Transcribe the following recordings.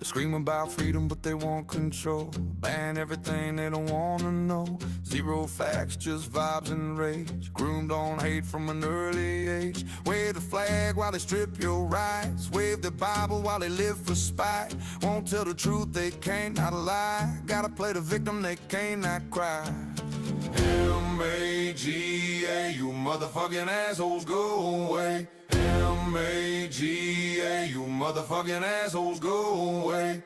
Scream about freedom, but they want control. Ban everything they don't wanna know. Zero facts, just vibes and rage. Groomed on hate from an early age. Wave the flag while they strip your rights. Wave the Bible while they live for spite. Won't tell the truth, they can't not lie. Gotta play the victim, they can't not cry. M-A-G-A, you motherfucking assholes, go away. M-A-G-A, you motherfucking assholes, go away.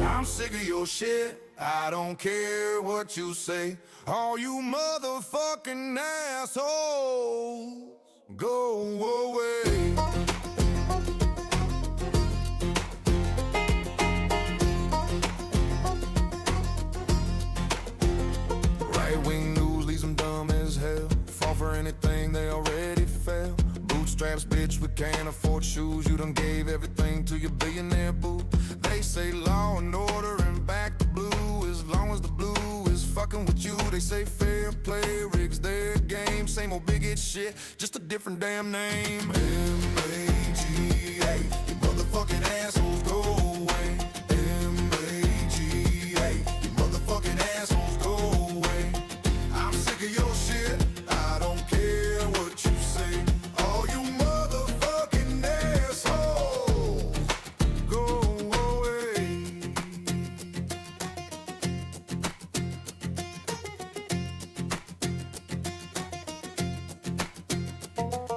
I'm sick of your shit, I don't care what you say. All you motherfucking assholes, go away. Right-wing news leaves them dumb as hell. Fall for anything, they already fail. Bootstraps, bitch, we can't afford shoes. You done gave everything to your billionaire boo. They say law and order and back to blue. As long as the blue is fucking with you. They say fair play rigs their game. Same old bigot shit, just a different damn name. M-A-G-A, you motherfucking assholes, go away. M-A-G-A, you motherfucking assholes, go away. I'm sick of your shit, I don't care what you say. All you motherfucking assholes, go away.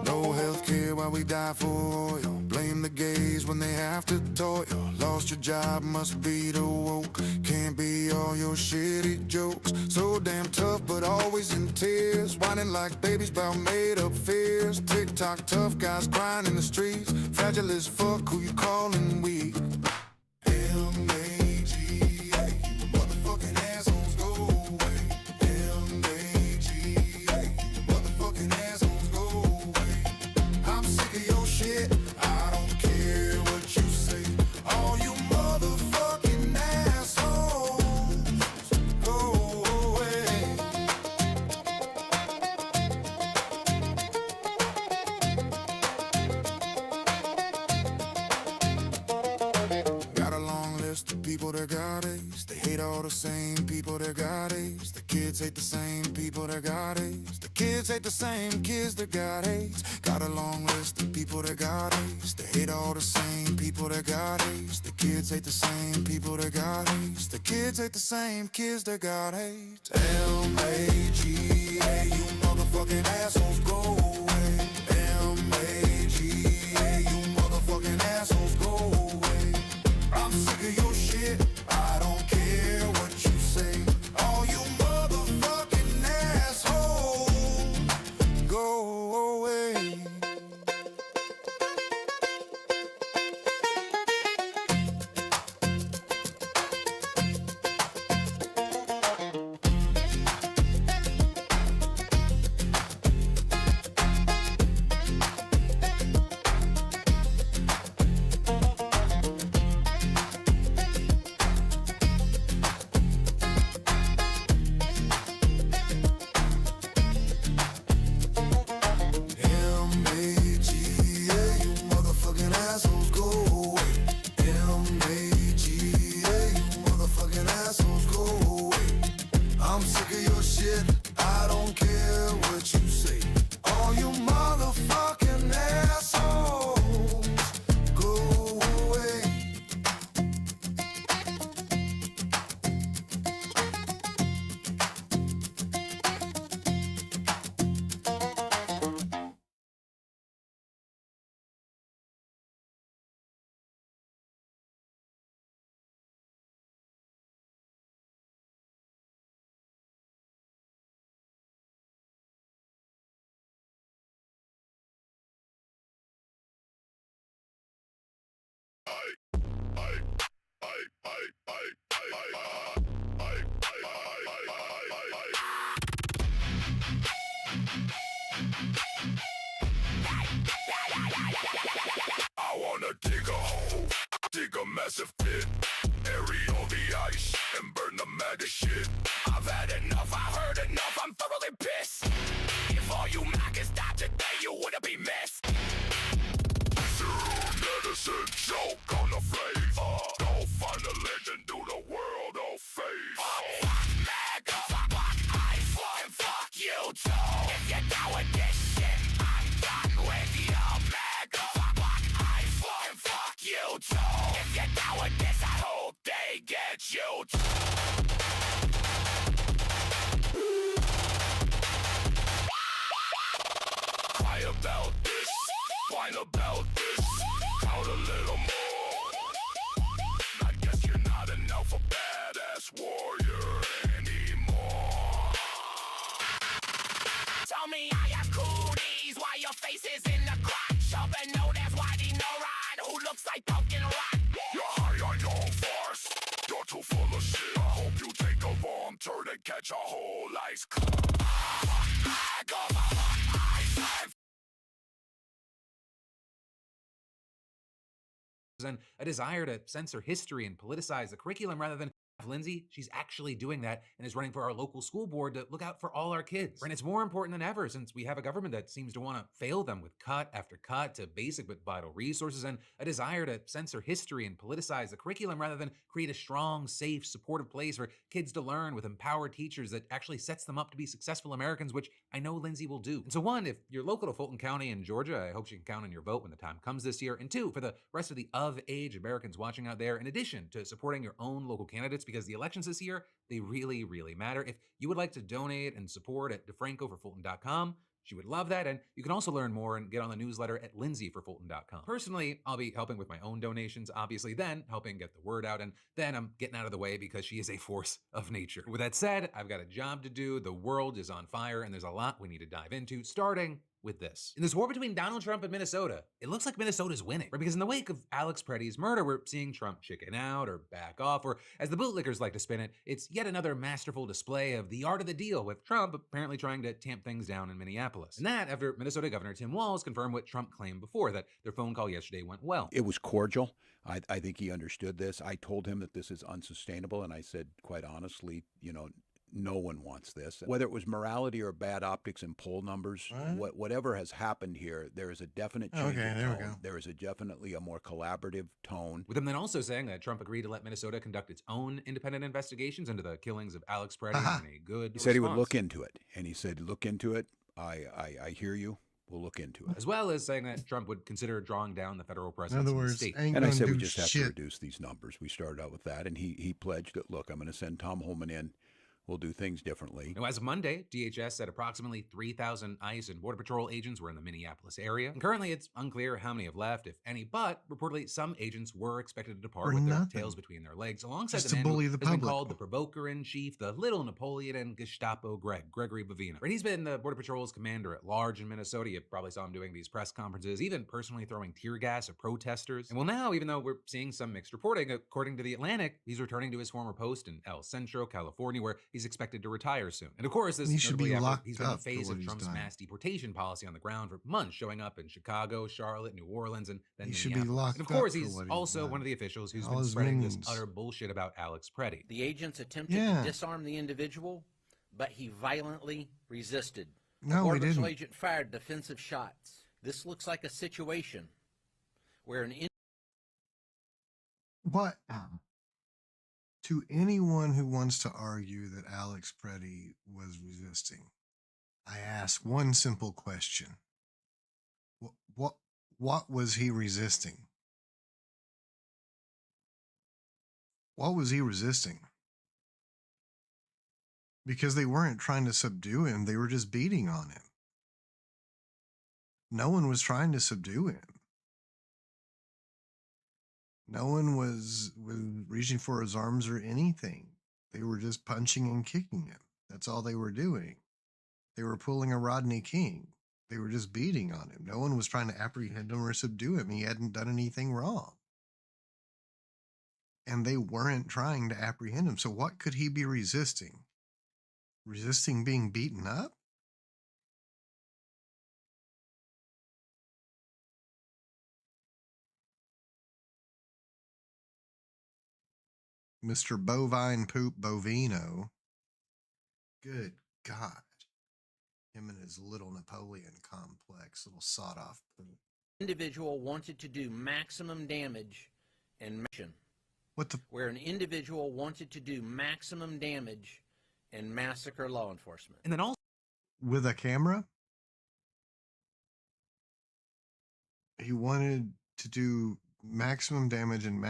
No healthcare while we die for oil. Blame the gays when they have to toil. Lost your job, must be the woke. Can't be all your shitty jokes. So damn tough, but always in tears. Whining like babies about made-up fears. TikTok tough guys crying in the streets. Fragile as fuck, who you calling weak? M-A-G-A, you motherfucking assholes, go away. M-A-G-A, you motherfucking assholes, go away. I'm sick of your shit, I don't care what you say. All you motherfucking assholes, go away. Got a long list of people that got AIDS. They hate all the same people that got AIDS. The kids hate the same people that got AIDS. The kids hate the same kids that got AIDS. Got a long list of people that got AIDS. They hate all the same people that got AIDS. The kids hate the same people that got AIDS. The kids hate the same kids that got AIDS. M-A-G-A, you motherfucking assholes, go away. M-A-G-A, you motherfucking assholes, go away. I'm sick of your shit, I don't care what you say. All you motherfucking assholes, go away. M-A-G-A, you motherfucking assholes, go away. M-A-G-A, you motherfucking assholes, go away. I'm sick of your shit, I don't care what you say. All you motherfucking assholes, go away. I wanna dig a hole, dig a massive pit, bury all the ice, and burn the maddest shit. I've had enough, I heard enough, I'm thoroughly pissed. If all you maggots died today, you wouldn't be missed. Zero medicine, choke on the flavor. Go find a about this, whine about this, pout a little more. I guess you're not an alpha badass warrior anymore. Tell me I have cooties while your face is in the crotch. Up and know that's Whitey no ride, who looks like pumpkin rot. You're high on your own farce, you're too full of shit. I hope you take a wrong turn and catch a whole ice cube. And a desire to censor history and politicize the curriculum rather than Lindsay, she's actually doing that and is running for our local school board to look out for all our kids. And it's more important than ever since we have a government that seems to want to fail them with cut after cut to basic but vital resources, and a desire to censor history and politicize the curriculum rather than create a strong, safe, supportive place for kids to learn with empowered teachers that actually sets them up to be successful Americans, which I know Lindsay will do. And so one, if you're local to Fulton County in Georgia, I hope you can count on your vote when the time comes this year. And two, for the rest of the of-age Americans watching out there, in addition to supporting your own local candidates, because the elections this year, they really, really matter. If you would like to donate and support at defrancoforfulton.com, she would love that. And you can also learn more and get on the newsletter at lindsayforfulton.com. Personally, I'll be helping with my own donations, obviously, then helping get the word out, and then I'm getting out of the way because she is a force of nature. With that said, I've got a job to do. The world is on fire, and there's a lot we need to dive into, starting with this. In this war between Donald Trump and Minnesota, it looks like Minnesota's winning, right? Because in the wake of Alex Preddy's murder, we're seeing Trump chicken out or back off, or as the bootlickers like to spin it, it's yet another masterful display of the art of the deal, with Trump apparently trying to tamp things down in Minneapolis. And that after Minnesota Governor Tim Walz confirmed what Trump claimed before, that their phone call yesterday went well. It was cordial. I think he understood this. I told him that this is unsustainable, and I said, quite honestly, no one wants this. Whether it was morality or bad optics in poll numbers, whatever has happened here, there is a definite change in tone. There is definitely a more collaborative tone. With him then also saying that Trump agreed to let Minnesota conduct its own independent investigations into the killings of Alex Preddy in a good He said he would look into it, and he said, look into it. I hear you. We'll look into it. As well as saying that Trump would consider drawing down the federal presence in other in the words, state. And I said we just have to reduce these numbers. We started out with that, and he pledged that, look, I'm going to send Tom Holman in. We'll do things differently. Now, as of Monday, DHS said approximately 3,000 ICE and Border Patrol agents were in the Minneapolis area. And currently, it's unclear how many have left, if any, but reportedly some agents were expected to depart with their tails between their legs, alongside the man who has been called the provoker-in-chief, the little Napoleon and Gestapo Gregory Bavina. Right, he's been the Border Patrol's commander at large in Minnesota. You probably saw him doing these press conferences, even personally throwing tear gas at protesters. And well, now, even though we're seeing some mixed reporting, according to The Atlantic, he's returning to his former post in El Centro, California, where he's expected to retire soon. And of course, this should be locked he's been in the phase of Trump's mass deportation policy on the ground for months, showing up in Chicago, Charlotte, New Orleans, and then he should be locked up. And of course, he's also one of the officials who's been spreading this utter bullshit about Alex Preddy. The agents attempted to disarm the individual, but he violently resisted. No, he didn't. Agent fired defensive shots. This looks like a situation where an What? To anyone who wants to argue that Alex Preddy was resisting, I ask one simple question. What was he resisting? What was he resisting? Because they weren't trying to subdue him, they were just beating on him. No one was trying to subdue him. No one was reaching for his arms or anything. They were just punching and kicking him. That's all they were doing. They were pulling a Rodney King. They were just beating on him. No one was trying to apprehend him or subdue him. He hadn't done anything wrong. And they weren't trying to apprehend him. So what could he be resisting? Resisting being beaten up? Mr. Bovine Poop Bovino. Good God. Him and his little Napoleon complex, little sawed-off poop. individual wanted to do maximum damage and mission. What the? Where an individual wanted to do maximum damage and massacre law enforcement. And then also With a camera? He wanted to do maximum damage and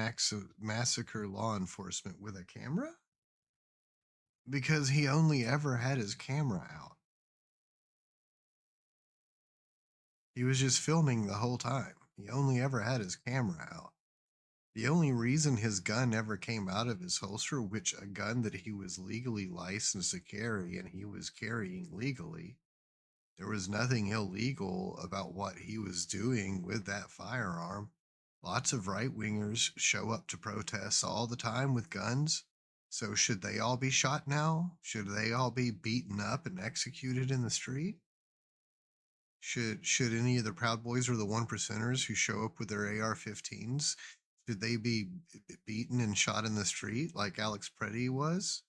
massacre law enforcement with a camera? Because he only ever had his camera out. He was just filming the whole time. He only ever had his camera out. The only reason his gun ever came out of his holster, which a gun that he was legally licensed to carry and he was carrying legally, there was nothing illegal about what he was doing with that firearm. Lots of right-wingers show up to protests all the time with guns. So should they all be shot now? Should they all be beaten up and executed in the street? Should any of the Proud Boys or the one percenters who show up with their AR-15s, should they be beaten and shot in the street like Alex Preddy was?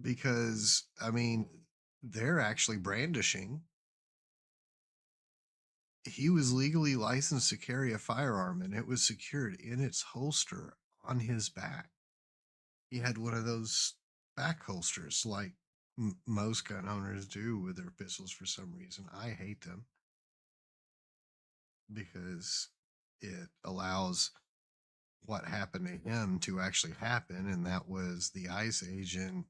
Because, I mean, they're actually brandishing. He was legally licensed to carry a firearm and it was secured in its holster on his back. He had one of those back holsters like most gun owners do with their pistols for some reason. I hate them because it allows what happened to him to actually happen, and that was the ICE agent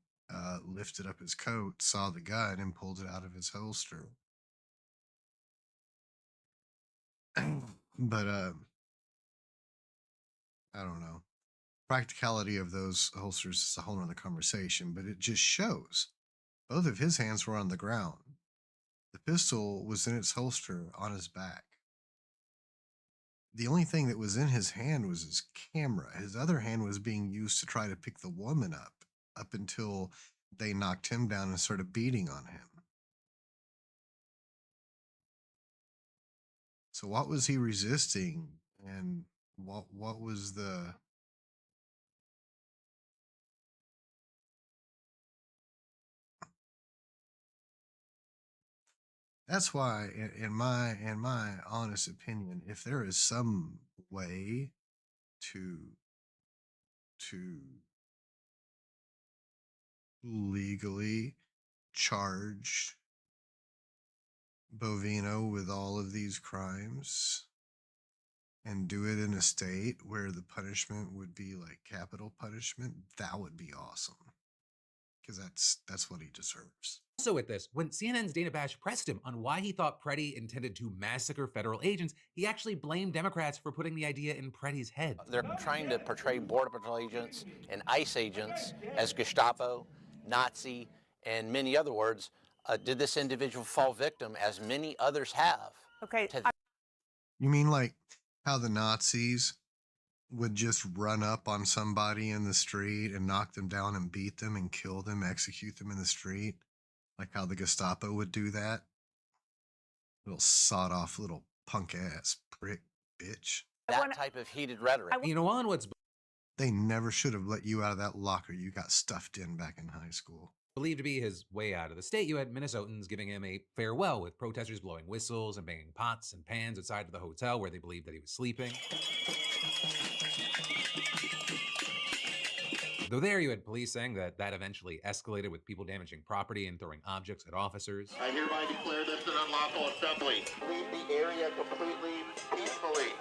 lifted up his coat, saw the gun, and pulled it out of his holster. But I don't know. Practicality of those holsters is a whole nother conversation, but it just shows both of his hands were on the ground. The pistol was in its holster on his back. The only thing that was in his hand was his camera. His other hand was being used to try to pick the woman up until they knocked him down and started beating on him. So what was he resisting, and what was the... That's why, in my honest opinion, if there is some way to legally charge Bovino with all of these crimes and do it in a state where the punishment would be like capital punishment, that would be awesome. Because that's what he deserves. Also with this, when CNN's Dana Bash pressed him on why he thought Preddy intended to massacre federal agents, he actually blamed Democrats for putting the idea in Preddy's head. They're trying to portray Border Patrol agents and ICE agents as Gestapo, Nazi, and many other words. Did this individual fall victim, as many others have? Okay. You mean like how the Nazis would just run up on somebody in the street and knock them down and beat them and kill them, execute them in the street? Like how the Gestapo would do that? Little sawed-off little punk-ass prick bitch. That type of heated rhetoric. You know, on what's They never should have let you out of that locker you got stuffed in back in high school. believed to be his way out of the state, you had Minnesotans giving him a farewell, with protesters blowing whistles and banging pots and pans outside of the hotel where they believed that he was sleeping. Though there you had police saying that eventually escalated with people damaging property and throwing objects at officers. I hereby declare this an unlawful assembly. Leave the area completely peacefully.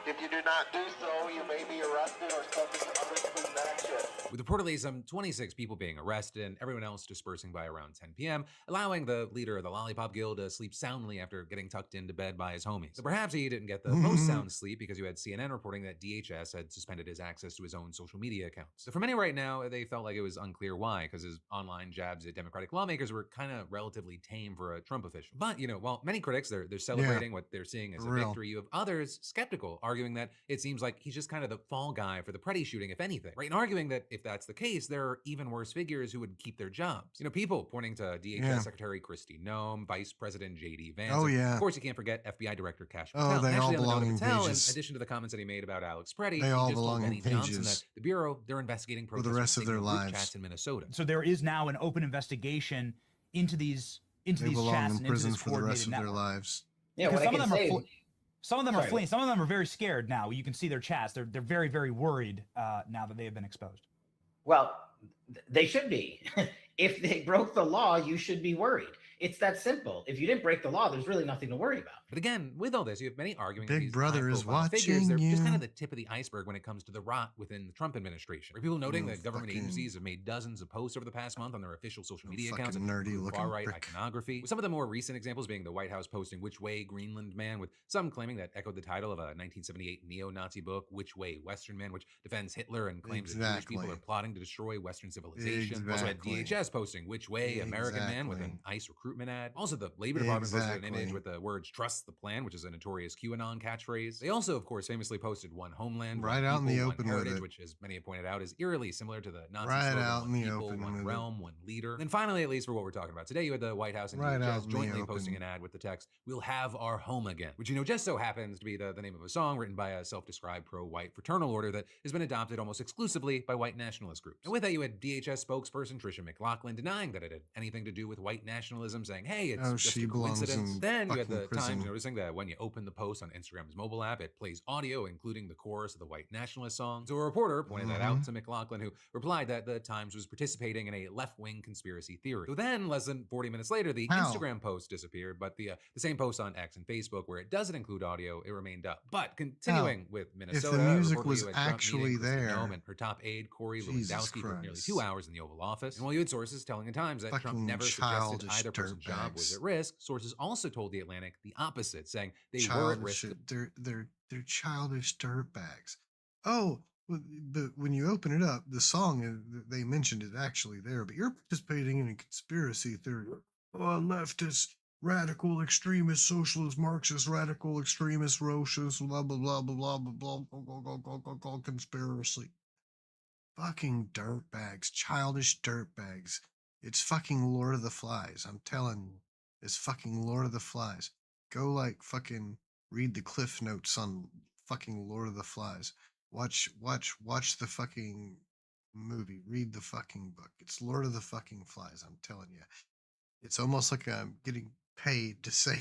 If you do not do so, you may be arrested or subject to undisciplined action. With reportedly some 26 people being arrested and everyone else dispersing by around 10 p.m., allowing the leader of the Lollipop Guild to sleep soundly after getting tucked into bed by his homies. So perhaps he didn't get the most sound sleep because you had CNN reporting that DHS had suspended his access to his own social media accounts. So for many right now, they felt like it was unclear why, because his online jabs at Democratic lawmakers were kind of relatively tame for a Trump official. But, you know, while many critics, they're celebrating what they're seeing as a victory, you have others skeptical, arguing that it seems like he's just kind of the fall guy for the Preddy shooting, if anything, right? And arguing that if that's the case, there are even worse figures who would keep their jobs. You know, people pointing to DHS Secretary Kristi Noem, Vice President J.D. Vance. Oh, yeah. Of course, you can't forget FBI Director Kash Oh, Patel. they And all actually, on the belong note in of Patel, in pages. addition to the comments that he made about Alex Preddy, They he all just told belong in Benny Johnson pages. that the Bureau, they're investigating For the protesters rest of their group lives. chats in Minnesota. So there is now an open investigation into these They chats belong and in into prison this for the rest coordinated of their network. lives. Yeah, Because what I can say. some of them are Sorry. fleeing. Some of them are very scared now. You can see their chats. They're very, very worried now that they have been exposed. Well, they should be. If they broke the law, you should be worried. It's that simple. If you didn't break the law, there's really nothing to worry about. But again, with all this, you have many arguing that Big these Brother is high-profile figures, watching they're just kind you. of the tip of the iceberg when it comes to the rot within the Trump administration. Where people noting You that government fucking- agencies have made dozens of posts over the past month on their official social media accounts fucking nerdy including looking far-right prick. iconography. With some of the more recent examples being the White House posting "Which Way, Greenland Man," with some claiming that echoed the title of a 1978 neo-Nazi book, "Which Way, Western Man," which defends Hitler and claims that Jewish people are Exactly. plotting to destroy Western civilization. Also had Exactly. DHS posting "Which Way, American Man," with an Exactly. ICE recruitment ad. Also, the Labor Department posted an image Exactly. with the words "Trust the Plan," which is a notorious QAnon catchphrase. They also, of course, famously posted "One Homeland, Right one out in the people, one open with heritage," it. which, as many have pointed out, is eerily similar to the Nazi Right slogan out "One in the people, open one with it. realm, one leader." Then finally, at least for what we're talking about today, you had the White House and Right out DHS in the jointly posting open. an ad with the text, "We'll have our home again," which, just so happens to be the name of a song written by a self-described pro-white fraternal order that has been adopted almost exclusively by white nationalist groups. And with that, you had DHS spokesperson Tricia McLaughlin denying that it had anything to do with white nationalism, saying, "Hey, it's Oh, just she a belongs coincidence." in Then you had fucking the prison. Times noticing that when you open the post on Instagram's mobile app, it plays audio, including the chorus of the white nationalist song. So a reporter pointed that out to McLaughlin, who replied that the Times was participating in a left-wing conspiracy theory. So then, less than 40 minutes later, the How? Instagram post disappeared, but the same post on X and Facebook, where it doesn't include audio, it remained up. But continuing with Minnesota, music reportedly was you had Trump actually meeting Kristi there- Noem and her top aide, Corey Jesus Lewandowski, for nearly Christ. 2 hours in the Oval Office. And while you had sources telling the Times that Trump Fucking never suggested childish either person's job was dirtbags. at risk, sources also told The Atlantic the opposite, saying they were at risk. They're childish dirtbags. Oh, but when you open it up, the song they mentioned is actually there. But you're participating in a conspiracy theory. Oh, leftist, radical, extremist, socialist, Marxist, radical, extremist, Rochist, blah blah blah blah blah blah blah conspiracy. Fucking dirtbags, childish dirtbags. It's fucking Lord of the Flies. I'm telling you, it's fucking Lord of the Flies. Go fucking read the cliff notes on fucking Lord of the Flies. Watch the fucking movie. Read the fucking book. It's Lord of the fucking Flies. I'm telling you, it's almost like I'm getting paid to say.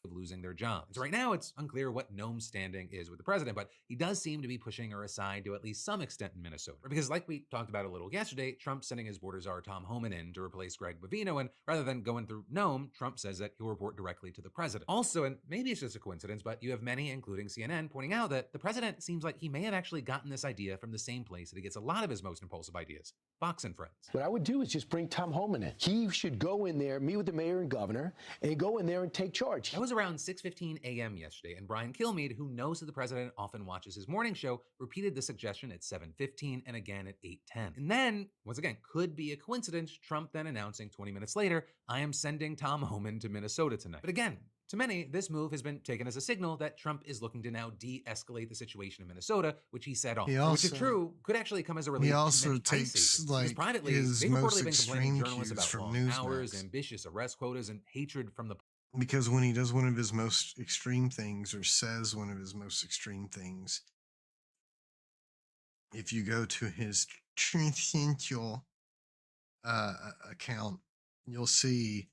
Of losing their jobs. So right now, it's unclear what Noem's standing is with the president, but he does seem to be pushing her aside to at least some extent in Minnesota. Because like we talked about a little yesterday, Trump's sending his border czar Tom Homan in to replace Greg Bovino, and rather than going through Noem, Trump says that he'll report directly to the president. Also, and maybe it's just a coincidence, but you have many, including CNN, pointing out that the president seems like he may have actually gotten this idea from the same place that he gets a lot of his most impulsive ideas, Fox and Friends. What I would do is just bring Tom Homan in. He should go in there, meet with the mayor and governor, and go in there and take charge. That was around 6:15 a.m. yesterday, and Brian Kilmeade, who knows that the president often watches his morning show, repeated the suggestion at 7:15 and again at 8:10. And then, once again, could be a coincidence, Trump then announcing 20 minutes later, "I am sending Tom Homan to Minnesota tonight." But again, to many, this move has been taken as a signal that Trump is looking to now de-escalate the situation in Minnesota, which he set off. Which, if true, could actually come as a relief. He also to many ICE takes agents, because privately, his they've most reportedly been complaining to extreme journalists cues about from long hours, Newsmax. ambitious arrest quotas, and hatred from the Because when he does one of his most extreme things or says one of his most extreme things, if you go to his Truth Central account, you'll see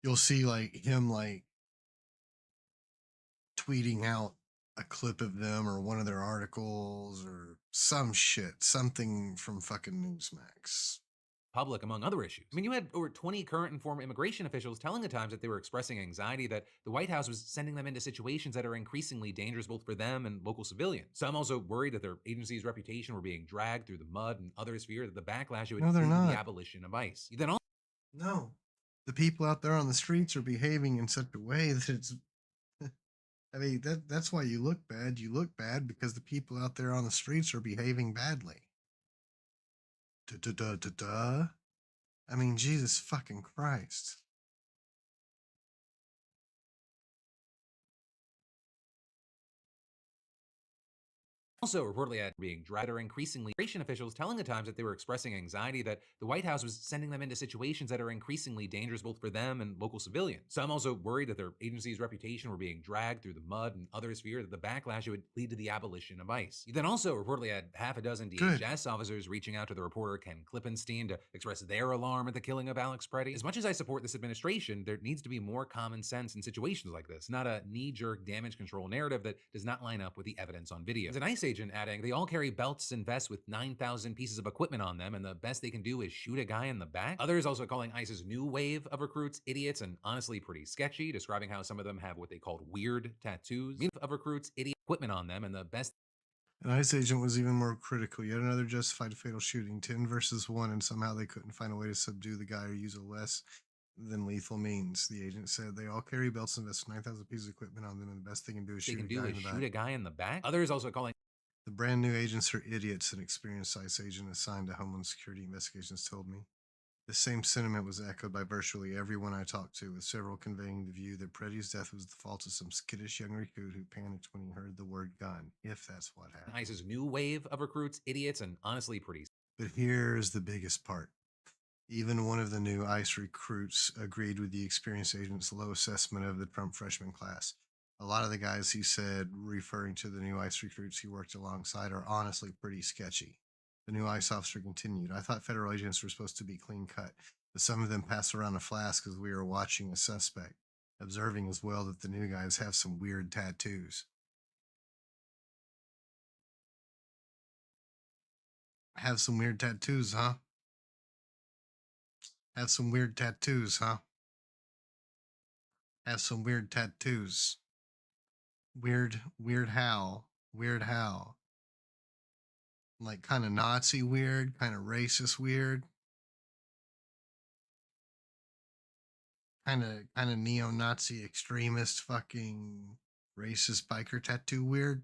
him tweeting out a clip of them or one of their articles or some shit, something from fucking Newsmax. public, among other issues. I mean, you had over 20 current and former immigration officials telling the Times that they were expressing anxiety that the White House was sending them into situations that are increasingly dangerous both for them and local civilians. Some also worried that their agency's reputation were being dragged through the mud, and others feared that the backlash would No, they're lead to not. the abolition of ICE. You then No, the people out there on the streets are behaving in such a way that it's. I mean, that's why you look bad. You look bad because the people out there on the streets are behaving badly. Da-da-da-da-da. I mean, Jesus fucking Christ. also reportedly had being dragged, or increasingly immigration officials telling the Times that they were expressing anxiety that the White House was sending them into situations that are increasingly dangerous both for them and local civilians. Some also worried that their agency's reputation were being dragged through the mud, and others feared that the backlash would lead to the abolition of ICE. You then also reportedly had half a dozen DHS officers reaching out to the reporter Ken Klippenstein to express their alarm at the killing of Alex Preddy. As much as I support this administration, there needs to be more common sense in situations like this, not a knee-jerk damage control narrative that does not line up with the evidence on video. As an ICE agent agent adding, they all carry belts and vests with 9,000 pieces of equipment on them, and the best they can do is shoot a guy in the back. Others also calling ICE's new wave of recruits idiots and honestly pretty sketchy, describing how some of them have what they called weird tattoos. Of recruits, idiot equipment on them, and the best. An ICE agent was even more critical. Yet another justified fatal shooting, 10 versus 1, and somehow they couldn't find a way to subdue the guy or use a less than lethal means. The agent said they all carry belts and vests, 9,000 pieces of equipment on them, and the best they can do is shoot a guy in the back. Others also calling. The brand new agents are idiots, an experienced ICE agent assigned to Homeland Security Investigations told me. The same sentiment was echoed by virtually everyone I talked to, with several conveying the view that Preddy's death was the fault of some skittish young recruit who panicked when he heard the word gun, if that's what happened. ICE's new wave of recruits, idiots, and honestly pretty. But here's the biggest part. Even one of the new ICE recruits agreed with the experienced agent's low assessment of the Trump freshman class. A lot of the guys, he said, referring to the new ICE recruits he worked alongside, are honestly pretty sketchy. The new ICE officer continued, I thought federal agents were supposed to be clean cut, but some of them pass around a flask as we were watching a suspect, observing as well that the new guys have some weird tattoos. Have some weird tattoos, huh? Have some weird tattoos, huh? Have some weird tattoos. Weird how? Weird how? Like kind of Nazi weird, kind of racist weird. Kind of neo-Nazi extremist fucking racist biker tattoo weird.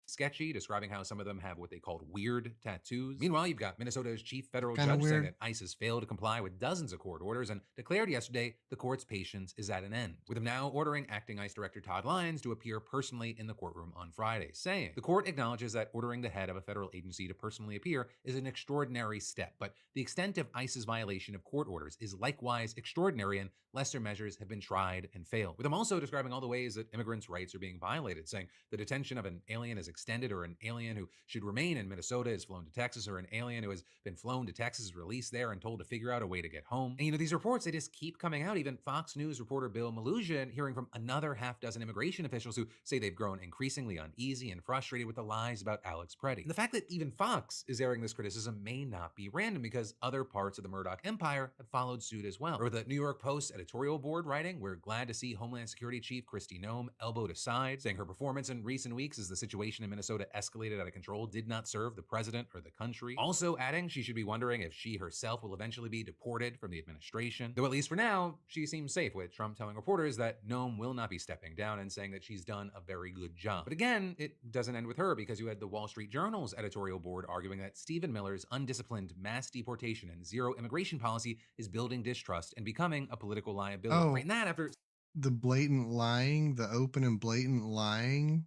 Sketchy, describing how some of them have what they called weird tattoos. Meanwhile, you've got Minnesota's chief federal Kinda judge saying weird. that ICE has failed to comply with dozens of court orders and declared yesterday the court's patience is at an end, with him now ordering acting ICE Director Todd Lyons to appear personally in the courtroom on Friday, saying the court acknowledges that ordering the head of a federal agency to personally appear is an extraordinary step, but the extent of ICE's violation of court orders is likewise extraordinary and lesser measures have been tried and failed, with him also describing all the ways that immigrants' rights are being violated, saying the detention of an alien is extended, or an alien who should remain in Minnesota is flown to Texas, or an alien who has been flown to Texas is released there and told to figure out a way to get home. And these reports, they just keep coming out. Even Fox News reporter Bill Malusian hearing from another half dozen immigration officials who say they've grown increasingly uneasy and frustrated with the lies about Alex Preddy. And the fact that even Fox is airing this criticism may not be random, because other parts of the Murdoch empire have followed suit as well. Or the New York Post editorial board writing, we're glad to see Homeland Security Chief Kristi Noem elbowed aside, saying her performance in recent weeks as the situation in Minnesota escalated out of control did not serve the president or the country. Also adding she should be wondering if she herself will eventually be deported from the administration. Though at least for now, she seems safe, with Trump telling reporters that Noem will not be stepping down and saying that she's done a very good job. But again, it doesn't end with her, because you had the Wall Street Journal's editorial board arguing that Stephen Miller's undisciplined mass deportation and zero immigration policy is building distrust and becoming a political liability. Oh. Right, and that after The blatant lying, the open and blatant lying.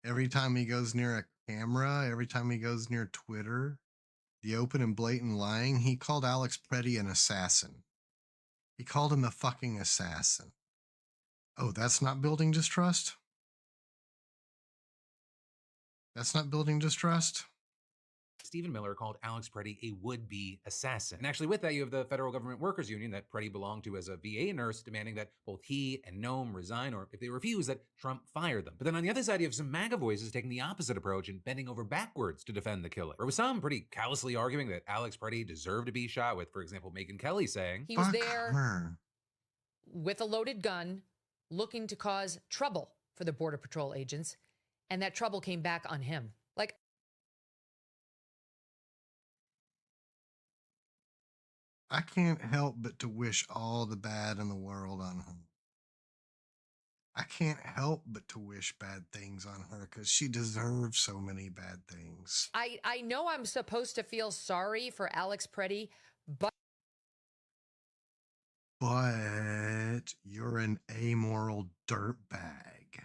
Every time he goes near a camera, every time he goes near Twitter, the open and blatant lying, he called Alex Preddy an assassin. He called him a fucking assassin. Oh, that's not building distrust? That's not building distrust? Stephen Miller called Alex Preddy a would-be assassin. And actually with that, you have the Federal Government Workers Union that Preddy belonged to as a VA nurse demanding that both he and Noem resign, or if they refuse, that Trump fire them. But then on the other side, you have some MAGA voices taking the opposite approach and bending over backwards to defend the killer. Or with some pretty callously arguing that Alex Preddy deserved to be shot, with, for example, Megyn Kelly saying, he was Fuck there her. with a loaded gun looking to cause trouble for the Border Patrol agents, and that trouble came back on him. Like, I can't help but to wish all the bad in the world on her. I can't help but to wish bad things on her, because she deserves so many bad things. I know I'm supposed to feel sorry for Alex Preddy, but you're an amoral dirtbag.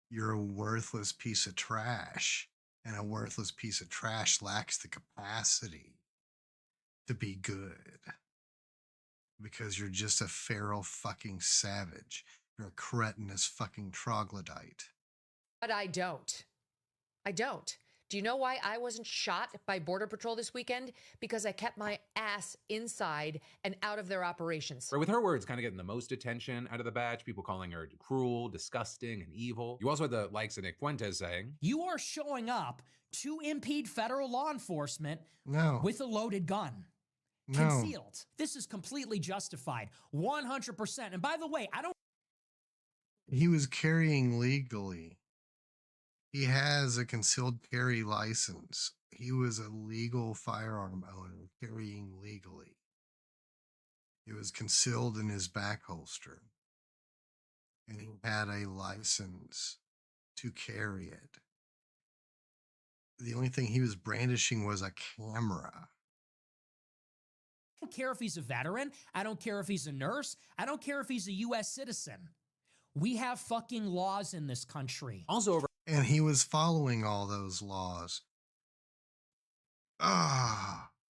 You're a worthless piece of trash, and a worthless piece of trash lacks the capacity to be good, because you're just a feral fucking savage. You're a cretinous fucking troglodyte. I don't. Do you know why I wasn't shot by Border Patrol this weekend? Because I kept my ass inside and out of their operations. Right, with her words kind of getting the most attention out of the batch, people calling her cruel, disgusting, and evil. You also had the likes of Nick Fuentes saying, "You are showing up to impede federal law enforcement with a loaded gun. Concealed. This is completely justified. 100%. And by the way, I don't... He was carrying legally. He has a concealed carry license. He was a legal firearm owner carrying legally. It was concealed in his back holster. And he had a license to carry it. The only thing he was brandishing was a camera. I don't care if he's a veteran. I don't care if he's a nurse. I don't care if he's a U.S. citizen. We have fucking laws in this country. Also over... And he was following all those laws.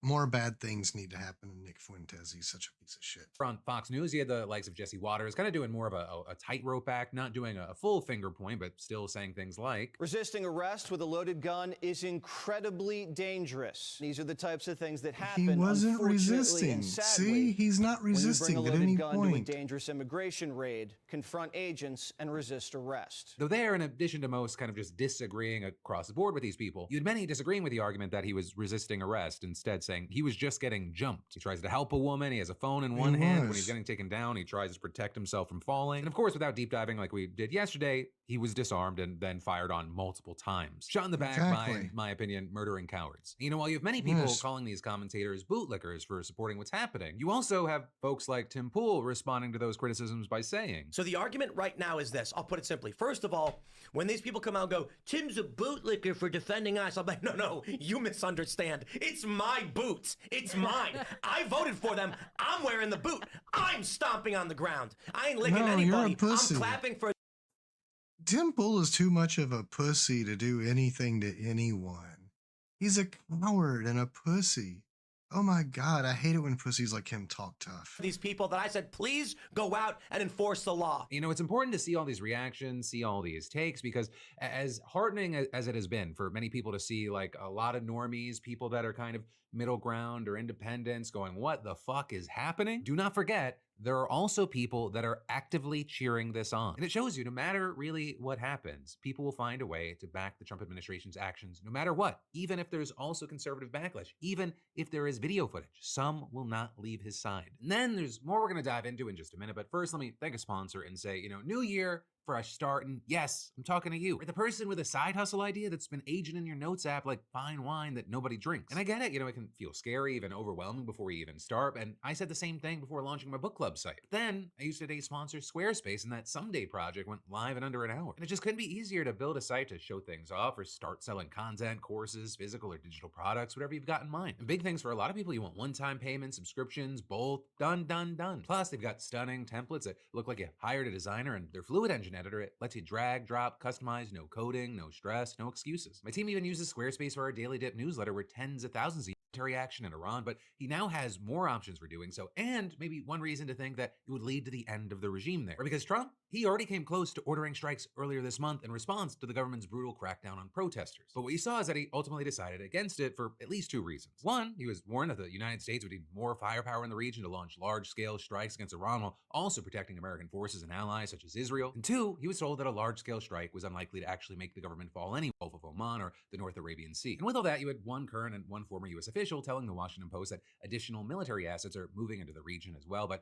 More bad things need to happen to Nick Fuentes. He's such a piece of shit. On Fox News, you had the likes of Jesse Waters kind of doing more of a tightrope act, not doing a full finger point, but still saying things like, resisting arrest with a loaded gun is incredibly dangerous. These are the types of things that happen. He wasn't resisting. See, he's not resisting at any point. When you bring a loaded gun to a dangerous immigration raid, confront agents, and resist arrest. Though there, in addition to most kind of just disagreeing across the board with these people, you had many disagreeing with the argument that he was resisting arrest, instead saying he was just getting jumped. He tries to help a woman. He has a phone in one hand. When he's getting taken down, he tries to protect himself from falling. And of course, without deep diving like we did yesterday, he was disarmed and then fired on multiple times. Shot in the back by, in my opinion, murdering cowards. You know, while you have many people calling these commentators bootlickers for supporting what's happening, you also have folks like Tim Pool responding to those criticisms by saying, so the argument right now is this. I'll put it simply. First of all, when these people come out and go, Tim's a bootlicker for defending us, I'm like, no, you misunderstand. It's my boots. It's mine. I voted for them. I'm wearing the boot. I'm stomping on the ground. I ain't licking anybody. You're a pussy. I'm clapping for... Tim Bull is too much of a pussy to do anything to anyone. He's a coward and a pussy. Oh my God, I hate it when pussies like him talk tough. These people that I said, please go out and enforce the law. You know, it's important to see all these reactions, see all these takes, because as heartening as it has been for many people to see like a lot of normies, people that are kind of middle ground or independents going, what the fuck is happening? Do not forget, there are also people that are actively cheering this on. And it shows you no matter really what happens, people will find a way to back the Trump administration's actions no matter what, even if there's also conservative backlash, even if there is video footage, some will not leave his side. And then there's more we're gonna dive into in just a minute, but first let me thank a sponsor and say, you know, new year, fresh start, and yes, I'm talking to you. Or the person with a side hustle idea that's been aging in your notes app like fine wine that nobody drinks. And I get it, you know, it can feel scary, even overwhelming before you even start, and I said the same thing before launching my book club site. But then I used today's sponsor, Squarespace, and that Someday project went live in under an hour. And it just couldn't be easier to build a site to show things off or start selling content, courses, physical or digital products, whatever you've got in mind. And big things for a lot of people, you want one-time payments, subscriptions, both, done. Plus, they've got stunning templates that look like you hired a designer, and their Fluid Engine editor, it lets you drag, drop, customize, no coding, no stress, no excuses. My team even uses Squarespace for our Daily Dip newsletter where tens of thousands of military action in Iran, but he now has more options for doing so, and maybe one reason to think that it would lead to the end of the regime there. Or because Trump, he already came close to ordering strikes earlier this month in response to the government's brutal crackdown on protesters. But what you saw is that he ultimately decided against it for at least two reasons. One, he was warned that the United States would need more firepower in the region to launch large-scale strikes against Iran while also protecting American forces and allies such as Israel. And two, he was told that a large-scale strike was unlikely to actually make the government fall anyway, Gulf of Oman or the North Arabian Sea. And with all that, you had one current and one former U.S. official telling the Washington Post that additional military assets are moving into the region as well, but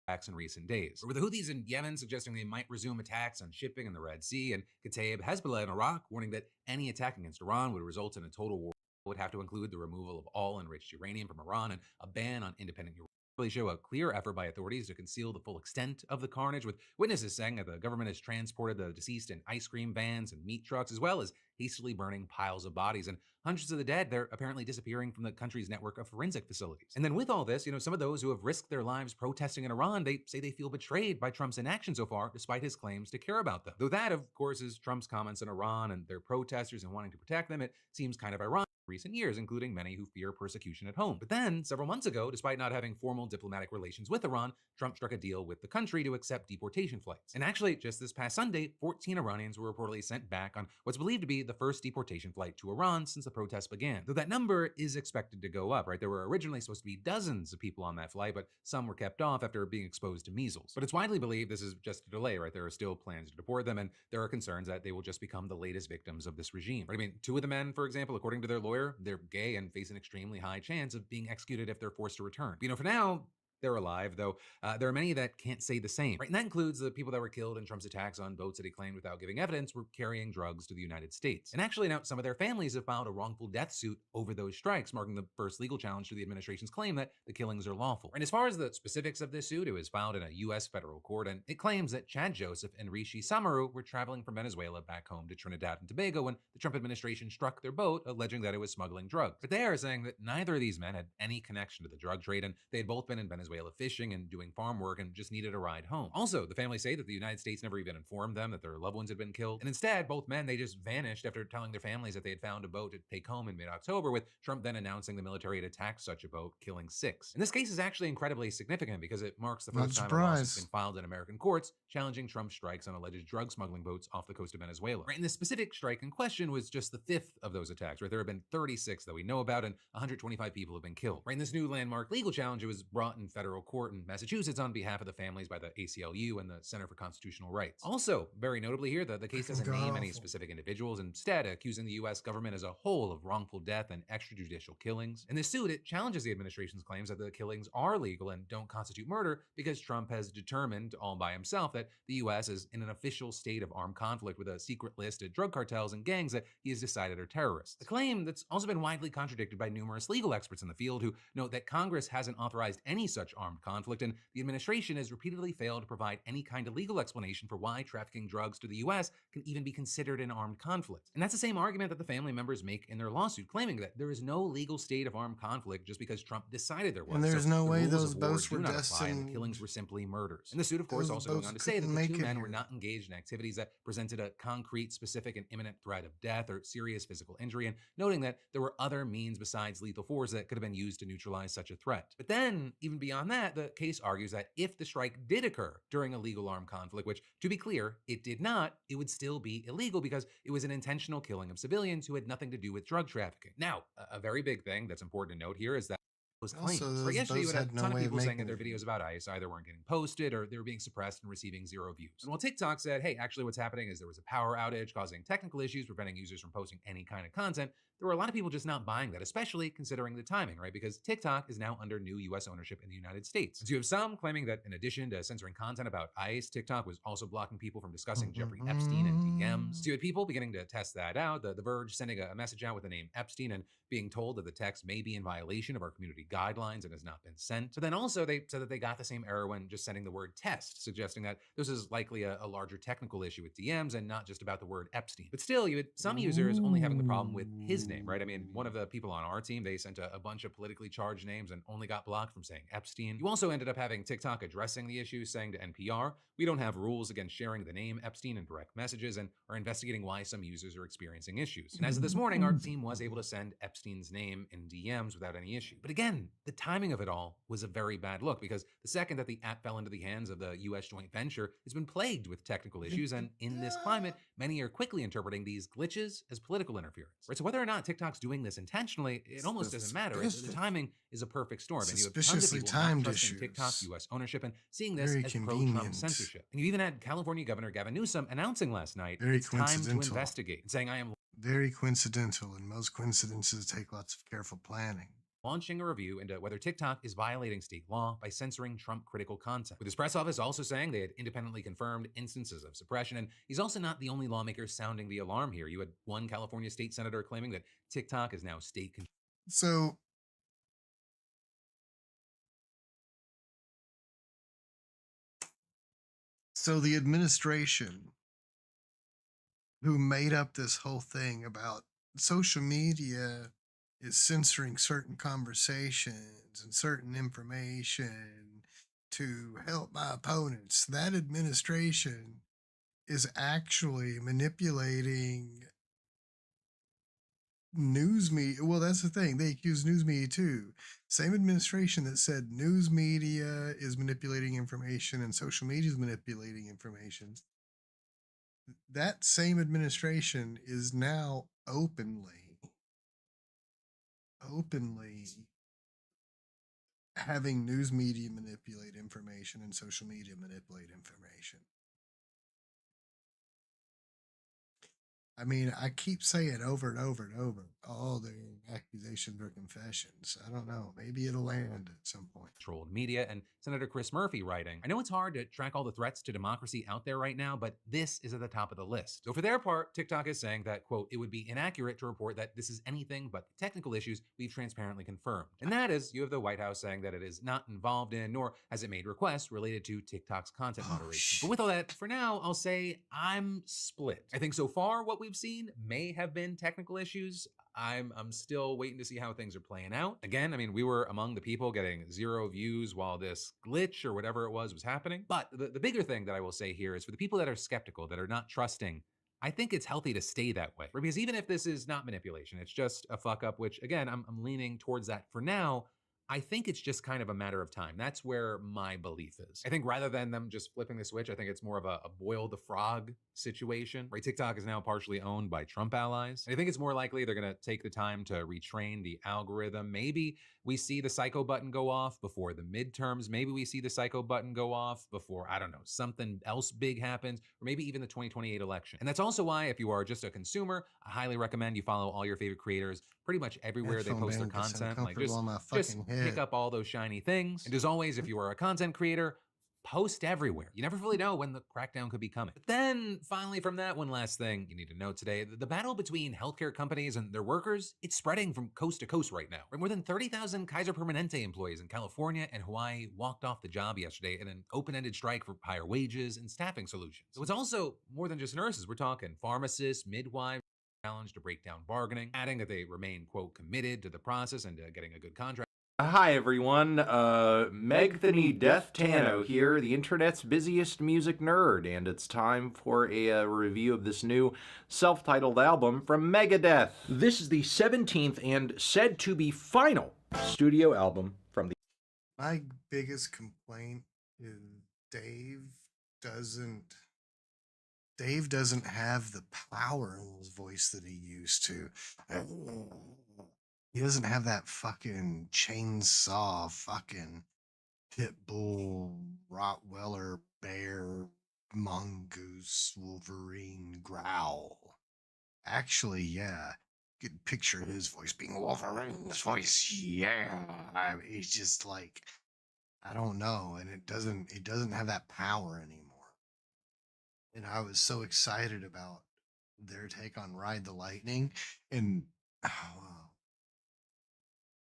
attacks in recent days. Or with the Houthis in Yemen suggesting they might resume attacks on shipping in the Red Sea, and Kataib Hezbollah in Iraq warning that any attack against Iran would result in a total war, would have to include the removal of all enriched uranium from Iran and a ban on independent uranium. Really show a clear effort by authorities to conceal the full extent of the carnage, with witnesses saying that the government has transported the deceased in ice cream vans and meat trucks, as well as hastily burning piles of bodies. And hundreds of the dead, they're apparently disappearing from the country's network of forensic facilities. And then with all this, you know, some of those who have risked their lives protesting in Iran, they say they feel betrayed by Trump's inaction so far, despite his claims to care about them. Though that, of course, is Trump's comments on Iran and their protesters and wanting to protect them. It seems kind of ironic recent years, including many who fear persecution at home. But then, several months ago, despite not having formal diplomatic relations with Iran, Trump struck a deal with the country to accept deportation flights. And actually, just this past Sunday, 14 Iranians were reportedly sent back on what's believed to be the first deportation flight to Iran since the protests began. Though that number is expected to go up, right? There were originally supposed to be dozens of people on that flight, but some were kept off after being exposed to measles. But it's widely believed this is just a delay, right? There are still plans to deport them, and there are concerns that they will just become the latest victims of this regime. Right? I mean, two of the men, for example, according to their lawyer, they're gay and face an extremely high chance of being executed if they're forced to return. But, for now, they're alive, though there are many that can't say the same. Right? And that includes the people that were killed in Trump's attacks on boats that he claimed without giving evidence were carrying drugs to the United States. And actually now some of their families have filed a wrongful death suit over those strikes, marking the first legal challenge to the administration's claim that the killings are lawful. And as far as the specifics of this suit, it was filed in a U.S. federal court, and it claims that Chad Joseph and Rishi Samaru were traveling from Venezuela back home to Trinidad and Tobago when the Trump administration struck their boat, alleging that it was smuggling drugs. But they are saying that neither of these men had any connection to the drug trade, and they had both been in Venezuela fishing and doing farm work and just needed a ride home. Also, the family say that the United States never even informed them that their loved ones had been killed. And instead, both men, they just vanished after telling their families that they had found a boat to take home in mid-October, with Trump then announcing the military had attacked such a boat, killing 6. And this case is actually incredibly significant because it marks the first time a lawsuit has been filed in American courts challenging Trump's strikes on alleged drug smuggling boats off the coast of Venezuela. Right, and the specific strike in question was just the 5th of those attacks, right? There have been 36 that we know about, and 125 people have been killed. Right, and this new landmark legal challenge was brought in federal court in Massachusetts on behalf of the families by the ACLU and the Center for Constitutional Rights. Also, very notably here, the case doesn't name any specific individuals, instead accusing the U.S. government as a whole of wrongful death and extrajudicial killings. In this suit, it challenges the administration's claims that the killings are legal and don't constitute murder because Trump has determined all by himself that the U.S. is in an official state of armed conflict with a secret list of drug cartels and gangs that he has decided are terrorists. A claim that's also been widely contradicted by numerous legal experts in the field who note that Congress hasn't authorized any such armed conflict, and the administration has repeatedly failed to provide any kind of legal explanation for why trafficking drugs to the U.S. can even be considered an armed conflict. And that's the same argument that the family members make in their lawsuit, claiming that there is no legal state of armed conflict just because Trump decided there was. And there's no way those boats were destined. The killings were simply murders. And the suit, of course, also going on to say that the two men were not engaged in activities that presented a concrete, specific, and imminent threat of death or serious physical injury, and noting that there were other means besides lethal force that could have been used to neutralize such a threat. But then, even beyond that, the case argues that if the strike did occur during a legal armed conflict, which, to be clear, it did not, it would still be illegal because it was an intentional killing of civilians who had nothing to do with drug trafficking. Now, a very big thing that's important to note here is that those claims. Yesterday, you had a ton of people saying that their videos about ICE either weren't getting posted or they were being suppressed and receiving 0 views. And while TikTok said, hey, actually what's happening is there was a power outage causing technical issues preventing users from posting any kind of content, there were a lot of people just not buying that, especially considering the timing, right? Because TikTok is now under new US ownership in the United States. And so you have some claiming that in addition to censoring content about ICE, TikTok was also blocking people from discussing Jeffrey Epstein and DMs. So you had people beginning to test that out, the Verge sending a message out with the name Epstein and being told that the text may be in violation of our community guidelines and has not been sent. But then also they said that they got the same error when just sending the word test, suggesting that this is likely a larger technical issue with DMs and not just about the word Epstein. But still, you had some users only having the problem with his name, right? I mean, one of the people on our team, they sent a bunch of politically charged names and only got blocked from saying Epstein. You also ended up having TikTok addressing the issue, saying to NPR, we don't have rules against sharing the name Epstein in direct messages and are investigating why some users are experiencing issues. And as of this morning, our team was able to send Epstein's name in DMs without any issue. But again, the timing of it all was a very bad look because the second that the app fell into the hands of the US joint venture, it's been plagued with technical issues, and in this climate, many are quickly interpreting these glitches as political interference. Right? So whether or not TikTok's doing this intentionally, it almost doesn't matter. Right? The timing is a perfect storm. And you have tons of people not trusting TikTok US ownership and seeing this as pro-Trump censorship. And you even had California Governor Gavin Newsom announcing last night it's time to investigate and saying, I am very coincidental, and most coincidences take lots of careful planning. Launching a review into whether TikTok is violating state law by censoring Trump-critical content. With his press office also saying they had independently confirmed instances of suppression, and he's also not the only lawmaker sounding the alarm here. You had one California state senator claiming that TikTok is now state controlled. So the administration who made up this whole thing about social media is censoring certain conversations and certain information to help my opponents, that administration is actually manipulating news media. Well, that's the thing. They accuse news media too. Same administration that said news media is manipulating information and social media is manipulating information. That same administration is now openly having news media manipulate information and social media manipulate information. I mean, I keep saying over and over and over, oh, they're accusations or confessions. I don't know. Maybe it'll land at some point. Controlled media, and Senator Chris Murphy writing, I know it's hard to track all the threats to democracy out there right now, but this is at the top of the list. So for their part, TikTok is saying that, quote, it would be inaccurate to report that this is anything but the technical issues we've transparently confirmed. And that is, you have the White House saying that it is not involved in, nor has it made requests related to TikTok's content moderation. But with all that, for now, I'll say I'm split. I think so far what we've seen may have been technical issues. I'm still waiting to see how things are playing out. Again, I mean, we were among the people getting 0 views while this glitch or whatever it was happening. But the bigger thing that I will say here is for the people that are skeptical, that are not trusting, I think it's healthy to stay that way. Because even if this is not manipulation, it's just a fuck up, which again, I'm leaning towards that for now. I think it's just kind of a matter of time. That's where my belief is. I think rather than them just flipping the switch, I think it's more of a boil the frog situation, right? TikTok is now partially owned by Trump allies. And I think it's more likely they're gonna take the time to retrain the algorithm. Maybe we see the psycho button go off before the midterms. Maybe we see the psycho button go off before, I don't know, something else big happens, or maybe even the 2028 election. And that's also why, if you are just a consumer, I highly recommend you follow all your favorite creators pretty much everywhere they post their content. Like just pick up all those shiny things. And as always, if you are a content creator, post everywhere. You never really know when the crackdown could be coming. But then finally from that, one last thing you need to know today, the battle between healthcare companies and their workers, it's spreading from coast to coast right now. More than 30,000 Kaiser Permanente employees in California and Hawaii walked off the job yesterday in an open-ended strike for higher wages and staffing solutions. So it's also more than just nurses. We're talking pharmacists, midwives, challenge to break down bargaining, adding that they remain, quote, committed to the process and to getting a good contract. Hi everyone, Megthany Death Tano here, the internet's busiest music nerd, and it's time for a review of this new self-titled album from Megadeth. This is the 17th and said to be final studio album from the... My biggest complaint is Dave doesn't have the power in his voice that he used to. He doesn't have that fucking chainsaw, fucking pit bull, Rottweiler, bear, mongoose, Wolverine growl. Actually, yeah, you could picture his voice being Wolverine's voice. Yeah, he's just like, I don't know, and it doesn't have that power anymore. And I was so excited about their take on Ride the Lightning, and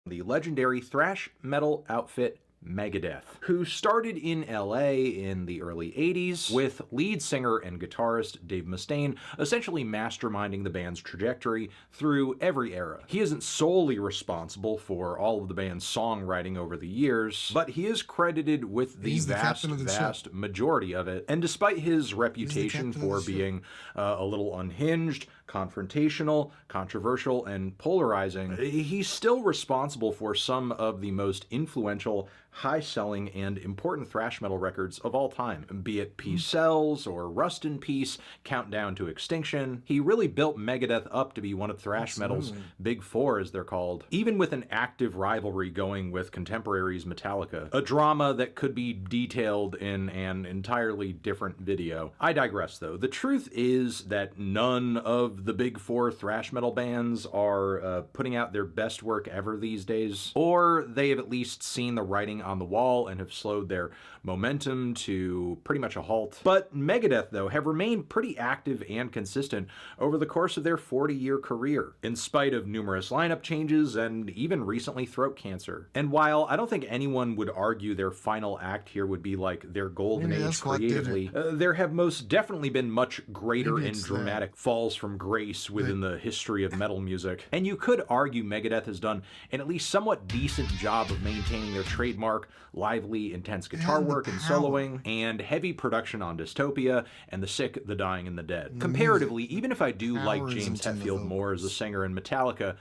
the legendary thrash metal outfit Megadeth, who started in LA in the early 80s with lead singer and guitarist Dave Mustaine essentially masterminding the band's trajectory through every era. He isn't solely responsible for all of the band's songwriting over the years, but he is credited with the vast majority of it. And despite his reputation for being a little unhinged, confrontational, controversial, and polarizing, he's still responsible for some of the most influential, high-selling, and important thrash metal records of all time, be it Peace Sells or Rust in Peace, Countdown to Extinction. He really built Megadeth up to be one of thrash metal's big four, as they're called, even with an active rivalry going with contemporaries Metallica, a drama that could be detailed in an entirely different video. I digress, though. The truth is that none of the big four thrash metal bands are putting out their best work ever these days, or they have at least seen the writing on the wall and have slowed their momentum to pretty much a halt. But Megadeth, though, have remained pretty active and consistent over the course of their 40-year career, in spite of numerous lineup changes and even recently throat cancer. And while I don't think anyone would argue their final act here would be like their golden age creatively, there have most definitely been much greater and dramatic falls from grace within the history of metal music. And you could argue Megadeth has done an at least somewhat decent job of maintaining their trademark, lively, intense guitar work and soloing, and heavy production on Dystopia and The Sick, The Dying, and The Dead. Comparatively, even if I do like James Hetfield more as a singer and Metallica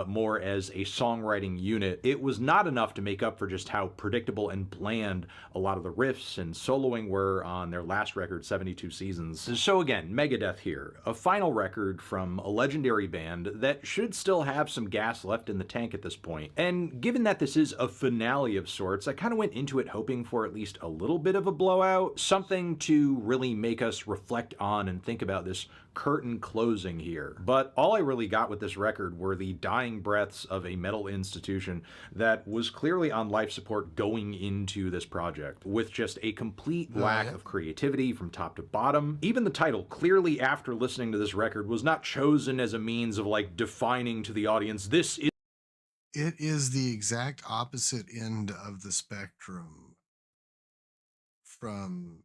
more as a songwriting unit, it was not enough to make up for just how predictable and bland a lot of the riffs and soloing were on their last record, 72 Seasons. So again, Megadeth here, a final record from a legendary band that should still have some gas left in the tank at this point. And given that this is a finale of sorts, I kind of went into it hoping for at least a little bit of a blowout, something to really make us reflect on and think about this curtain closing here. But all I really got with this record were the dying breaths of a metal institution that was clearly on life support going into this project, with just a complete lack of creativity from top to bottom. Even the title, clearly after listening to this record, was not chosen as a means of like defining to the audience, this is... It is the exact opposite end of the spectrum from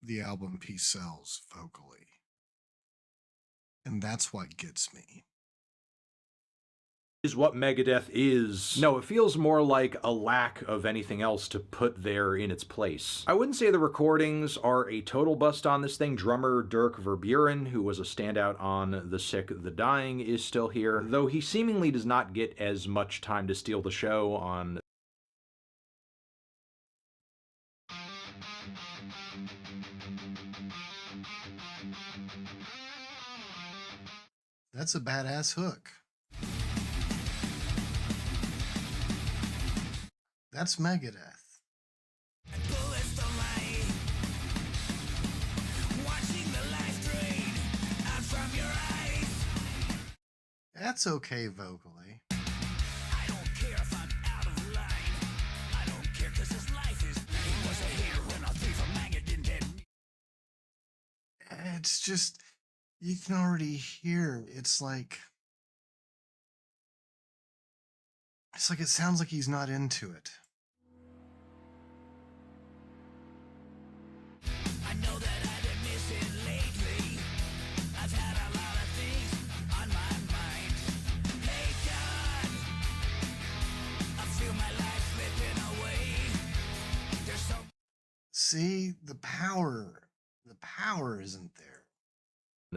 the album Peace Sells vocally. And that's what gets me. Is what Megadeth is. No, it feels more like a lack of anything else to put there in its place. I wouldn't say the recordings are a total bust on this thing. Drummer Dirk Verburen, who was a standout on The Sick, The Dying, is still here, though he seemingly does not get as much time to steal the show on... That's a badass hook. That's Megadeth. That's okay vocally. I don't care if I'm out of line. I don't care because his life is... He was a hero and a thief, a maggot in dead. It's just, you can already hear, it's like it sounds like he's not into it. I know that I've been missing lately. I've had a lot of things on my mind. Hey God, I feel my life slipping away. There's so... See, the power isn't there.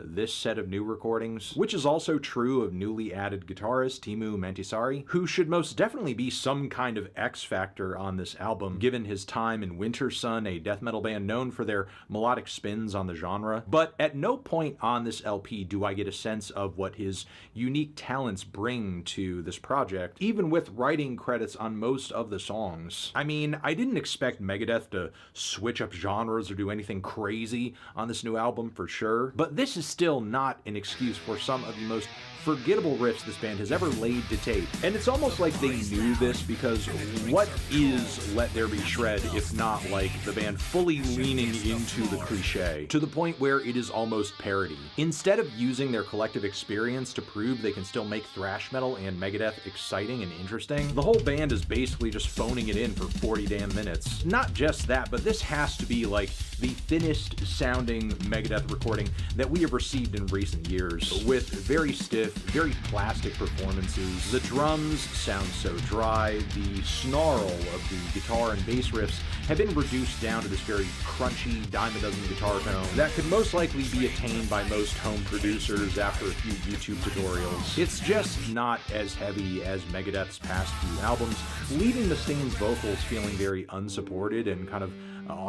This set of new recordings, which is also true of newly added guitarist Timu Mantisari, who should most definitely be some kind of X factor on this album, given his time in Winter Sun, a death metal band known for their melodic spins on the genre. But at no point on this LP do I get a sense of what his unique talents bring to this project, even with writing credits on most of the songs. I mean, I didn't expect Megadeth to switch up genres or do anything crazy on this new album for sure, but this is still not an excuse for some of the most forgettable riffs this band has ever laid to tape. And it's almost like they knew this, because what is Let There Be Shred if not like the band fully leaning into the cliche, to the point where it is almost parody. Instead of using their collective experience to prove they can still make thrash metal and Megadeth exciting and interesting, the whole band is basically just phoning it in for 40 damn minutes. Not just that, but this has to be like the thinnest sounding Megadeth recording that we have received in recent years, with very stiff, very plastic performances. The drums sound so dry, the snarl of the guitar and bass riffs have been reduced down to this very crunchy dime-a-dozen guitar tone that could most likely be attained by most home producers after a few YouTube tutorials. It's just not as heavy as Megadeth's past few albums, leaving Mustaine's vocals feeling very unsupported and kind of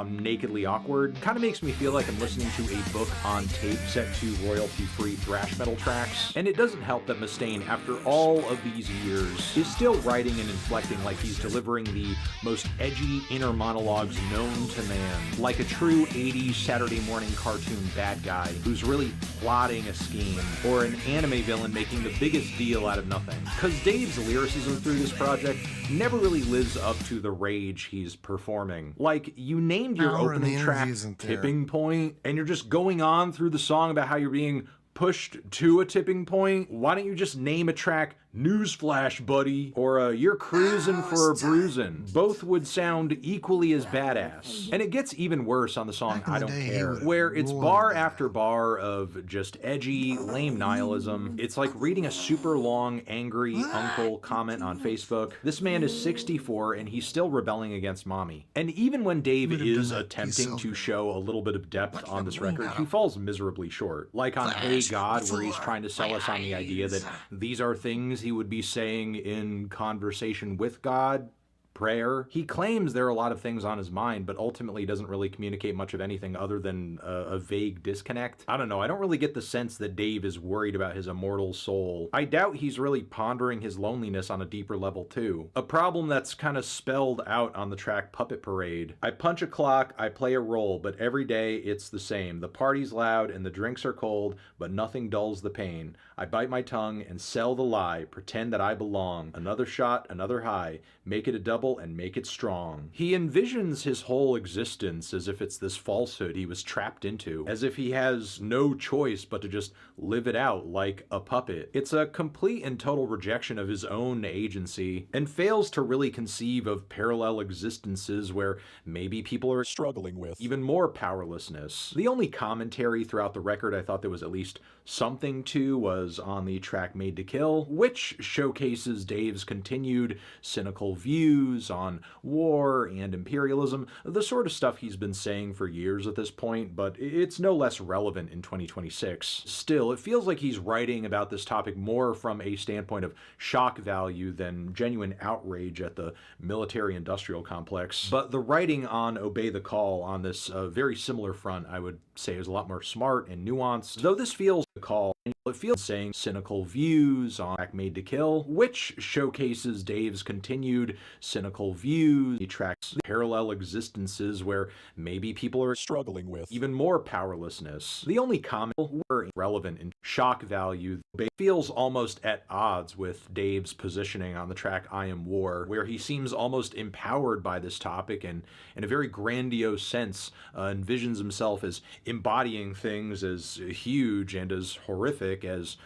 nakedly awkward. Kind of makes me feel like I'm listening to a book on tape set to royalty-free thrash metal tracks. And it doesn't help that Mustaine, after all of these years, is still writing and inflecting like he's delivering the most edgy inner monologues known to man, like a true 80s Saturday morning cartoon bad guy who's really plotting a scheme, or an anime villain making the biggest deal out of nothing. Cause Dave's lyricism through this project never really lives up to the rage he's performing. Like, you named your opening track Tipping Point, and you're just going on through the song about how you're being pushed to a tipping point. Why don't you just name a track newsflash, buddy, or you're cruising for a bruisin'. Both would sound equally as badass. And it gets even worse on the song I Don't Care, where it's bar after bar of just edgy, lame nihilism. It's like reading a super long, angry uncle comment on Facebook. This man is 64 and he's still rebelling against mommy. And even when Dave is attempting to show a little bit of depth on this record, he falls miserably short. Like on Hey God, where he's trying to sell us on the idea that these are things he would be saying in conversation with God, prayer. He claims there are a lot of things on his mind, but ultimately doesn't really communicate much of anything other than a vague disconnect. I don't know, I don't really get the sense that Dave is worried about his immortal soul. I doubt he's really pondering his loneliness on a deeper level too. A problem that's kind of spelled out on the track Puppet Parade. I punch a clock, I play a role, but every day it's the same. The party's loud and the drinks are cold, but nothing dulls the pain. I bite my tongue and sell the lie, pretend that I belong. Another shot, another high, make it a double and make it strong. He envisions his whole existence as if it's this falsehood he was trapped into, as if he has no choice but to just live it out like a puppet. It's a complete and total rejection of his own agency, and fails to really conceive of parallel existences where maybe people are struggling with even more powerlessness. The only commentary throughout the record I thought there was at least something to was on the track Made to Kill, which showcases Dave's continued cynical views on war and imperialism, the sort of stuff he's been saying for years at this point, but it's no less relevant in 2026. Still, it feels like he's writing about this topic more from a standpoint of shock value than genuine outrage at the military-industrial complex. But the writing on Obey the Call on this very similar front, I would say, is a lot more smart and nuanced, though this feels the call. It feels saying cynical views on track Made to Kill, which showcases Dave's continued cynical views. He tracks parallel existences where maybe people are struggling with even more powerlessness. The only comment were relevant in shock value feels almost at odds with Dave's positioning on the track I Am War, where he seems almost empowered by this topic and in a very grandiose sense envisions himself as embodying things as huge and as horrific as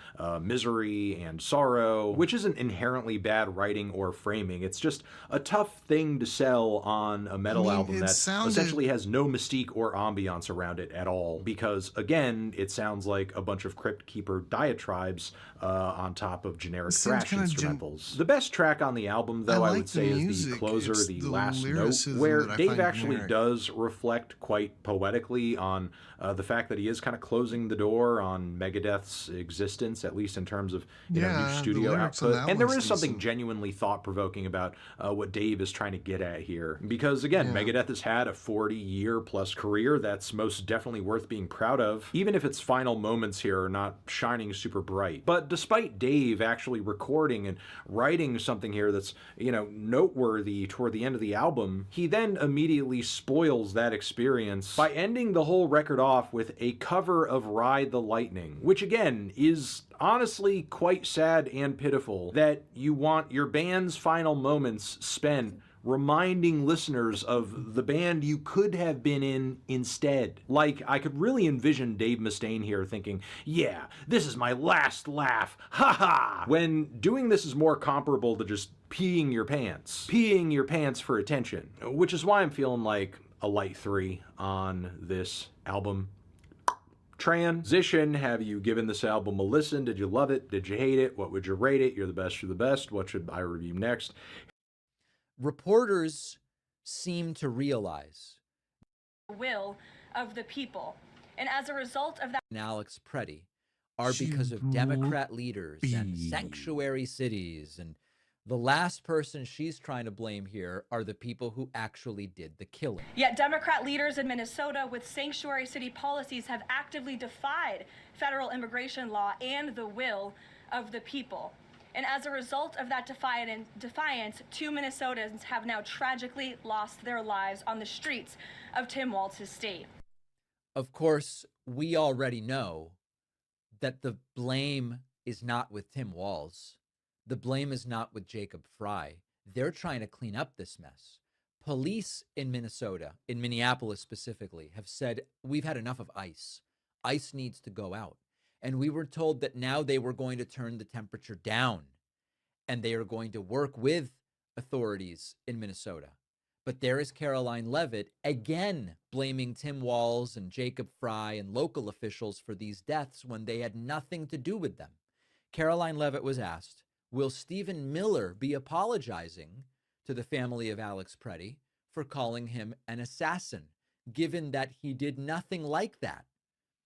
misery and sorrow, which isn't inherently bad writing or framing. It's just a tough thing to sell on a metal album that essentially has no mystique or ambiance around it at all, because again, it sounds like a bunch of Crypt Keeper diatribes on top of generic thrash instrumentals. The best track on the album, though, I would say is the closer, the last note, where Dave actually does reflect quite poetically on the fact that he is kind of closing the door on Megadeth's existence, at least in terms of new studio output. And there is something genuinely thought-provoking about what Dave is trying to get at here. Because again, Megadeth has had a 40-year plus career that's most definitely worth being proud of, even if its final moments here are not shining super bright. But despite Dave actually recording and writing something here that's, noteworthy toward the end of the album, he then immediately spoils that experience by ending the whole record off with a cover of Ride the Lightning, which again is honestly quite sad and pitiful that you want your band's final moments spent reminding listeners of the band you could have been in instead. Like, I could really envision Dave Mustaine here thinking, yeah, this is my last laugh, haha, when doing this is more comparable to just peeing your pants for attention, which is why I'm feeling like a light 3 on this album. Transition, have you given this album a listen? Did you love it? Did you hate it? What would you rate it? You're the best, you're the best. What should I review next? Reporters seem to realize the will of the people. And as a result of that, and Alex Preddy are because of Democrat leaders and sanctuary cities. And the last person she's trying to blame here are the people who actually did the killing. Yet Democrat leaders in Minnesota with sanctuary city policies have actively defied federal immigration law and the will of the people. And as a result of that defiance, 2 Minnesotans have now tragically lost their lives on the streets of Tim Walz's state. Of course, we already know that the blame is not with Tim Walz. The blame is not with Jacob Frey. They're trying to clean up this mess. Police in Minnesota, in Minneapolis specifically, have said, we've had enough of ICE. ICE needs to go out. And we were told that now they were going to turn the temperature down. and they are going to work with authorities in Minnesota. But there is Caroline Leavitt again blaming Tim Walz and Jacob Fry and local officials for these deaths when they had nothing to do with them. Caroline Leavitt was asked, will Stephen Miller be apologizing to the family of Alex Preddy for calling him an assassin, given that he did nothing like that?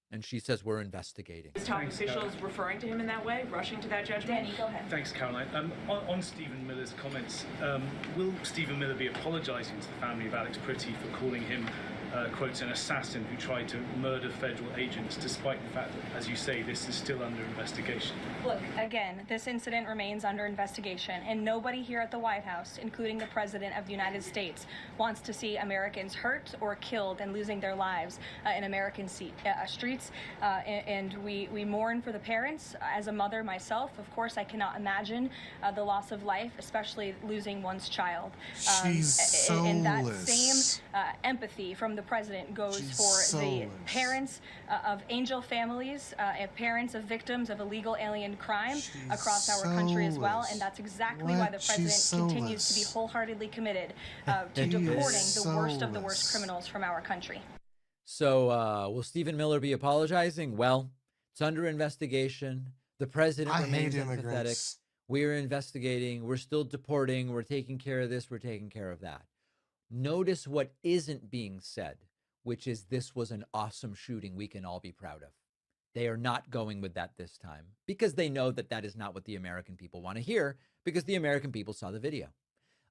And she says, we're investigating. Top officials referring to him in that way, rushing to that judgment? Danny, go ahead. Thanks, Caroline. On Stephen Miller's comments, will Stephen Miller be apologising to the family of Alex Pretty for calling him, quotes, an assassin who tried to murder federal agents, despite the fact that, as you say, this is still under investigation? Look, again, this incident remains under investigation, and nobody here at the White House, including the President of the United States, wants to see Americans hurt or killed and losing their lives in American streets. And we mourn for the parents. As a mother myself, of course, I cannot imagine the loss of life, especially losing one's child. She's and that soulless. same empathy from the President goes She's for the soulless. parents of angel families, and parents of victims of illegal alien crime across our country as well. And that's exactly why the President continues to be wholeheartedly committed to deporting the worst of the worst criminals from our country. So will Stephen Miller be apologizing? Well, it's under investigation. The president remains empathetic. We're investigating. We're still deporting. We're taking care of this. We're taking care of that. Notice what isn't being said, which is this was an awesome shooting we can all be proud of. They are not going with that this time because they know that that is not what the American people want to hear, because the American people saw the video.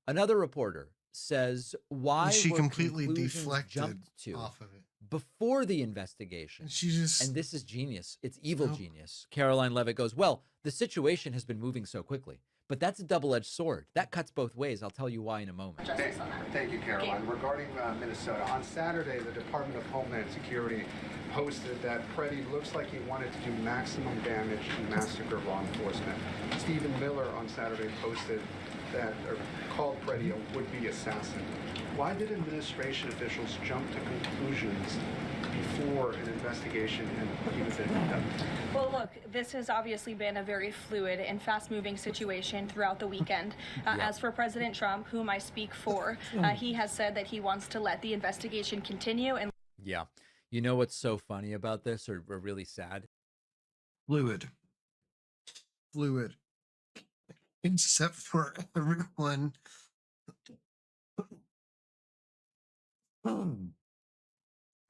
Another reporter says, why she were completely conclusions deflected jumped to off of it before the investigation? And this is genius. It's evil genius. Caroline Leavitt goes, well, the situation has been moving so quickly. But that's a double-edged sword. That cuts both ways. I'll tell you why in a moment. Thank you, Caroline. Regarding Minnesota, on Saturday, the Department of Homeland Security posted that Preddy looks like he wanted to do maximum damage and massacre law enforcement. Stephen Miller on Saturday posted that, or called Preddy a would-be assassin. Why did administration officials jump to conclusions before an investigation had even been done? Well, look, this has obviously been a very fluid and fast-moving situation throughout the weekend. As for President Trump, whom I speak for, he has said that he wants to let the investigation continue. And yeah. You know what's so funny about this, or really sad? Fluid. Except for everyone.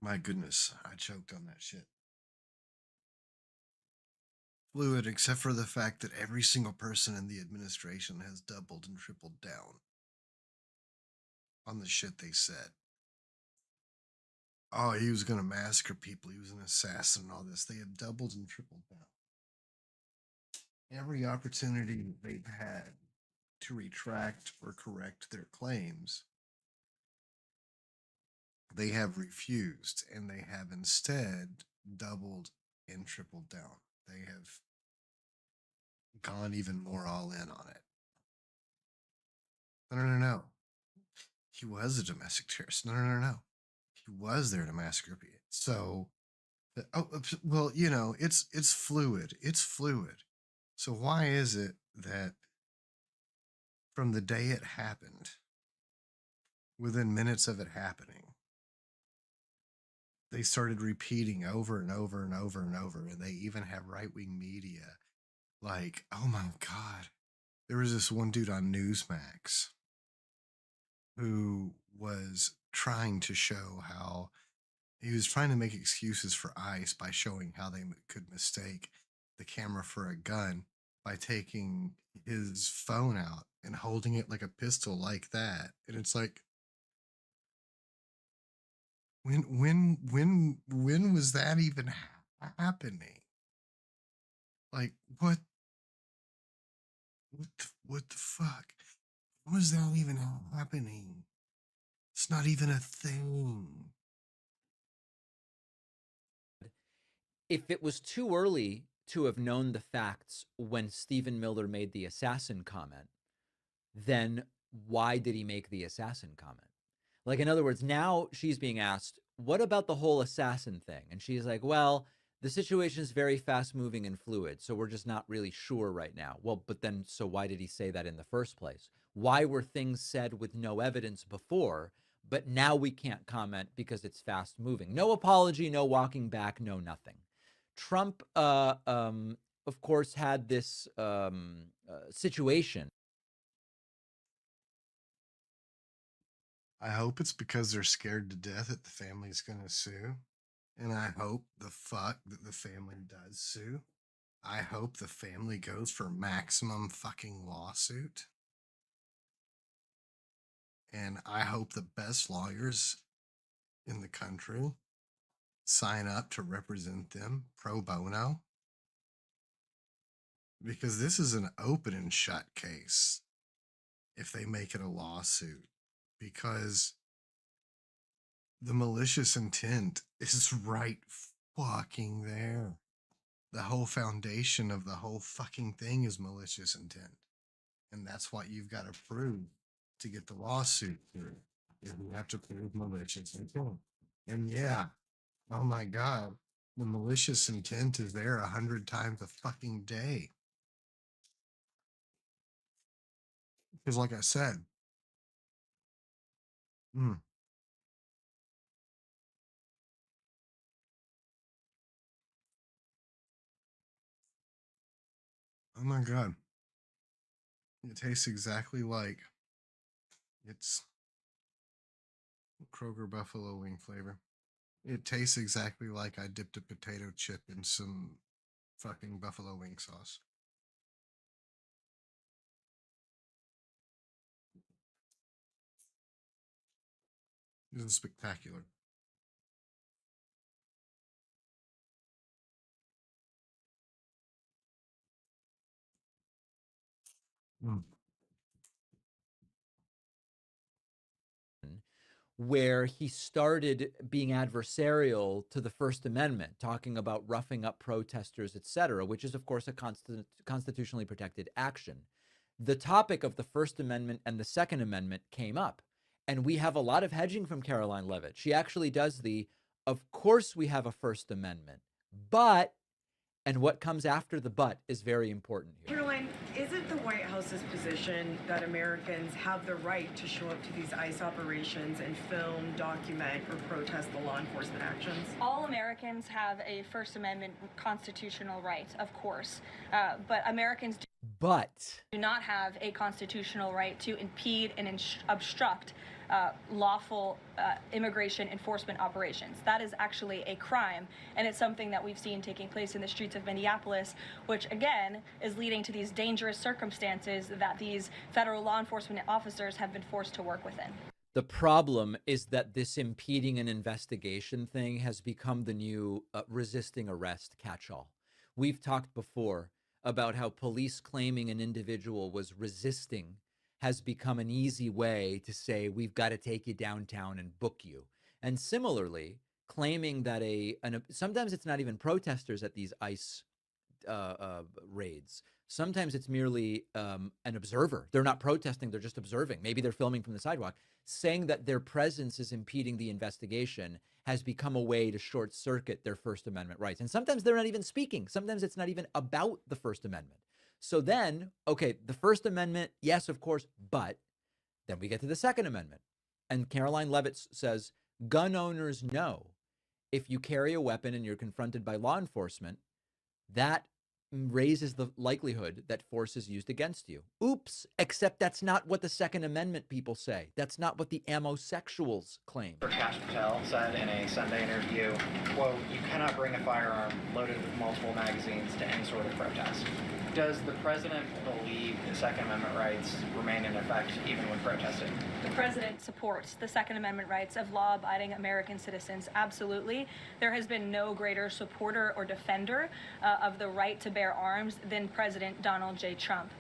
My goodness, I choked on that shit. Fluid, except for the fact that every single person in the administration has doubled and tripled down on the shit they said. Oh, he was going to massacre people. He was an assassin and all this. They have doubled and tripled down. Every opportunity they've had to retract or correct their claims, they have refused, and they have instead doubled and tripled down. They have gone even more all in on it. No. He was a domestic terrorist. No. He was there to massacre people. So, well, you know, it's fluid. It's fluid. So why is it that from the day it happened, within minutes of it happening, they started repeating over and over and over and over, and they even have right-wing media like, oh my God. There was this one dude on Newsmax who was trying to show how he was trying to make excuses for ICE by showing how they could mistake the camera for a gun by taking his phone out and holding it like a pistol like that. And it's like, when was that even happening? Like, what the fuck? When was that even happening? It's not even a thing. If it was too early to have known the facts when Stephen Miller made the assassin comment, then why did he make the assassin comment? Like, in other words, now she's being asked, what about the whole assassin thing? And she's like, well, The situation is very fast moving and fluid, so we're just not really sure right now. Well, but then, so why did he say that in the first place? Why were things said with no evidence before, but now we can't comment because it's fast moving? No apology, no walking back, no nothing. Trump, of course, had this situation. I hope it's because they're scared to death that the family's going to sue. And I hope the fuck that the family does sue. I hope the family goes for maximum fucking lawsuit. And I hope the best lawyers in the country sign up to represent them pro bono. Because this is an open and shut case if they make it a lawsuit. Because the malicious intent is right fucking there. The whole foundation of the whole fucking thing is malicious intent. And that's what you've got to prove to get the lawsuit through. You have to prove malicious intent. And yeah, oh my God, the malicious intent is there 100 times a fucking day. Because like I said, oh my God. It tastes exactly like it's Kroger buffalo wing flavor. It tastes exactly like I dipped a potato chip in some fucking buffalo wing sauce. This is spectacular. Where he started being adversarial to the First Amendment, talking about roughing up protesters, etc., which is, of course, a constitutionally protected action. The topic of the First Amendment and the Second Amendment came up, and we have a lot of hedging from Caroline Leavitt. She actually does of course we have a First Amendment, but, and what comes after the but is very important here. Caroline, is it the White House's position that Americans have the right to show up to these ICE operations and film, document, or protest the law enforcement actions? All Americans have a First Amendment constitutional right, of course, but Americans do not have a constitutional right to impede and obstruct lawful immigration enforcement operations. That is actually a crime, and it's something that we've seen taking place in the streets of Minneapolis, which again is leading to these dangerous circumstances that these federal law enforcement officers have been forced to work within. The problem is that this impeding an investigation thing has become the new resisting arrest catch-all. We've talked before about how police claiming an individual was resisting has become an easy way to say, we've got to take you downtown and book you. And similarly, claiming that sometimes it's not even protesters at these ICE raids. Sometimes it's merely an observer. They're not protesting, they're just observing. Maybe they're filming from the sidewalk. Saying that their presence is impeding the investigation has become a way to short circuit their First Amendment rights. And sometimes they're not even speaking. Sometimes it's not even about the First Amendment. So then, okay, the First Amendment, yes, of course, but then we get to the Second Amendment. And Caroline Leavitt says, gun owners know if you carry a weapon and you're confronted by law enforcement, that raises the likelihood that force is used against you. Oops, except that's not what the Second Amendment people say. That's not what the ammosexuals claim. Prakash Patel said in a Sunday interview, quote, "You cannot bring a firearm loaded with multiple magazines to any sort of protest." Does the president believe the Second Amendment rights remain in effect even when protesting? The president supports the Second Amendment rights of law-abiding American citizens. Absolutely. There has been no greater supporter or defender of the right to bear arms than President Donald J. Trump.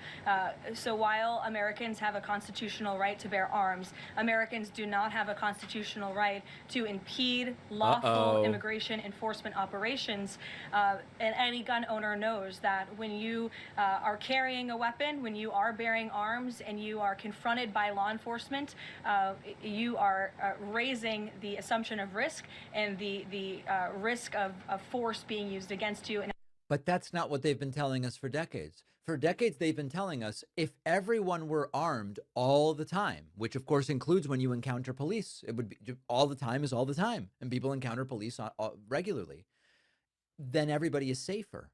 So while Americans have a constitutional right to bear arms, Americans do not have a constitutional right to impede lawful immigration enforcement operations. And any gun owner knows that when you are carrying a weapon, when you are bearing arms and you are confronted by law enforcement, you are raising the assumption of risk and the risk of force being used against you. But that's not what they've been telling us for decades. For decades, they've been telling us if everyone were armed all the time, which of course includes when you encounter police, it would be all the time is all the time, and people encounter police regularly, then everybody is safer.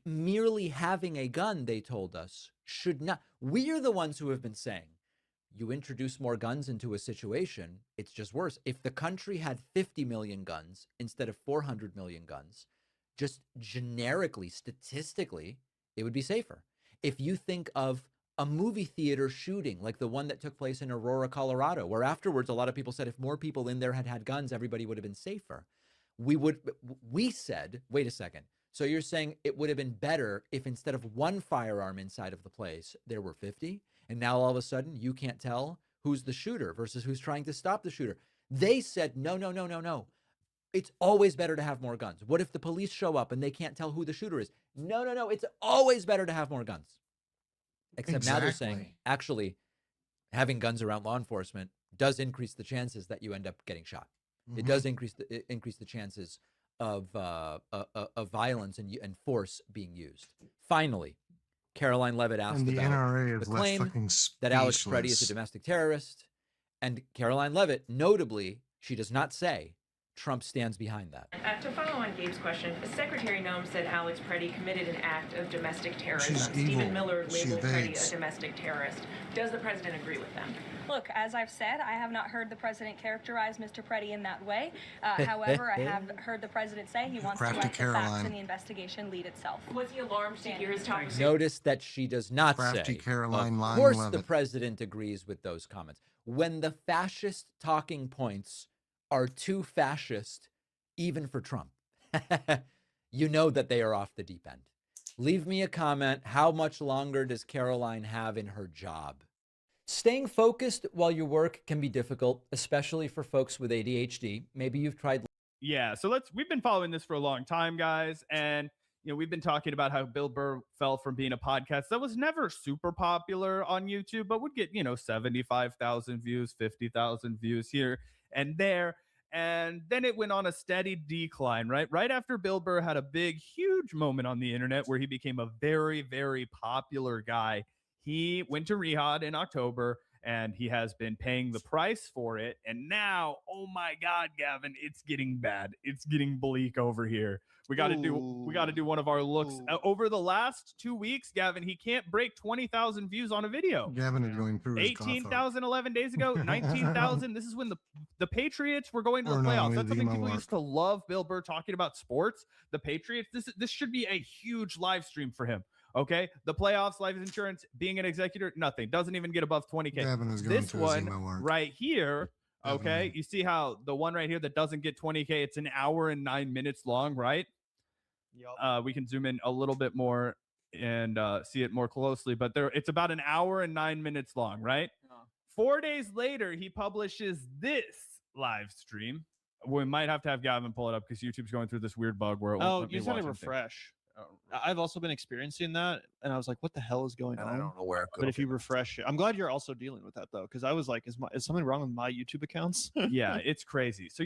Merely having a gun, they told us, should not. We're the ones who have been saying, you introduce more guns into a situation, it's just worse. If the country had 50 million guns instead of 400 million guns, just generically, statistically, it would be safer. If you think of a movie theater shooting like the one that took place in Aurora, Colorado, where afterwards a lot of people said if more people in there had had guns, everybody would have been safer. We said, wait a second. So you're saying it would have been better if instead of one firearm inside of the place, there were 50? And now all of a sudden you can't tell who's the shooter versus who's trying to stop the shooter. They said, no. It's always better to have more guns. What if the police show up and they can't tell who the shooter is? No. It's always better to have more guns. Except now they're saying, actually, having guns around law enforcement does increase the chances that you end up getting shot. It does increase the chances of violence and force being used. Finally, Caroline Levitt asked And the about NRA the is left claim fucking that Alex Preddy is a speechless. domestic terrorist. And Caroline Levitt, notably, she does not say Trump stands behind that. To follow on Gabe's question, Secretary Noem said Alex Preddy committed an act of domestic terrorism. She's Stephen evil. Miller She labeled Preddy evades. a domestic terrorist. Does the president agree with them? Look, as I've said, I have not heard the president characterize Mr. Preddy in that way. However, I have heard the president say he wants to Crafty let the facts Caroline. in the investigation lead itself. Was he alarmed to hear his top Notice that she does not Crafty say, Caroline of lying course the Levitt. president agrees with those comments. When the fascist talking points are too fascist, even for Trump, you know that they are off the deep end. Leave me a comment. How much longer does Caroline have in her job? Staying focused while you work can be difficult, especially for folks with ADHD. Maybe you've tried. Yeah, so we've been following this for a long time, guys, and we've been talking about how Bill Burr fell from being a podcast that was never super popular on YouTube, but would get 75,000 views, 50,000 views here and there. And then it went on a steady decline, right? Right after Bill Burr had a big, huge moment on the internet where he became a very, very popular guy. He went to rehab in October, and he has been paying the price for it. And now, oh my God, Gavin, it's getting bad. It's getting bleak over here. We got to do one of our looks. Over the last 2 weeks, Gavin, he can't break 20,000 views on a video. Gavin is going through his 18,000 11 days ago, 19,000. This is when the Patriots were going to the playoffs. That's something people used to love Bill Burr talking about sports. The Patriots, this should be a huge live stream for him. Okay, the playoffs, life insurance, being an executor, nothing. Doesn't even get above 20K. Gavin is going This through his one emo work. right here, okay, you see how the one right here that doesn't get 20K, it's an hour and 9 minutes long, right? We can zoom in a little bit more and see it more closely, but it's about an hour and 9 minutes long, right? 4 days later, he publishes this live stream. We might have to have Gavin pull it up because YouTube's going through this weird bug where it won't let me you said watch to anything. refresh. I've also been experiencing that, and I was like, "What the hell is going on?" I don't know where it But goes. if you refresh it, I'm glad you're also dealing with that though, because I was like, "Is something wrong with my YouTube accounts?" Yeah, it's crazy. So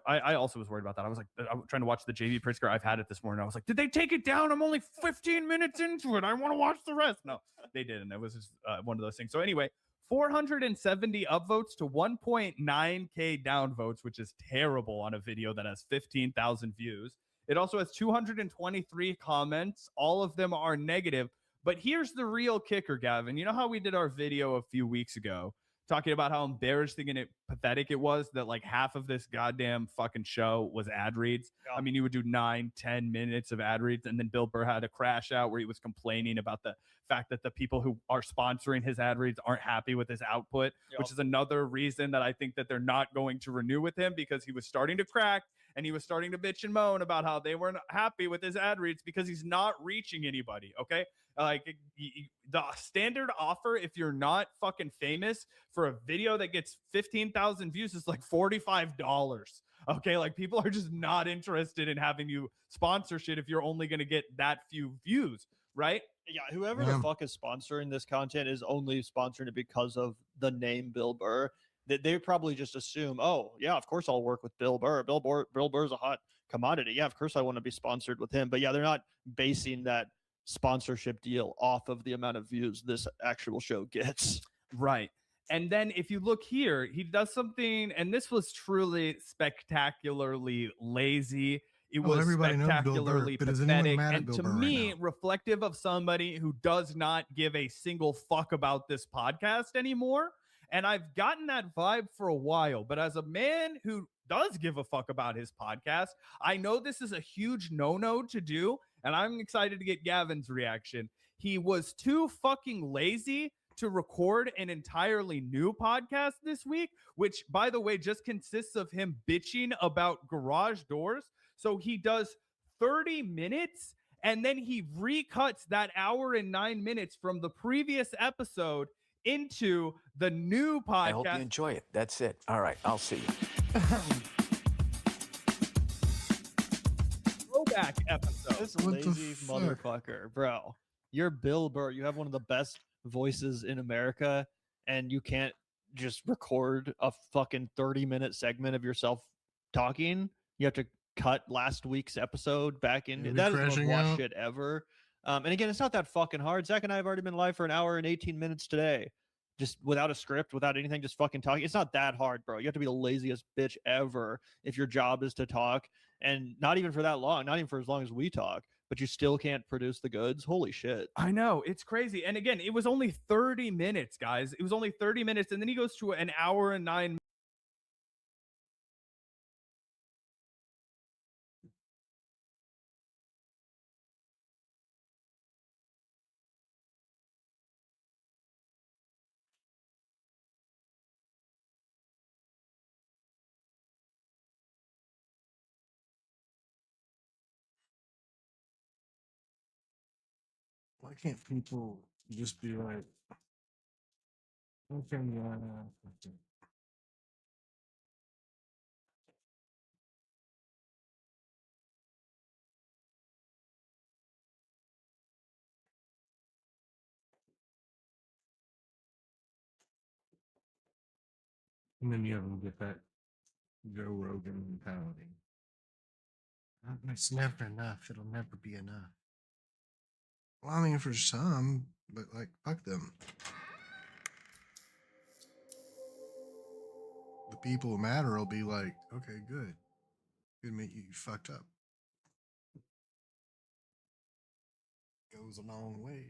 I also was worried about that. I was like, I'm trying to watch the JV Pritzker. I've had it this morning. I was like, did they take it down? I'm only 15 minutes into it. I want to watch the rest. No, they didn't. It was just one of those things. So anyway, 470 upvotes to 1.9K downvotes, which is terrible on a video that has 15,000 views. It also has 223 comments. All of them are negative. But here's the real kicker, Gavin. You know how we did our video a few weeks ago talking about how embarrassing and pathetic it was that like half of this goddamn fucking show was ad reads? Yeah. I mean, you would do 9-10 minutes of ad reads, and then Bill Burr had a crash out where he was complaining about the fact that the people who are sponsoring his ad reads aren't happy with his output, which is another reason that I think that they're not going to renew with him, because he was starting to crack and he was starting to bitch and moan about how they weren't happy with his ad reads because he's not reaching anybody. Okay. Like the standard offer, if you're not fucking famous, for a video that gets 15,000 views is like $45. Okay. Like people are just not interested in having you sponsor shit if you're only going to get that few views. right? Yeah, whoever the fuck is sponsoring this content is only sponsoring it because of the name Bill Burr. They probably just assume, oh yeah, of course I'll work with Bill Burr. Bill Burr's a hot commodity. Yeah, of course I want to be sponsored with him. But yeah, they're not basing that sponsorship deal off of the amount of views this actual show gets. Right. And then if you look here, he does something, and this was truly spectacularly lazy. It Well, was everybody knows Bill Burr, spectacularly but is anyone pathetic, mad at and Bill to Burr right me, now? reflective of somebody who does not give a single fuck about this podcast anymore. And I've gotten that vibe for a while, but as a man who does give a fuck about his podcast, I know this is a huge no-no to do, and I'm excited to get Gavin's reaction. He was too fucking lazy to record an entirely new podcast this week, which, by the way, just consists of him bitching about garage doors. So he does 30 minutes and then he recuts that hour and 9 minutes from the previous episode into the new podcast. I hope you enjoy it. That's it. All right, I'll see you. Throwback episode. This lazy motherfucker, bro. You're Bill Burr. You have one of the best voices in America, and you can't just record a fucking 30-minute segment of yourself talking. You have to cut last week's episode back in. That is the most washed shit ever. And again, it's not that fucking hard. Zach and I have already been live for an hour and 18 minutes today. Just without a script, without anything, just fucking talking. It's not that hard, bro. You have to be the laziest bitch ever if your job is to talk. And not even for that long, not even for as long as we talk, but you still can't produce the goods. Holy shit. I know, it's crazy. And again, it was only 30 minutes, guys. It was only 30 minutes. And then he goes to an hour and 9 minutes. Why can't people just be like, okay, yeah, and then you have them get that Joe Rogan mentality. It's never enough. It'll never be enough. Well, I mean, for some, but like, fuck them. The people who matter will be like, okay, good. Good, admit you fucked up. Goes a long way.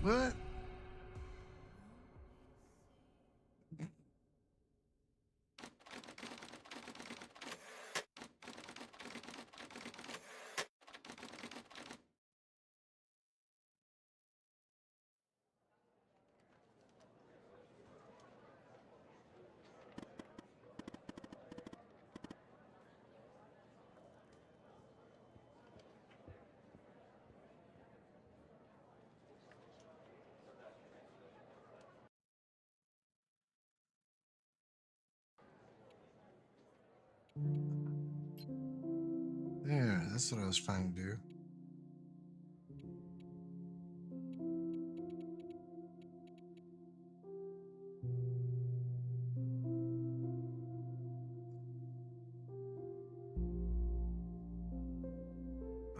What? There, that's what I was trying to do.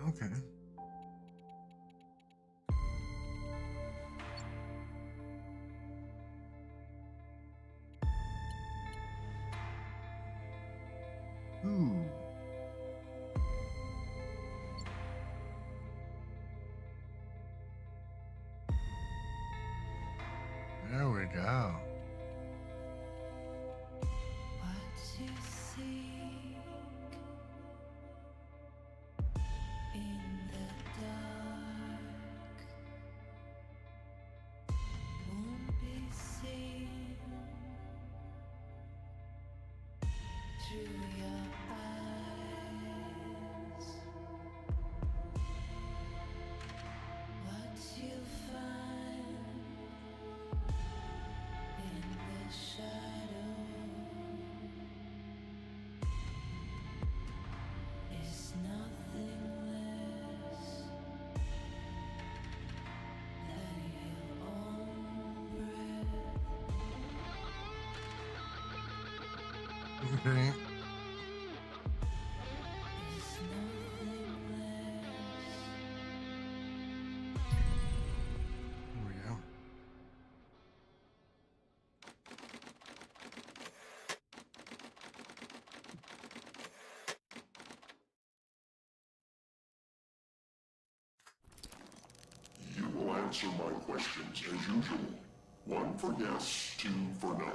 Okay. go. Okay. Here we go. You will answer my questions as usual. 1 for yes, 2 for no.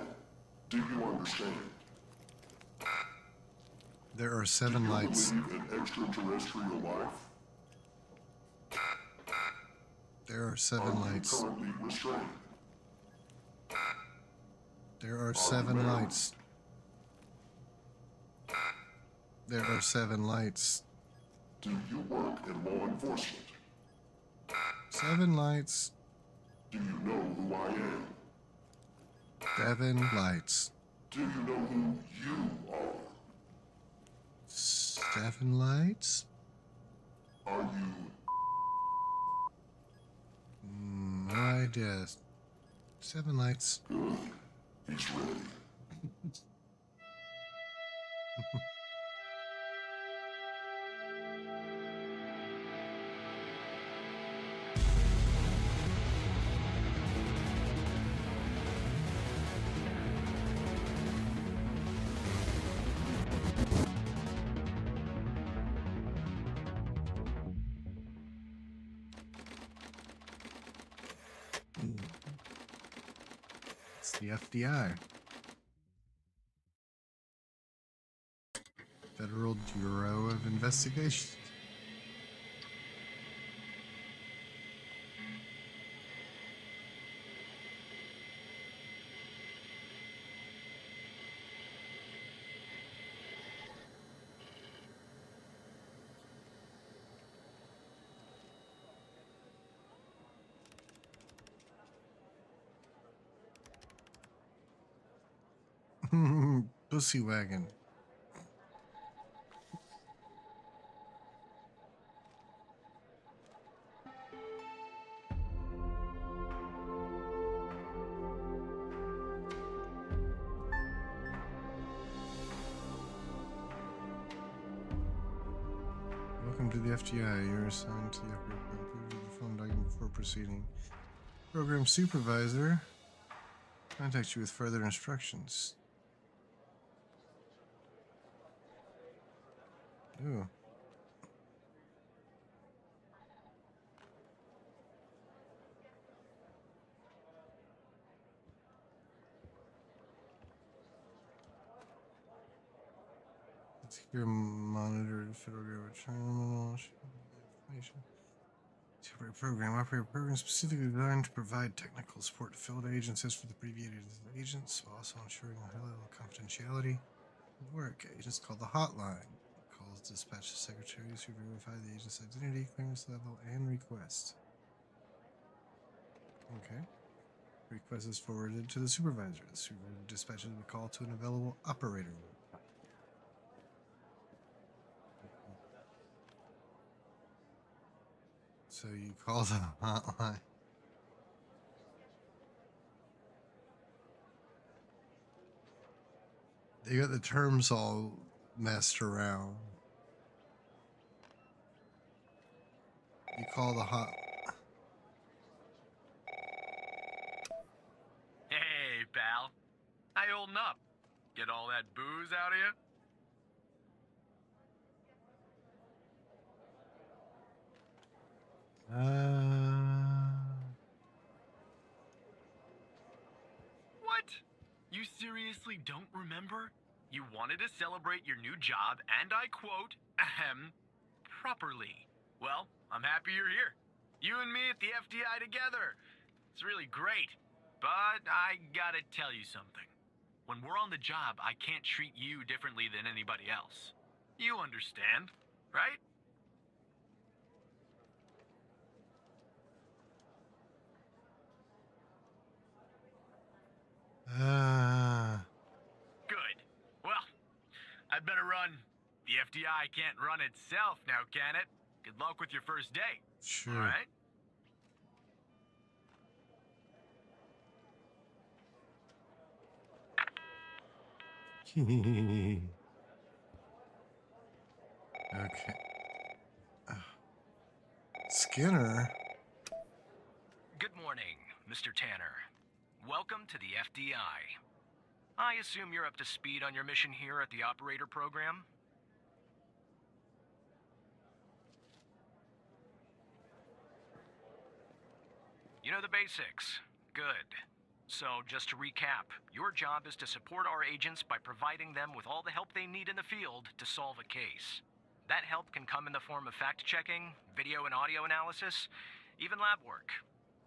Do you understand? There are 7 lights. Do you believe in extraterrestrial life? There are 7 lights. Are you currently restrained? There are 7 lights. There are 7 lights. Do you work in law enforcement? 7 lights. Do you know who I am? 7 lights. Do you know who you are? 7 lights. Are you? No idea. 7 lights. Good. He's ready. It's the FBI. Federal Bureau of Investigation. Pussy wagon. Welcome to the FGI. You're assigned to the phone document before proceeding. Program supervisor contact you with further instructions. Ooh. Secure monitored federal government terminal information. Temporary program. Operator program specifically designed to provide technical support to field agencies for the abbreviated agents, while also ensuring a high level of confidentiality. Work agents called the hotline. Calls dispatch to secretaries who verify the agent's identity, clearance level, and request. Okay. Request is forwarded to the supervisor. The supervisor dispatches a call to an available operator. So you call the hotline. They got the terms all messed around. You call the hot. Hey, pal. How you holding up? Get all that booze out of you? really don't remember? You wanted to celebrate your new job, and I quote, properly. Well, I'm happy you're here. You and me at the FDI together. It's really great. But I gotta tell you something. When we're on the job, I can't treat you differently than anybody else. You understand, right? Good. Well, I'd better run. The FDI can't run itself now, can it? Good luck with your first day. Sure. All right? Okay. Skinner. Good morning, Mr. Tanner. Welcome to the FDI. I assume you're up to speed on your mission here at the operator program? You know the basics. Good. So, just to recap, your job is to support our agents by providing them with all the help they need in the field to solve a case. That help can come in the form of fact-checking, video and audio analysis, even lab work.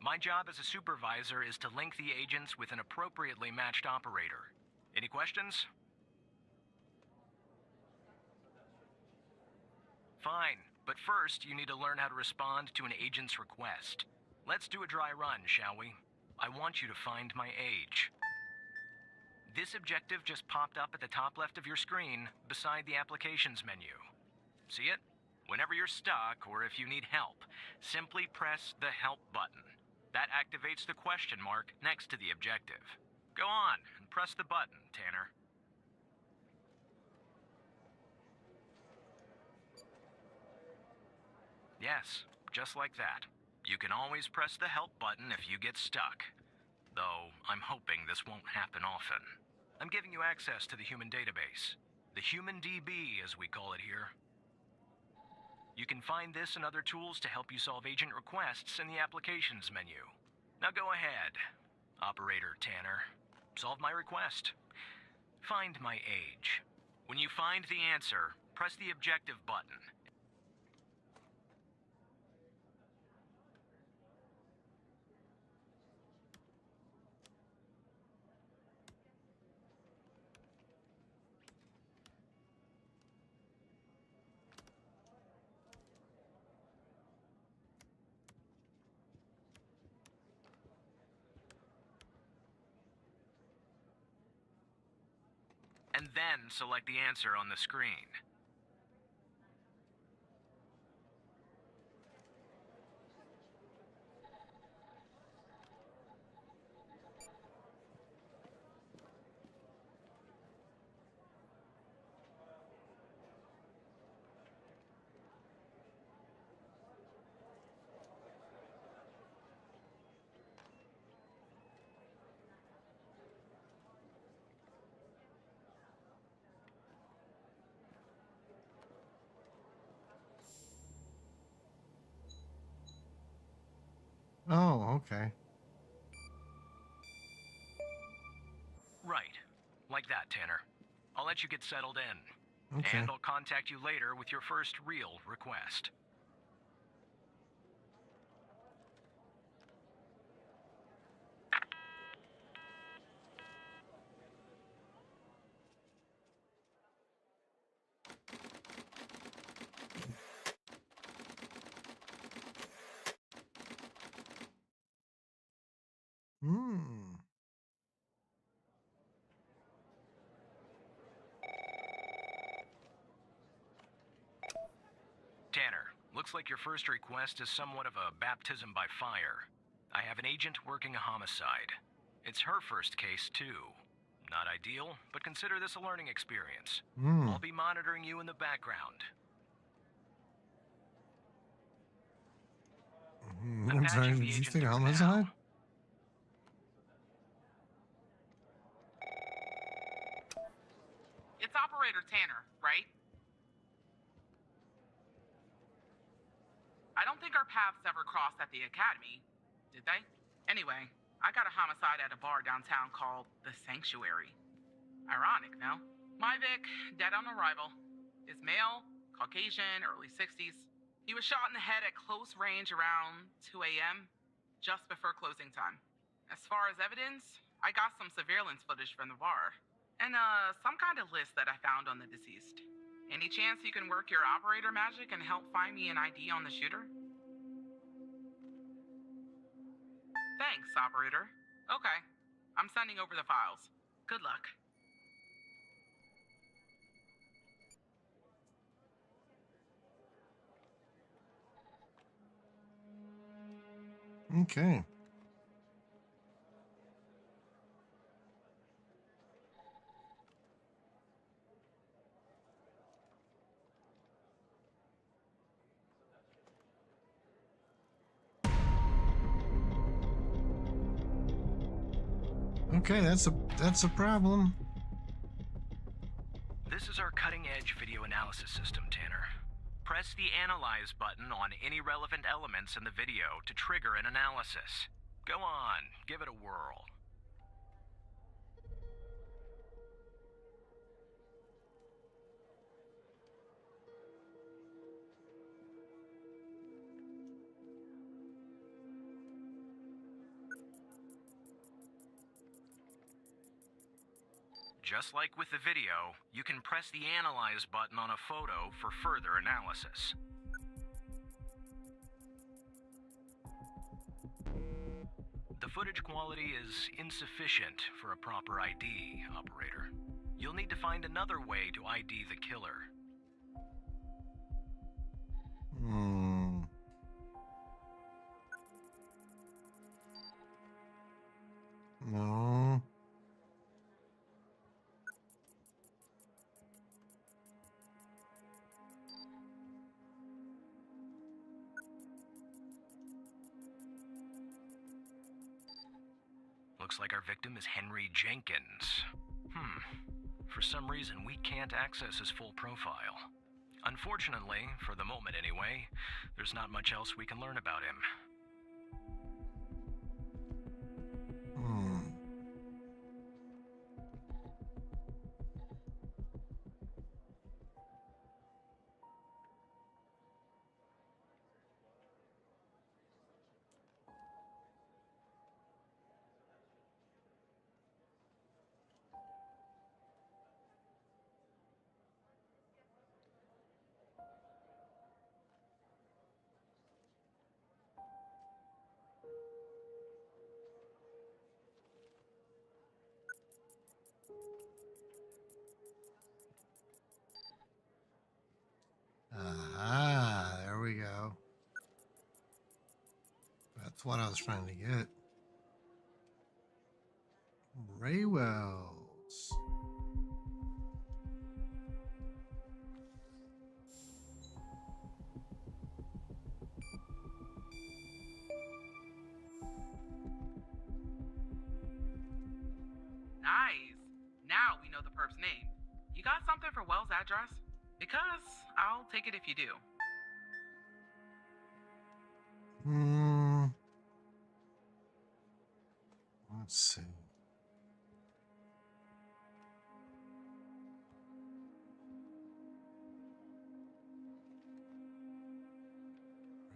My job as a supervisor is to link the agents with an appropriately matched operator. Any questions? Fine, but first you need to learn how to respond to an agent's request. Let's do a dry run, shall we? I want you to find my age. This objective just popped up at the top left of your screen, beside the applications menu. See it? Whenever you're stuck, or if you need help, simply press the help button. That activates the question mark next to the objective. Go on, and press the button, Tanner. Yes, just like that. You can always press the help button if you get stuck. Though, I'm hoping this won't happen often. I'm giving you access to the human database. The Human DB, as we call it here. You can find this and other tools to help you solve agent requests in the applications menu. Now go ahead, Operator Tanner. Solve my request. Find my age. When you find the answer, press the objective button. And then select the answer on the screen. Oh, okay. Right. Like that, Tanner. I'll let you get settled in. Okay. And I'll contact you later with your first real request. Hmm. Tanner, looks like your first request is somewhat of a baptism by fire. I have an agent working a homicide. It's her first case, too. Not ideal, but consider this a learning experience. I'll be monitoring you in the background. I'm sorry, did you say homicide? It's Operator Tanner, right? I don't think our paths ever crossed at the academy, did they? Anyway, I got a homicide at a bar downtown called The Sanctuary. Ironic, no? My Vic, dead on arrival. Is male, Caucasian, early 60s. He was shot in the head at close range around 2 a.m., just before closing time. As far as evidence, I got some surveillance footage from the bar, and some kind of list that I found on the deceased. Any chance you can work your operator magic and help find me an ID on the shooter? Thanks, operator. Okay, I'm sending over the files. Good luck. Okay. Okay, that's a problem. This is our cutting-edge video analysis system, Tanner. Press the Analyze button on any relevant elements in the video to trigger an analysis. Go on, give it a whirl. Just like with the video, you can press the Analyze button on a photo for further analysis. The footage quality is insufficient for a proper ID, operator. You'll need to find another way to ID the killer. No. Looks like our victim is Henry Jenkins. For some reason, we can't access his full profile. Unfortunately, for the moment anyway, there's not much else we can learn about him. Ah, there we go. That's what I was trying to get. Ray Wells. Nice. Now we know the perp's name. You got something for Wells' address? Because I'll take it if you do. Let's see.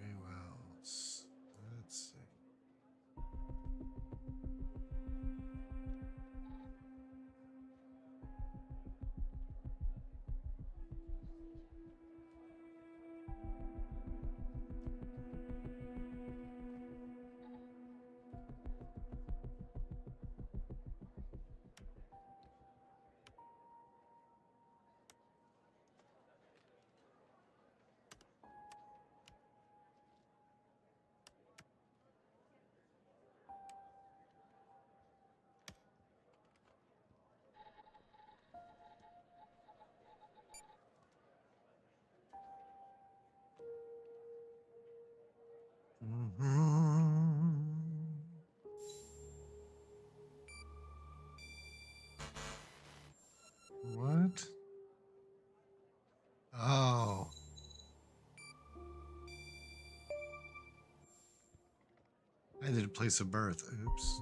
Ray Wells. Let's see. What? Oh. I did a place of birth. Oops.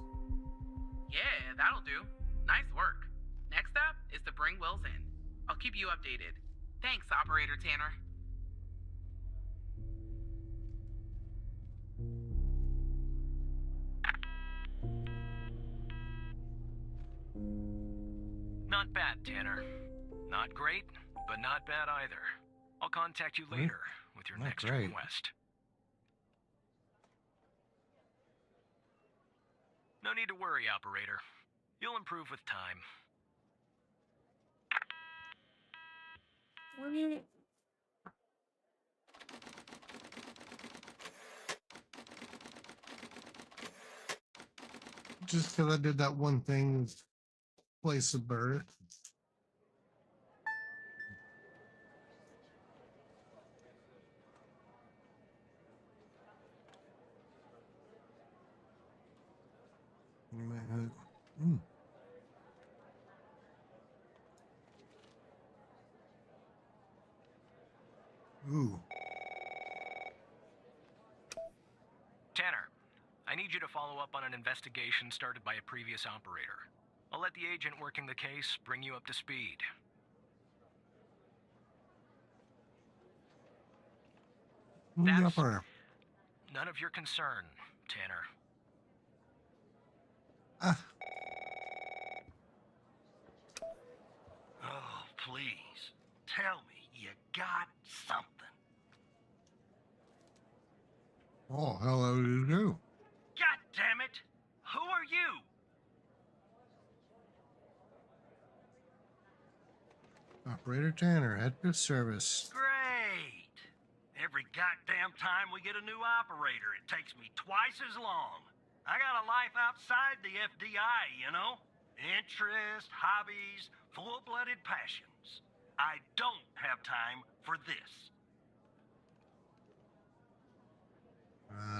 Yeah, that'll do. Nice work. Next up bring Wills in. I'll keep you updated. Thanks, Operator Tanner. Not bad, Tanner. Not great, but not bad either. I'll contact you later with your next request. No need to worry, Operator. You'll improve with time. Just because I did that one thing, place of birth. You might have. Ooh. Tanner, I need you to follow up on an investigation started by a previous operator. I'll let the agent working the case bring you up to speed. That's none of your concern, Tanner. Oh, please. Tell me you got something. Oh, hello, you do. God damn it! Who are you? Operator Tanner, head of service. Great! Every goddamn time we get a new operator, it takes me twice as long. I got a life outside the FDI, you know? Interests, hobbies, full-blooded passions. I don't have time for this.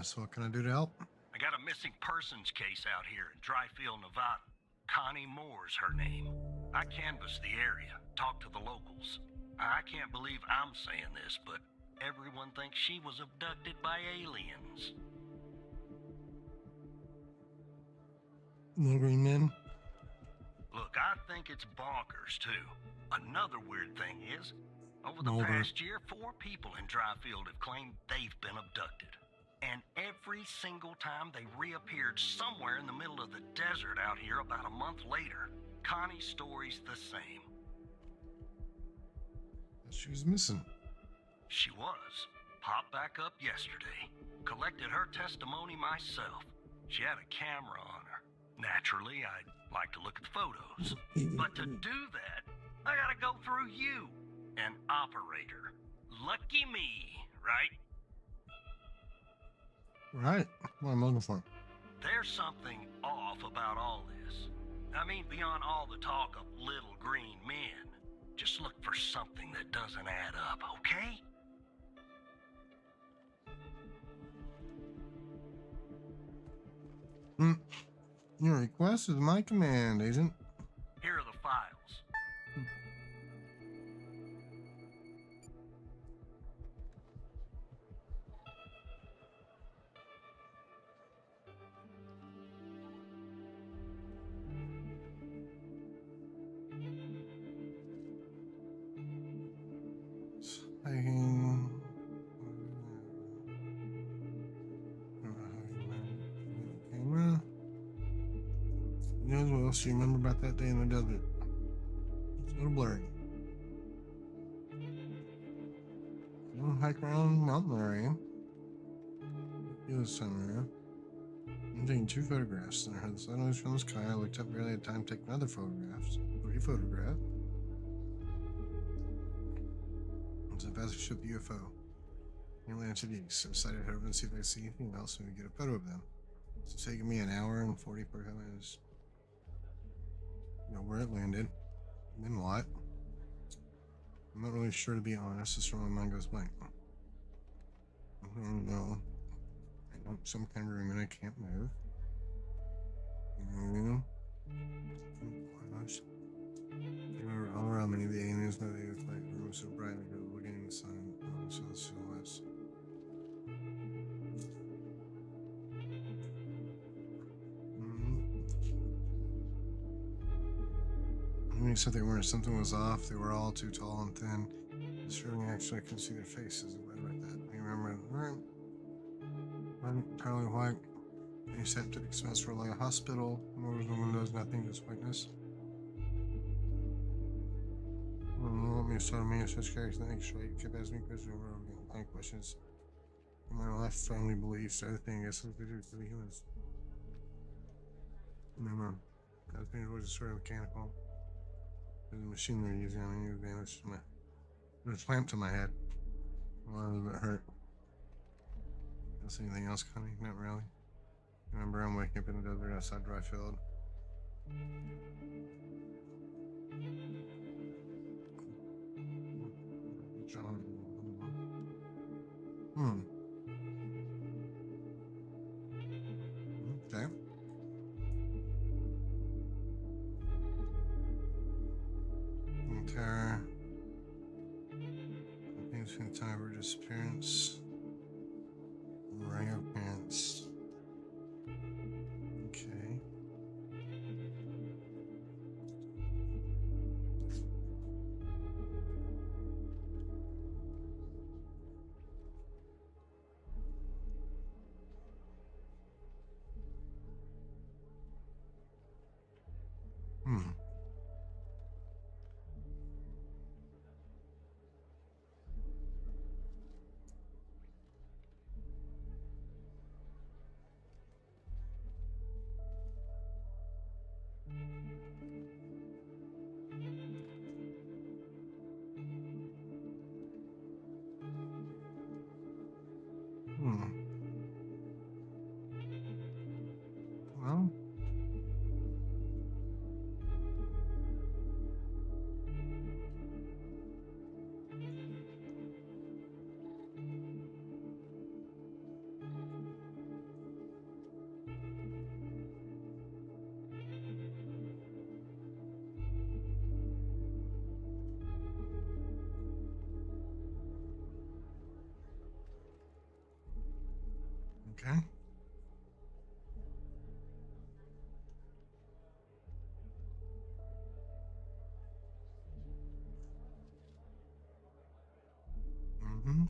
So what can I do to help? I got a missing persons case out here in Dryfield, Nevada. Connie Moore's her name. I canvassed the area, talked to the locals. I can't believe I'm saying this, but everyone thinks she was abducted by aliens. No green men? Look, I think it's bonkers, too. Another weird thing is, over the Mulder. past year, 4 people in Dryfield have claimed they've been abducted. And every single time they reappeared somewhere in the middle of the desert out here about a month later. Connie's story's the same. She was missing. She was. Popped back up yesterday. Collected her testimony myself. She had a camera on her. Naturally, I'd like to look at the photos. But to do that, I gotta go through you, an operator. Lucky me, right? Right. What I'm looking for. There's something off about all this. I mean, beyond all the talk of little green men. Just look for something that doesn't add up, okay? Your request is my command, Agent. Here are the files. Camera. You know what else you remember about that day in the desert? It's a little blurry. We'll hike around the mountain area. Feel the sun area. I'm taking 2 photographs. Then I heard the sun noise from the sky. I looked up, barely had time to take another photograph. 3 photographs. So I fast shoot the UFO. Nearly answered the east. So I decided to head over and see if I see anything else and we get a photo of them. It's taking me an hour and 45 minutes. You know where it landed. And then what? I'm not really sure, to be honest. This is where my mind goes blank. I don't know. I know some kind of room and I can't move. All around many of the aliens know they look like the room so bright they go looking in the sun. So the silhouettes. me something was off. They were all too tall and thin. Disturbing, actually, I couldn't see their faces. What about that? I remember, entirely white. Aseptic, smells for like a hospital. Doors and windows, nothing, just whiteness. Want me to start me such characters that make sure you keep asking me questions over and getting questions. My life family beliefs, the other thing is we do to the humans. Remember, that thing was sort of mechanical. The machine they're using, I mean, damage to my. There's a clamp to my head. Well, a little bit hurt. Is anything else coming? Not really. Remember, I'm waking up in the desert outside dry field. John. Okay. Terror. Things in time for disappearance. Ring of pants. Okay. Well. Okay. Mm-hmm.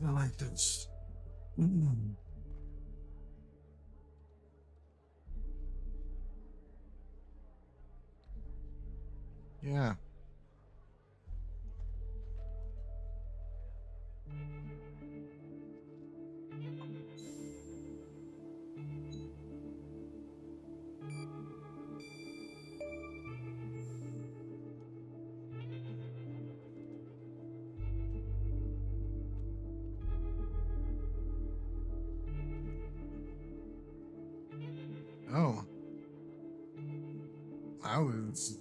I like this. Yeah. I was.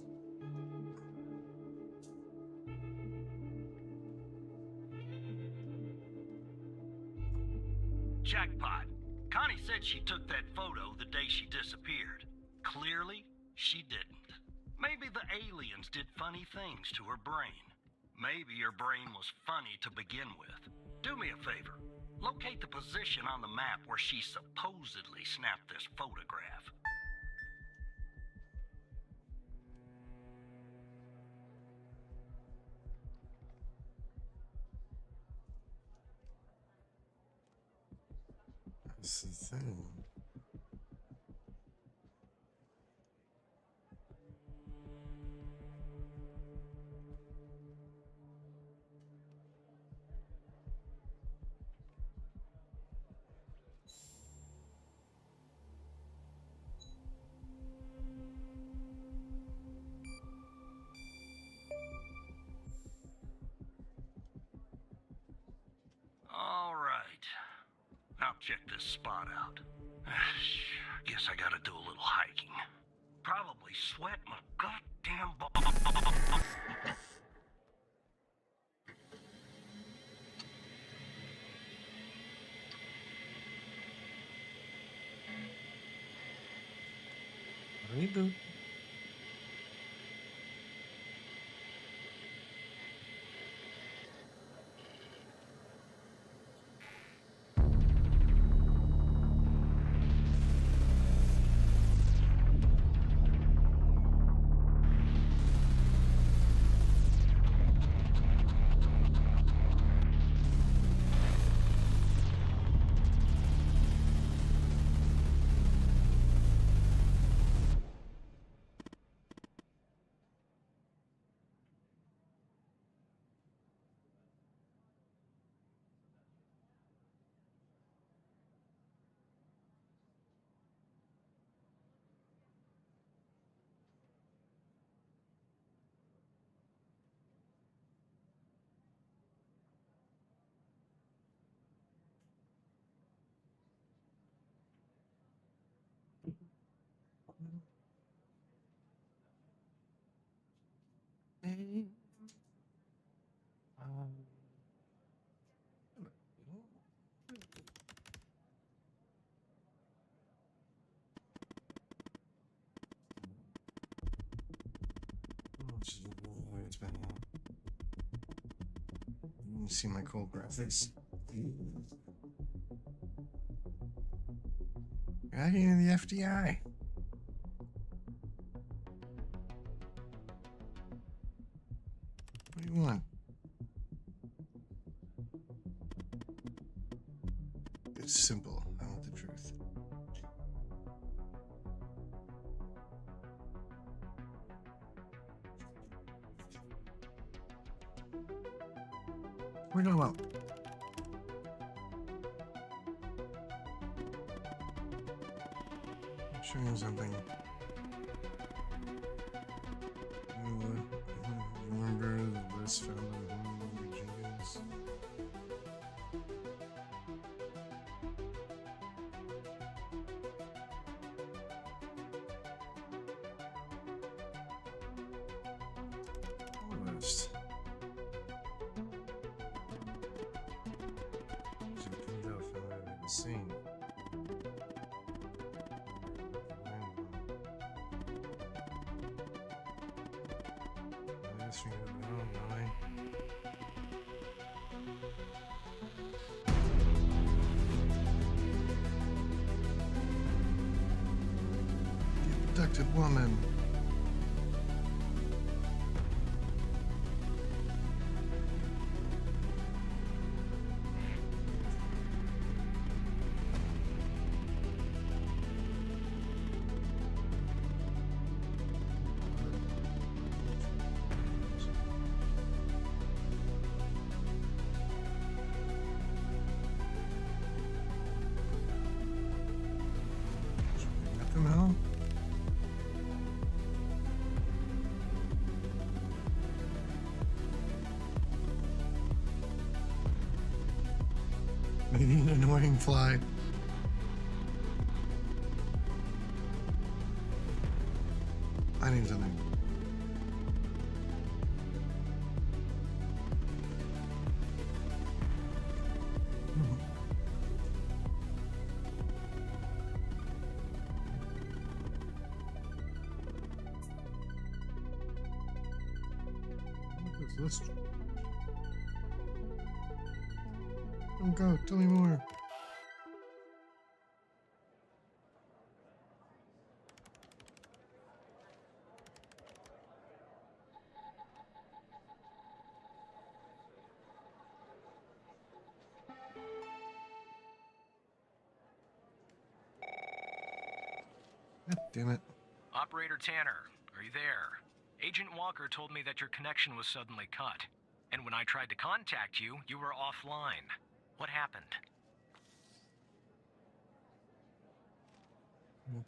Jackpot. Connie said she took that photo the day she disappeared. Clearly, she didn't. Maybe the aliens did funny things to her brain. Maybe her brain was funny to begin with. Do me a favor. Locate the position on the map where she supposedly snapped this photograph. That's the thing. All right. I'll check this spot out. Guess I gotta do a little hiking. Probably sweat my goddamn balls. Reboot. It's been you see my cool graphics. Hacking in the FDI. What do you want? It's simple. I want the truth. We're talking about. I'll show you something. Remember the list found on Virginia's? List. Scene. The abducted woman. Nothing else. Maybe an annoying fly. I need something. Let's oh, go. Tell me more. God damn it. Operator Tanner, are you there? Agent Walker told me that your connection was suddenly cut. And when I tried to contact you, you were offline. What happened?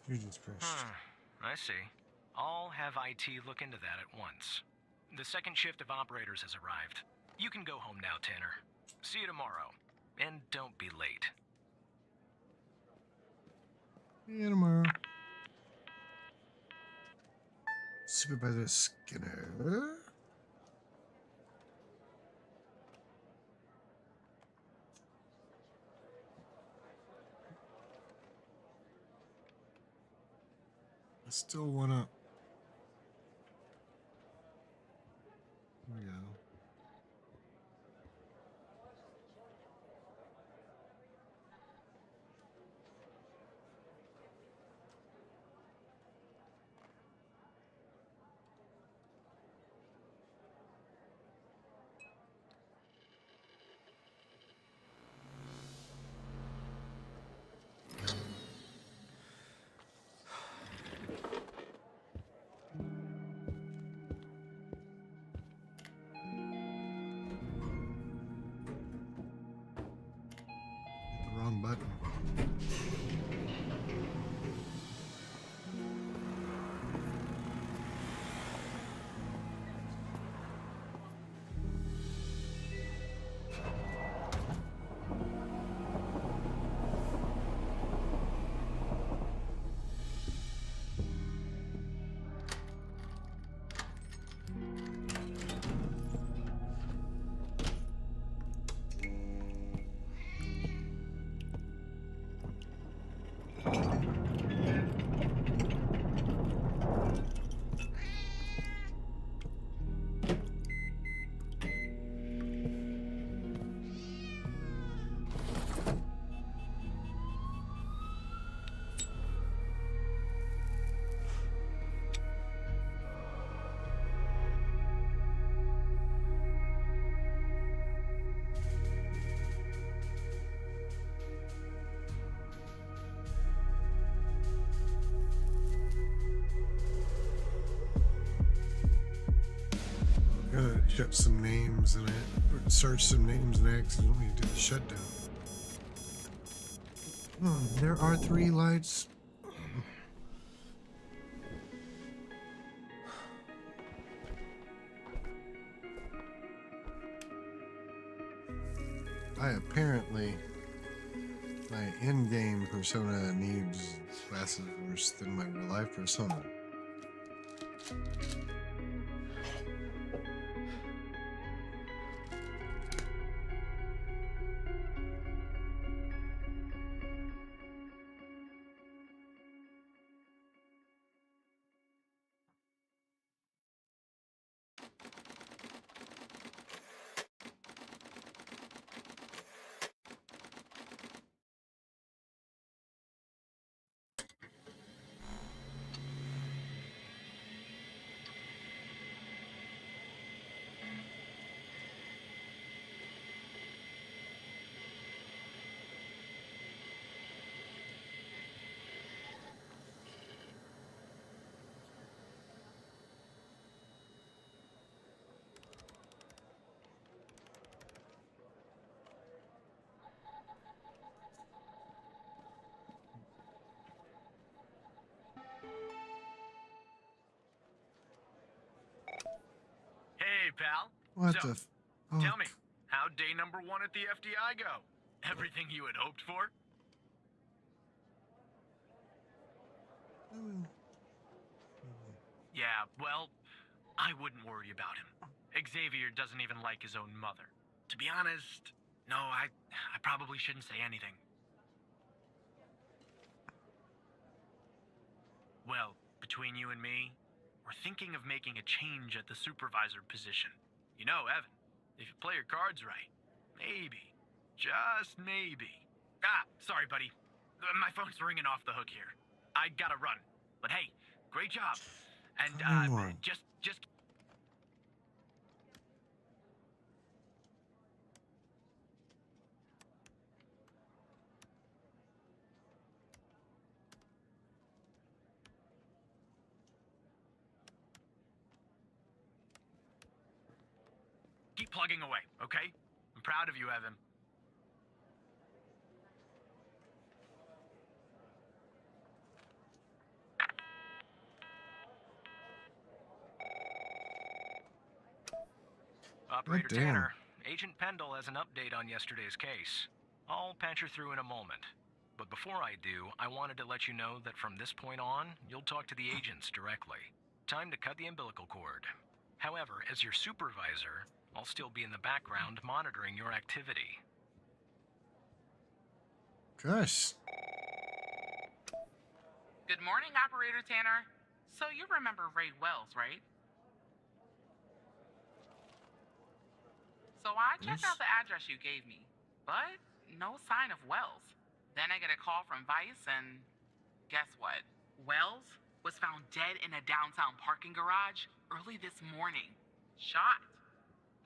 Jesus Christ. I see. I'll have IT look into that at once. The second shift of operators has arrived. You can go home now, Tanner. See you tomorrow. And don't be late. See you tomorrow. Supervisor Skinner. I still wanna. Here we go. Wrong button. Gotta shut some names and I search some names and I accidentally did the shutdown. Oh, there are 3 lights. Apparently, my in-game persona needs glasses worse than my real-life persona. Hey, pal. What so, the f- tell me, how'd day number 1 at the FDI go? Everything you had hoped for? Yeah, well, I wouldn't worry about him. Xavier doesn't even like his own mother. To be honest, no, I probably shouldn't say anything. Well, between you and me, we're thinking of making a change at the supervisor position. You know, Evan, if you play your cards right, maybe, just maybe. Ah, sorry, buddy. My phone's ringing off the hook here. I gotta run. But hey, great job. And Come on. just keep plugging away, okay? I'm proud of you, Evan. Operator damn. Tanner, Agent Pendle has an update on yesterday's case. I'll patch her through in a moment. But before I do, I wanted to let you know that from this point on, you'll talk to the agents directly. Time to cut the umbilical cord. However, as your supervisor, I'll still be in the background monitoring your activity. Gosh. Good morning, Operator Tanner. So you remember Ray Wells, right? So I checked out the address you gave me, but no sign of Wells. Then I get a call from Vice, and guess what? Wells was found dead in a downtown parking garage early this morning. Shot.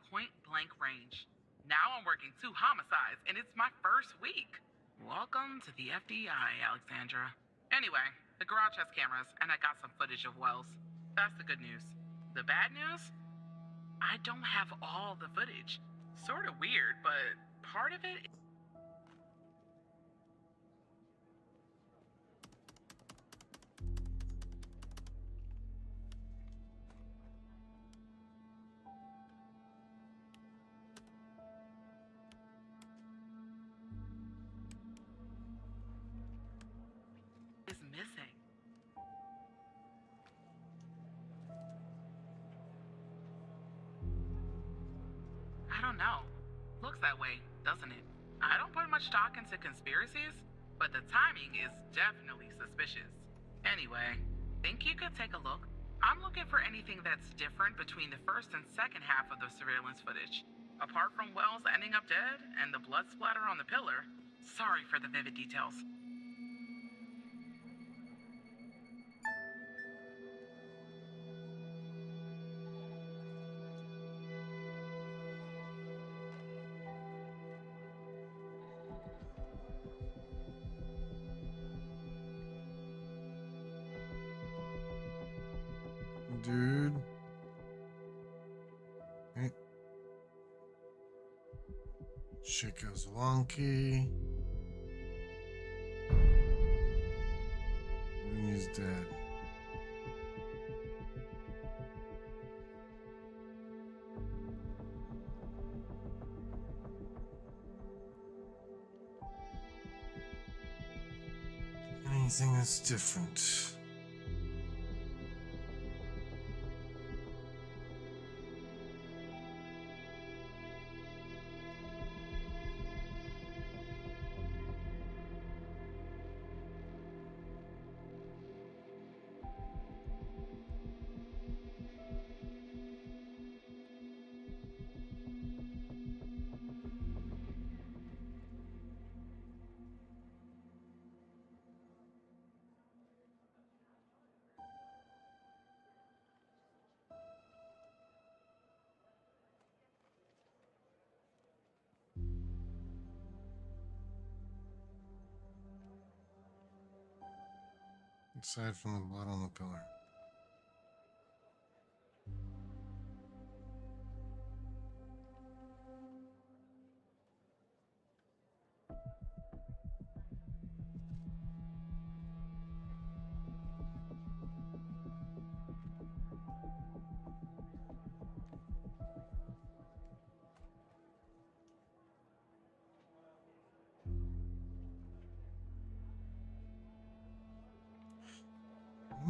Point blank range. Now I'm working 2 homicides, and it's my first week. Welcome to the FBI, Alexandra. Anyway, the garage has cameras, and I got some footage of Wells. That's the good news. The bad news? I don't have all the footage. Sort of weird, but part of it is missing. I don't know. Looks that way, doesn't it? I don't put much stock into conspiracies, but the timing is definitely suspicious. Anyway, think you could take a look? I'm looking for anything that's different between the first and second half of the surveillance footage. Apart from Wells ending up dead and the blood splatter on the pillar, sorry for the vivid details. Dude. Eh. Shit goes wonky. And he's dead. Anything that's different. Aside from the blood on the pillar.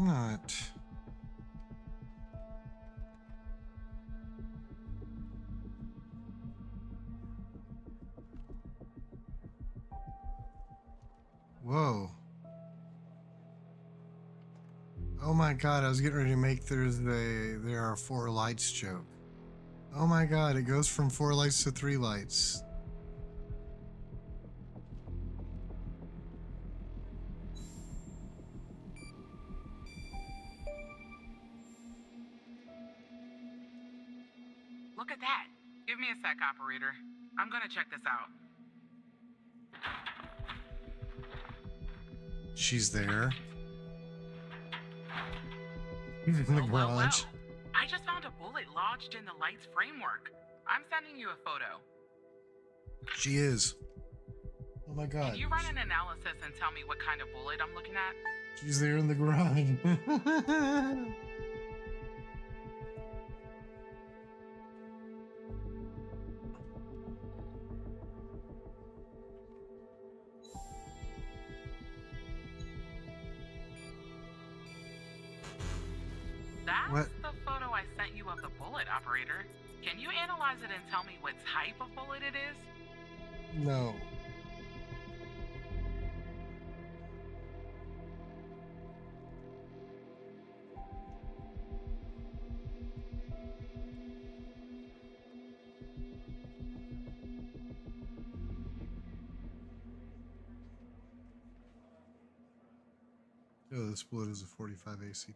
Not. Whoa. Oh my god, I was getting ready to make there are 4 lights joke. Oh my god, it goes from 4 lights to 3 lights. Look at that. Give me a sec, operator. I'm gonna check this out. She's there. In the garage. I just found a bullet lodged in the light's framework. I'm sending you a photo. She is. Oh my god. Can you run an analysis and tell me what kind of bullet I'm looking at? She's there in the garage. That's What? the photo I sent you of the bullet, operator. Can you analyze it and tell me what type of bullet it is? No. Oh, this bullet is a 45 AC.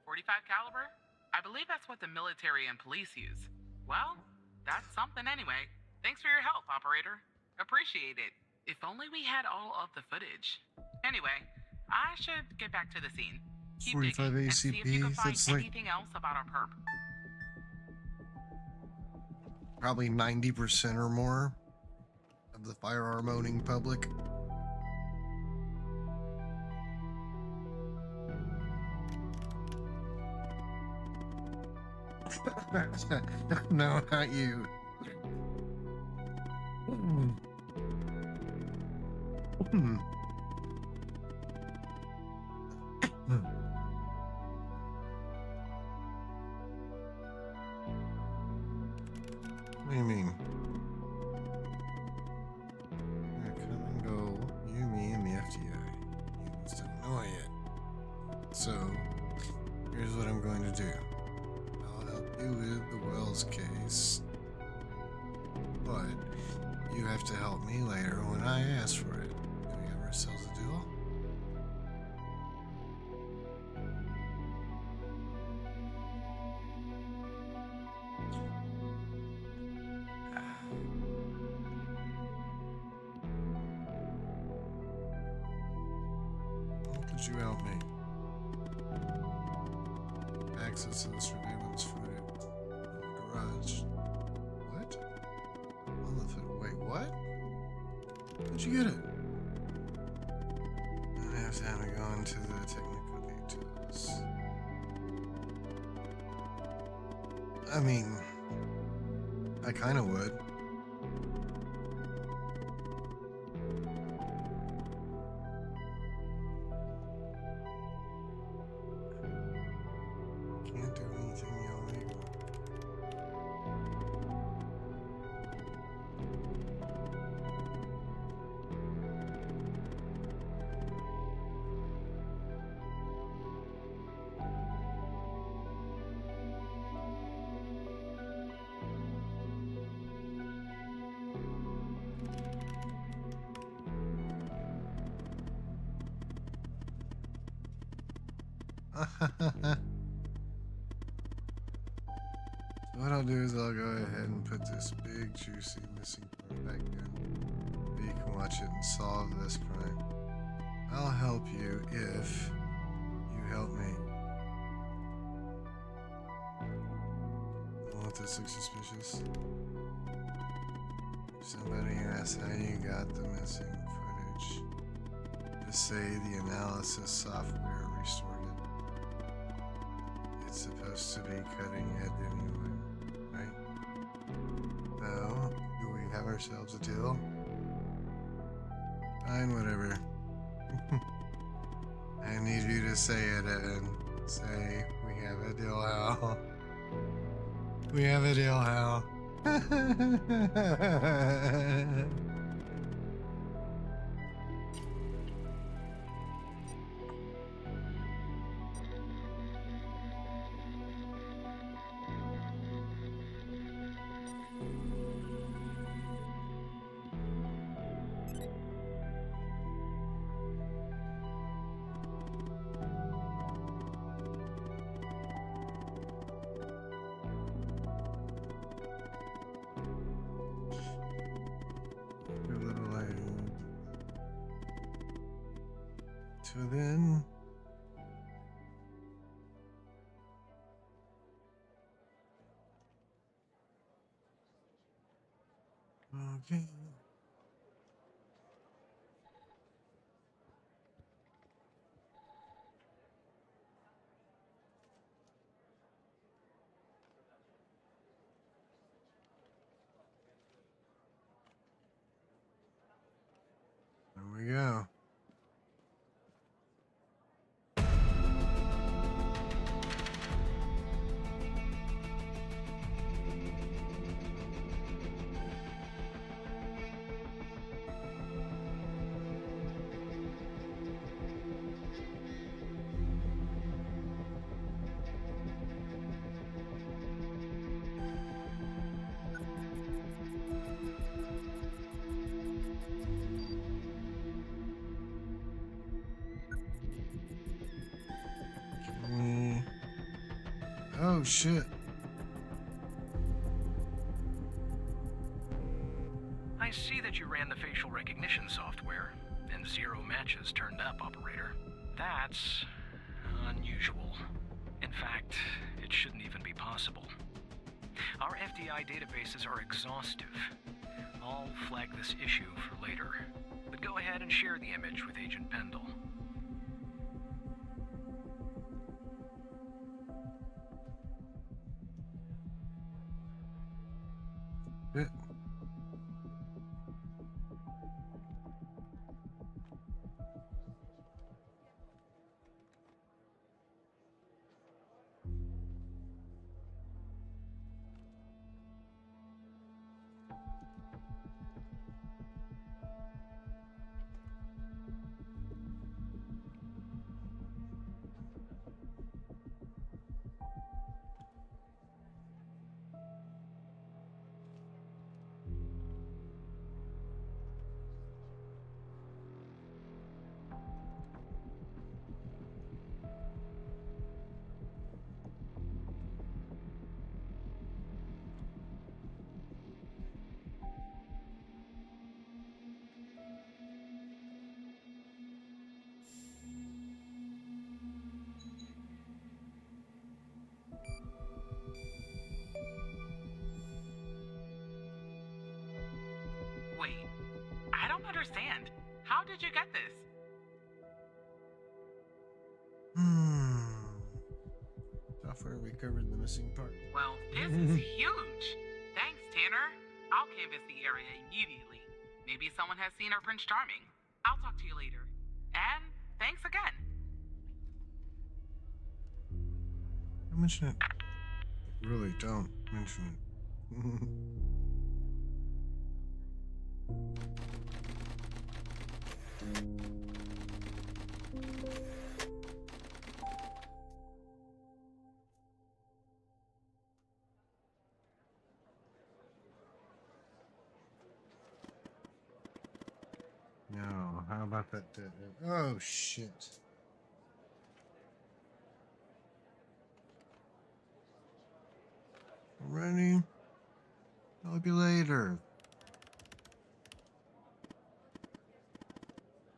.45 caliber? I believe that's what the military and police use. Well, that's something anyway. Thanks for your help, operator. Appreciate it. If only we had all of the footage. Anyway, I should get back to the scene. Keep 45 digging and see if you can ACP, find that's like anything else about our perp. probably 90% or more of the firearm owning public. No, not you. What do you mean? Gonna come and go. You, me, and the FDI. You just don't know it yet. So, here's what I'm going to do. I'll help you with the Wells case. But you have to help me later when I ask for it. Do we have ourselves a deal? Could you help me? Access to the surveillance footage in the garage. What? On the foot. Wait, what? How'd you get it? I don't have time to go into the technical details. I mean, I kind of would. Can't do anything illegal. What I'll do is I'll go ahead and put this big, juicy missing part back in. You can watch it and solve this crime. I'll help you if you help me. Won't this look suspicious? If somebody asks how you got the missing footage, just say the analysis software restored it. It's supposed to be cutting edge anyway, right? No? Do we have ourselves a deal? Fine, whatever. I need you to say it, Evan. Say, we have a deal, Hal. We have a deal, Hal. So then, okay. There we go. Oh shit. I see that you ran the facial recognition software, and 0 matches turned up, operator. That's unusual. In fact, it shouldn't even be possible. Our FDI databases are exhaustive. I'll flag this issue for later, but go ahead and share the image with Agent Pendle. Shit. Wait, I don't understand. How did you get this? Software recovered the missing part. Well, this is huge. Thanks, Tanner. I'll canvass the area immediately. Maybe someone has seen our Prince Charming. I'll talk to you later. And thanks again. Don't mention it. Really, don't mention it. No, how about that? Oh, shit. Ready? I'll be later.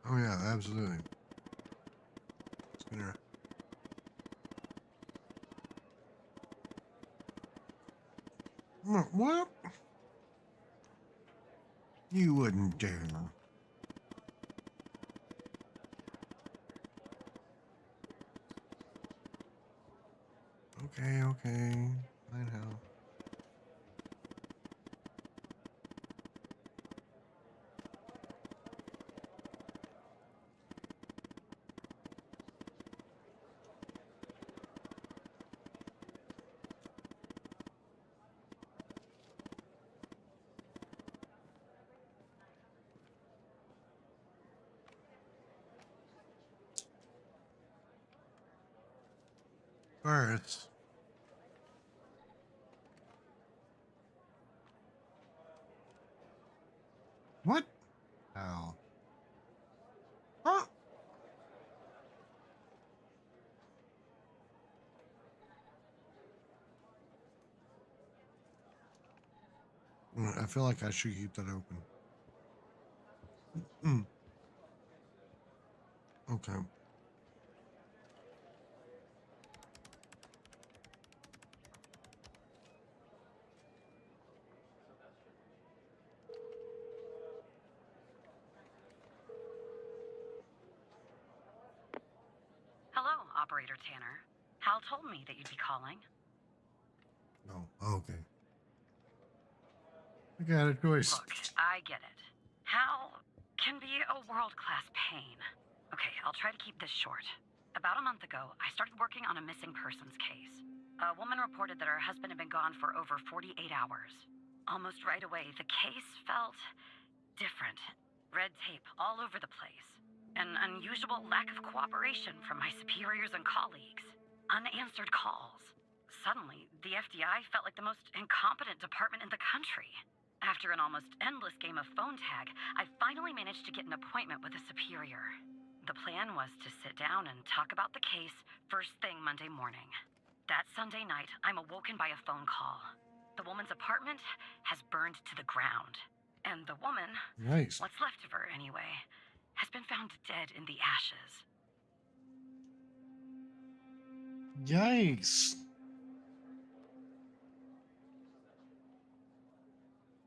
Oh, yeah, absolutely. It's gonna. What? You wouldn't dare. Okay, okay. I know. first. What? How? Huh? I feel like I should keep that open. Okay. Hello, Operator Tanner. Hal told me that you'd be calling. No. Okay. I got a choice. Look, I get it. Hal can be a world-class pain. Okay, I'll try to keep this short. About a month ago, I started working on a missing persons case. A woman reported that her husband had been gone for over 48 hours. Almost right away, the case felt different. Red tape all over the place. An unusual lack of cooperation from my superiors and colleagues. Unanswered calls. Suddenly, the FBI felt like the most incompetent department in the country. After an almost endless game of phone tag, I finally managed to get an appointment with a superior. The plan was to sit down and talk about the case first thing Monday morning. That Sunday night, I'm awoken by a phone call. The woman's apartment has burned to the ground. And the woman, Nice. what's left of her anyway, has been found dead in the ashes. Yikes.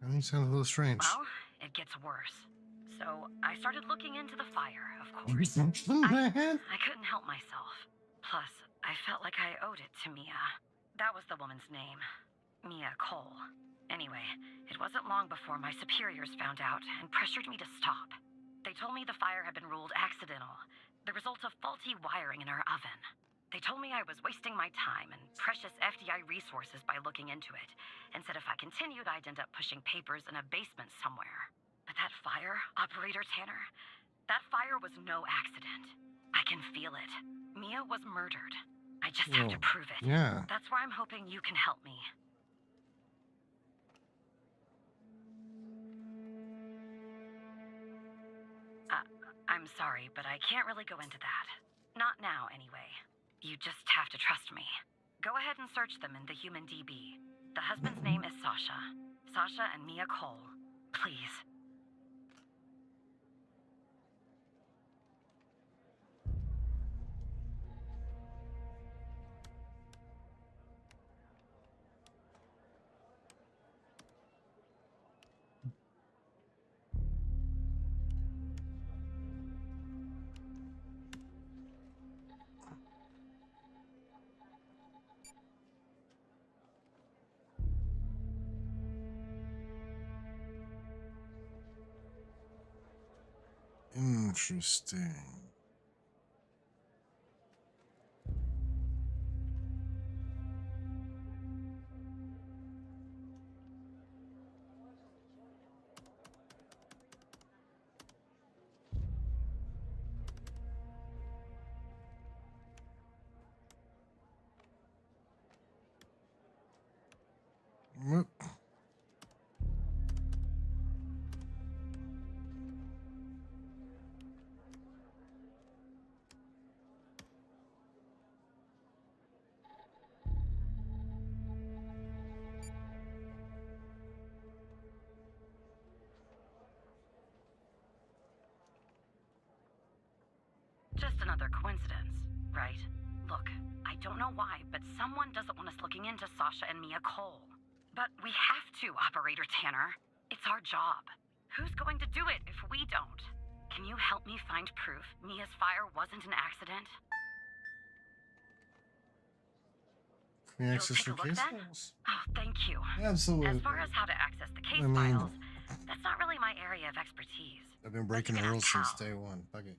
That sounds a little strange. Well, it gets worse. So I started looking into the fire, of course. I couldn't help myself. Plus, I felt like I owed it to Mia. That was the woman's name. Mia Cole. Anyway, it wasn't long before my superiors found out and pressured me to stop. They told me the fire had been ruled accidental, the result of faulty wiring in our oven. They told me I was wasting my time and precious FDI resources by looking into it, and said if I continued, I'd end up pushing papers in a basement somewhere. But that fire, Operator Tanner, that fire was no accident. I can feel it. Mia was murdered. I just have to prove it. Yeah. That's where I'm hoping you can help me. I'm sorry, but I can't really go into that. Not now, anyway. You just have to trust me. Go ahead and search them in the Human DB. The husband's name is Sasha. Sasha and Mia Cole. Please. Interesting. Whoop. Just another coincidence, right? Look, I don't know why, but someone doesn't want us looking into Sasha and Mia Cole. But we have to, Operator Tanner. It's our job. Who's going to do it if we don't? Can you help me find proof Mia's fire wasn't an accident? Can we access You'll your take a case look then? files? Oh, thank you. Absolutely. As far as how to access the case I mean- files, that's not really my area of expertise. I've been breaking the rules since day one. Fuck it.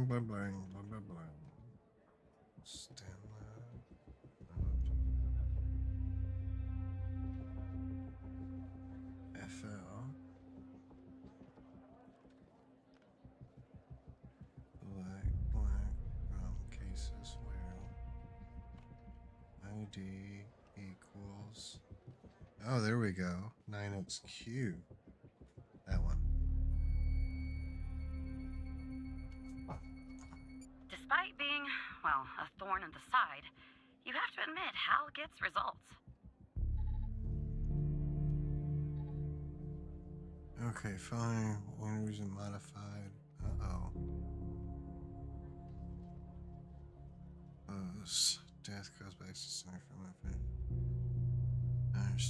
blah, blah, blah, blah. Stand FL. Black cases where ID equals. Oh, there we go. 9XQ. That one. Despite being, well, a thorn in the side, you have to admit Hal gets results. Okay, fine. Winners and modified. Uh-oh. Death caused by accident from my friend. It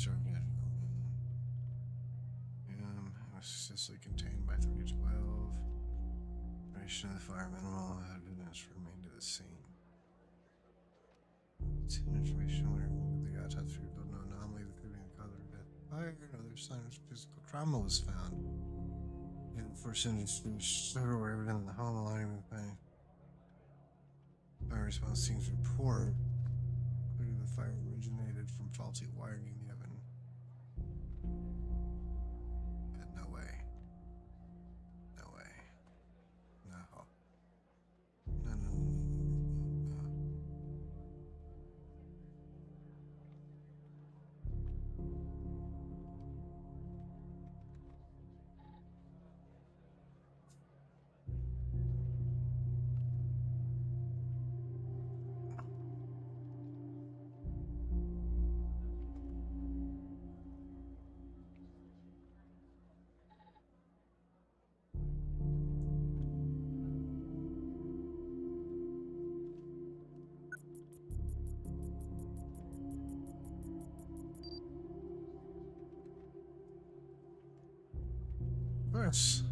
was successfully contained by 3 to 12. Duration of the fire minimal. Evidence remained the same. Information when the autopsy revealed no anomaly, including the cause of death. Fire and other signs of physical trauma was found. And for sentence were evident in the home aligning with my fire response team's report, including the fire originated from faulty wiring in the oven. No way. No way. No. No, no, no, no, no. Of course.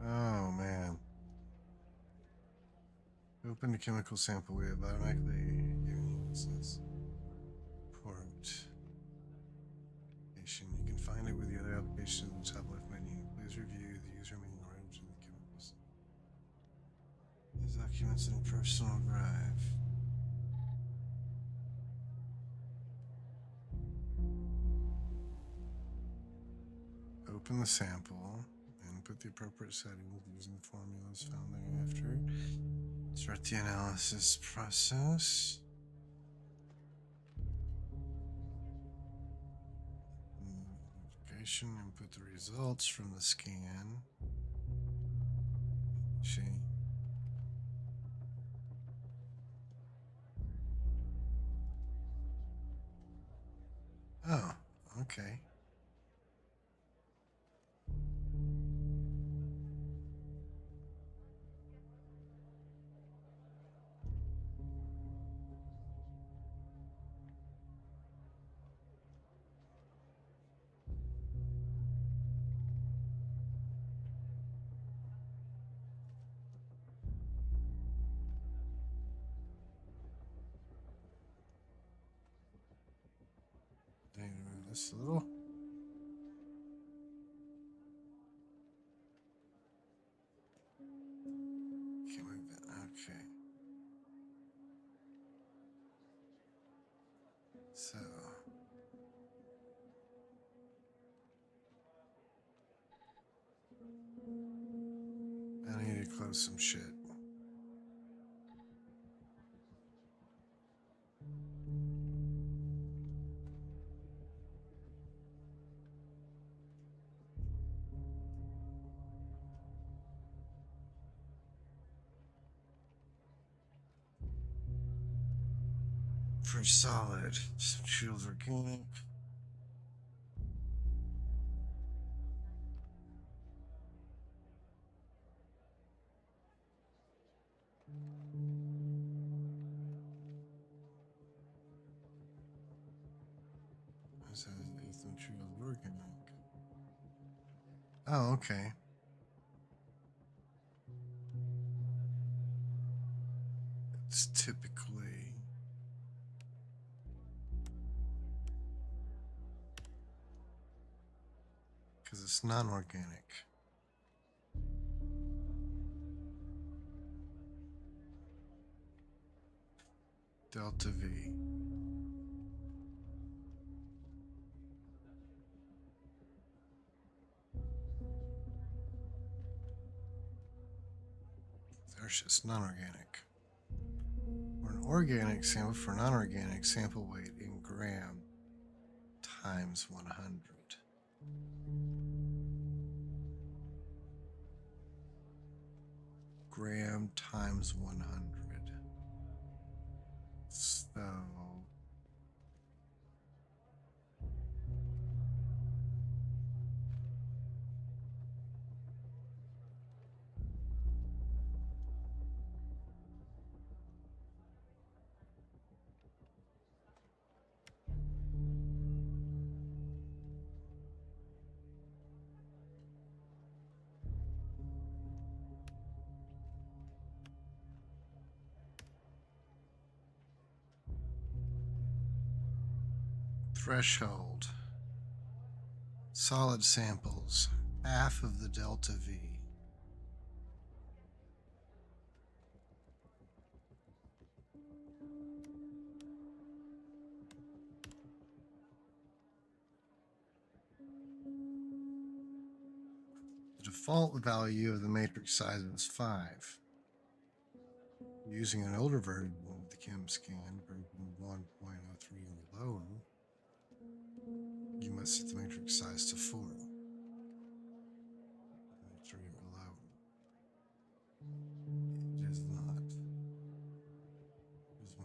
Oh man. Open the chemical sample. We have automatically given this port. You can find it with the other applications in the top left menu. Please review the user manual range in the chemicals. These documents in personal drive. Open the sample and put the appropriate settings using the formulas found thereafter. Start the analysis process. Input the results from the scan. Oh, okay. Move this a little. Can't move it. Okay. So. I need to close some shit. For solid, some shields organic. materials organic. Oh, okay. It's typically because it's non-organic. Delta V. There's just non-organic. For an organic sample, for non-organic sample weight in gram times 100. Gram times 100. So threshold. Solid samples, half of the delta V. The default value of the matrix size is 5. Using an older version of the chem scan, version 1.03 or lower, you must set the matrix size to 4. 3 or lower. It is not. It is 1.04.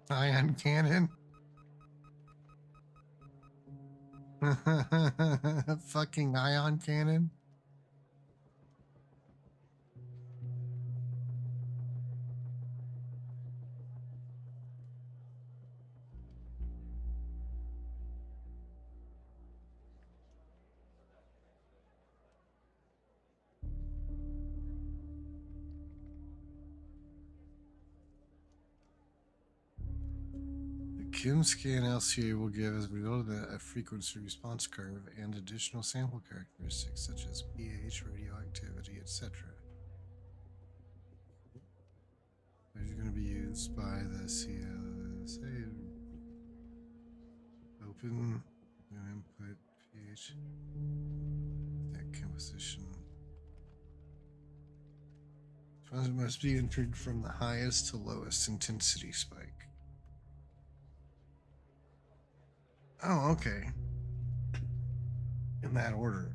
Ion cannon. Fucking ion cannon. ChemScan LCA will give as a result of that a frequency response curve and additional sample characteristics such as pH, radioactivity, etc. These are going to be used by the CLSA. Open and input pH. That composition. It must be entered from the highest to lowest intensity spike. Oh, okay. In that order.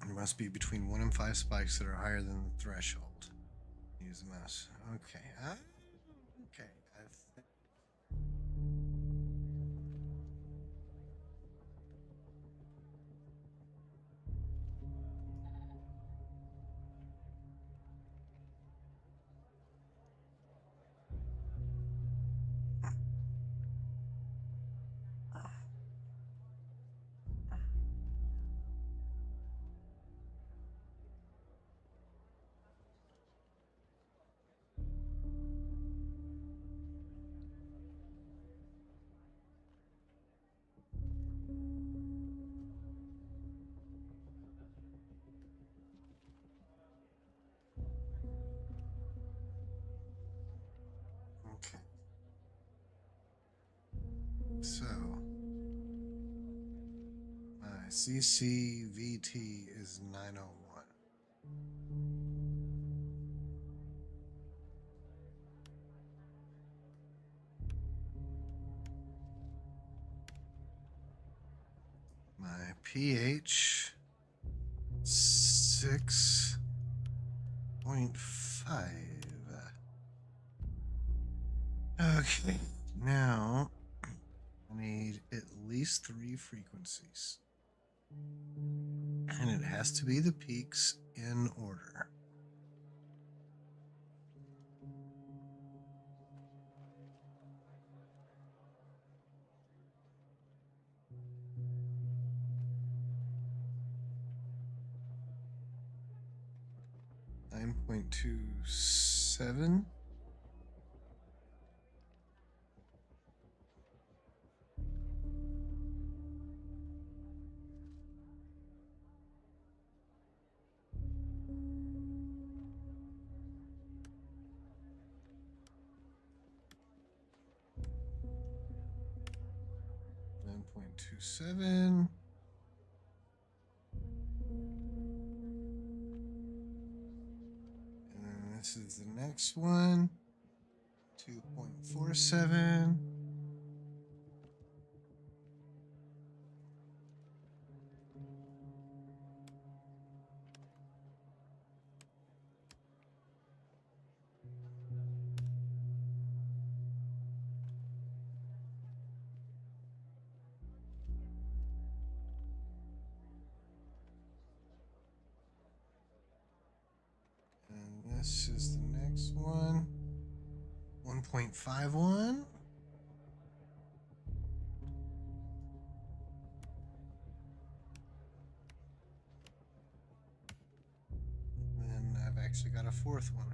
There must be between 1 and 5 spikes that are higher than the threshold. Use the mouse. Okay. Okay. Okay. So, my CCVT is 901. My pH 6.5. Okay, now I need at least 3 frequencies. And it has to be the peaks in order. .27. .27. And then this is the next one. 2.47. And this is the next one. 1.51. And then I've actually got a fourth one.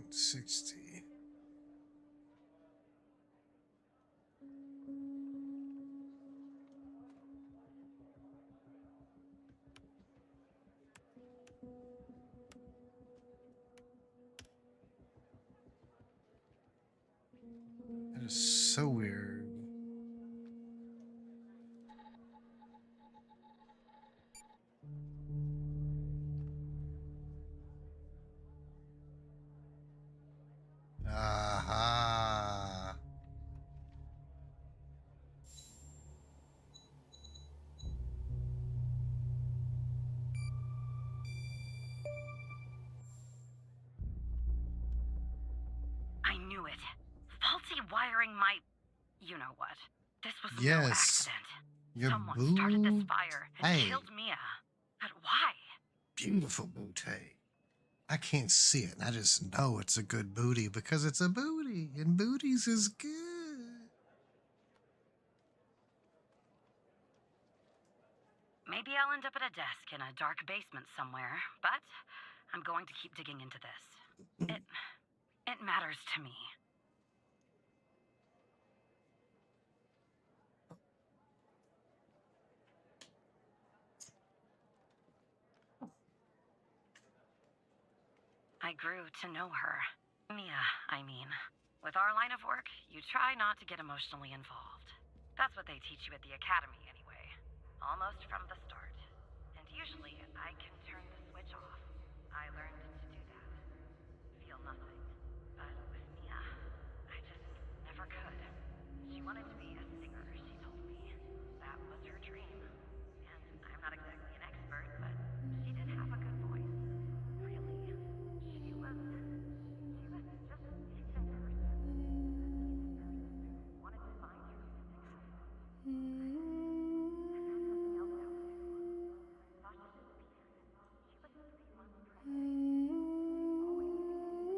.60. That is so weird. Aha. I knew it. Faulty wiring my... You know what. This was no Yes. accident. Your Someone started this boo. fire and Hey. killed Mia. But why? Beautiful booty. I can't see it. I just know it's a good booty because it's a booty, and booties is good. Maybe I'll end up at a desk in a dark basement somewhere, but I'm going to keep digging into this. It matters to me. I grew to know her. Mia, I mean. With our line of work, you try not to get emotionally involved. That's what they teach you at the academy anyway. Almost from the start. And usually, I can turn the switch off. I learned to do that. Feel nothing. But with Mia, I just never could. She wanted to be a singer, she told me. That was her dream. And I'm not exactly an expert, but she did have a good voice. Really. She was just into the person. Wanted to find her and have fun. And then something else happened too. Sasha disappeared. She was 3 months pregnant. Always needing to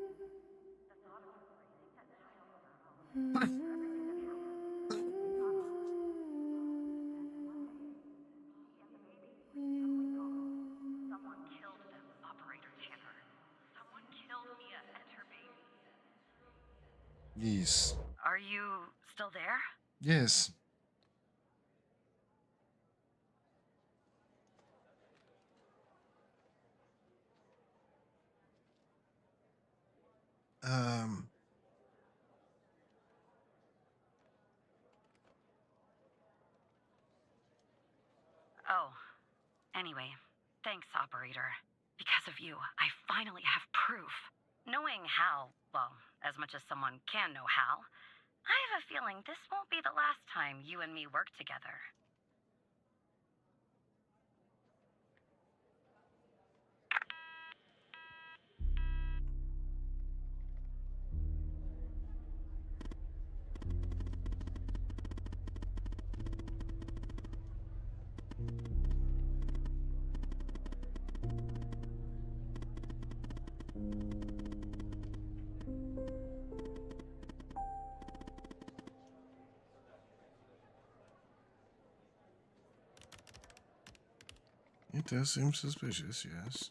be. The thought of her raising that child on her own after everything that happened got on her. And one day, she and the baby were suddenly gone. Someone killed them, Operator Tanner. Someone killed Mia and her baby. Yes. Are you still there? Yes. Oh. Anyway, thanks, Operator. Because of you, I finally have proof. Knowing Hal, well, as much as someone can know Hal, I have a feeling this won't be the last time you and me work together. It does seem suspicious, yes.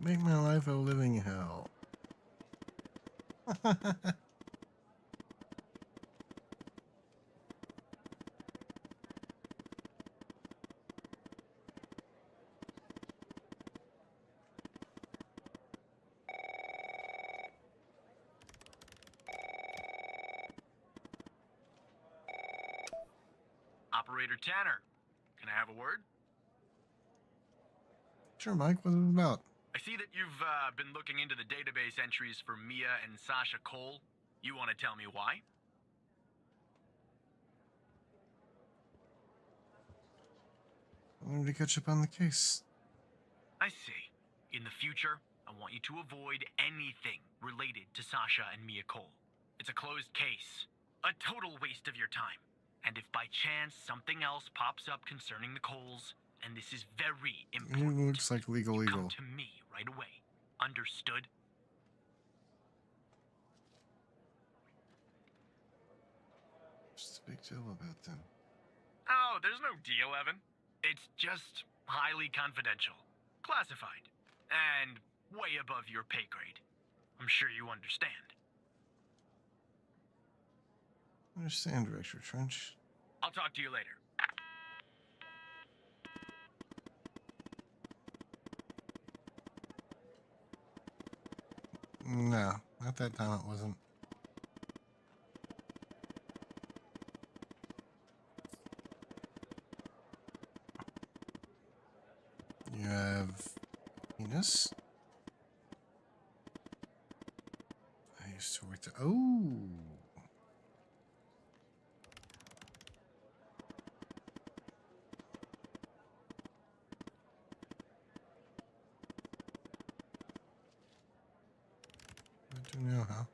Make my life a living hell. Operator Tanner, can I have a word? Sure, Mike, what is it about? I see that you've been looking into the database entries for Mia and Sasha Cole. You want to tell me why? I wanted to catch up on the case. I see. In the future, I want you to avoid anything related to Sasha and Mia Cole. It's a closed case. A total waste of your time. And if by chance something else pops up concerning the Coles, and this is very important, It looks like legal. come to me right away. Understood? What's the big deal about them? Oh, there's no deal, Evan. It's just highly confidential, classified, and way above your pay grade. I'm sure you understand. I understand, Director Trench. I'll talk to you later. No, at that time it wasn't. You have penis. I used to work. Oh. I do know how.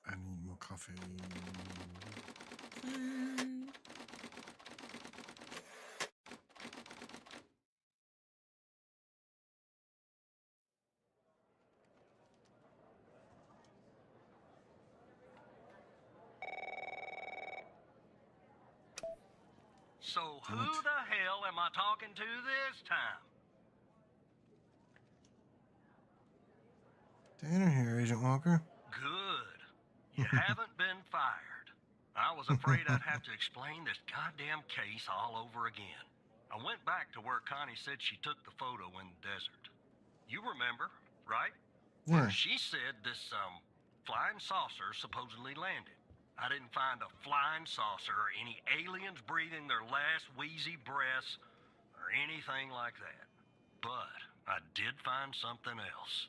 I need more coffee. So who the hell am I talking to this time? Tanner here, Agent Walker. Good. You haven't been fired. I was afraid I'd have to explain this goddamn case all over again. I went back to where Connie said she took the photo in the desert. You remember, right? Yeah. Where she said this, flying saucer supposedly landed. I didn't find a flying saucer or any aliens breathing their last wheezy breaths or anything like that. But I did find something else.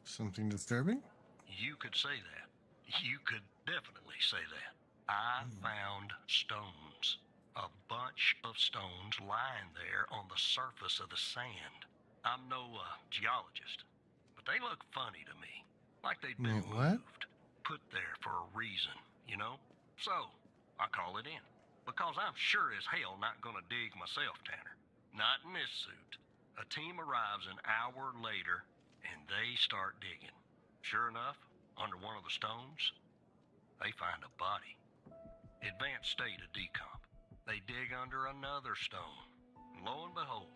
Something disturbing? You could say that. You could definitely say that. I found stones. A bunch of stones lying there on the surface of the sand. I'm no geologist, but they look funny to me. Like they'd been moved. Put there for a reason, you know? So, I call it in. Because I'm sure as hell not gonna dig myself, Tanner. Not in this suit. A team arrives an hour later, and they start digging. Sure enough, under one of the stones, they find a body. Advanced state of decomp. They dig under another stone. And lo and behold,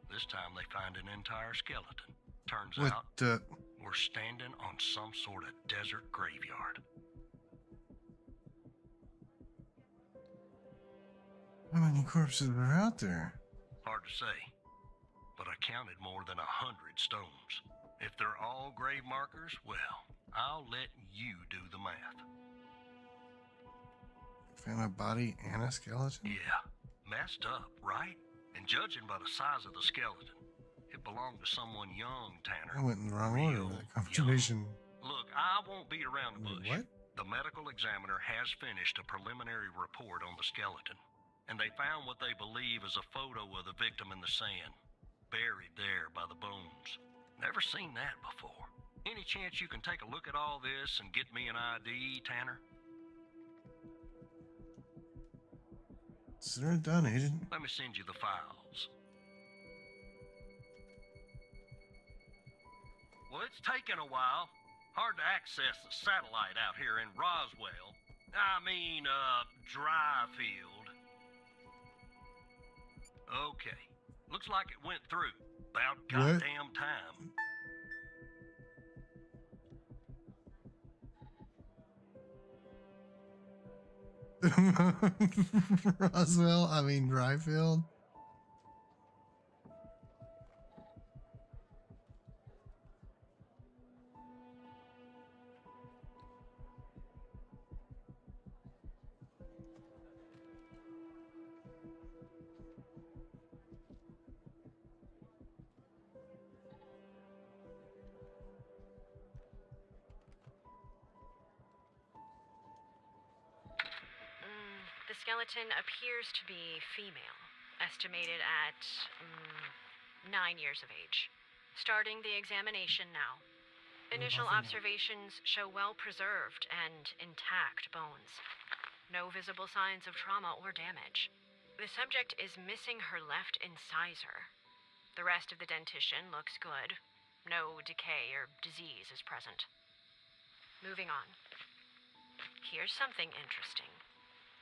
this time they find an entire skeleton. Turns What out the? we're standing on some sort of desert graveyard. How many corpses are out there? Hard to say, but I counted more than 100 stones. If they're all grave markers, well, I'll let you do the math. Found a body and a skeleton? Yeah, messed up, right? And judging by the size of the skeleton, it belonged to someone young, Tanner. I went in the wrong order with that confirmation. Look, I won't beat around the bush. What? The medical examiner has finished a preliminary report on the skeleton, and they found what they believe is a photo of the victim in the sand, buried there by the bones. Never seen that before. Any chance you can take a look at all this and get me an ID, Tanner? Consider it done, Agent. Let me send you the files. Well, it's taken a while. Hard to access the satellite out here in Roswell. Dryfield. Okay. Looks like it went through. About What? goddamn time. Dryfield. The skeleton appears to be female, estimated at 9 years of age. Starting the examination now. Initial observations show well-preserved and intact bones. No visible signs of trauma or damage. The subject is missing her left incisor. The rest of the dentition looks good. No decay or disease is present. Moving on. Here's something interesting.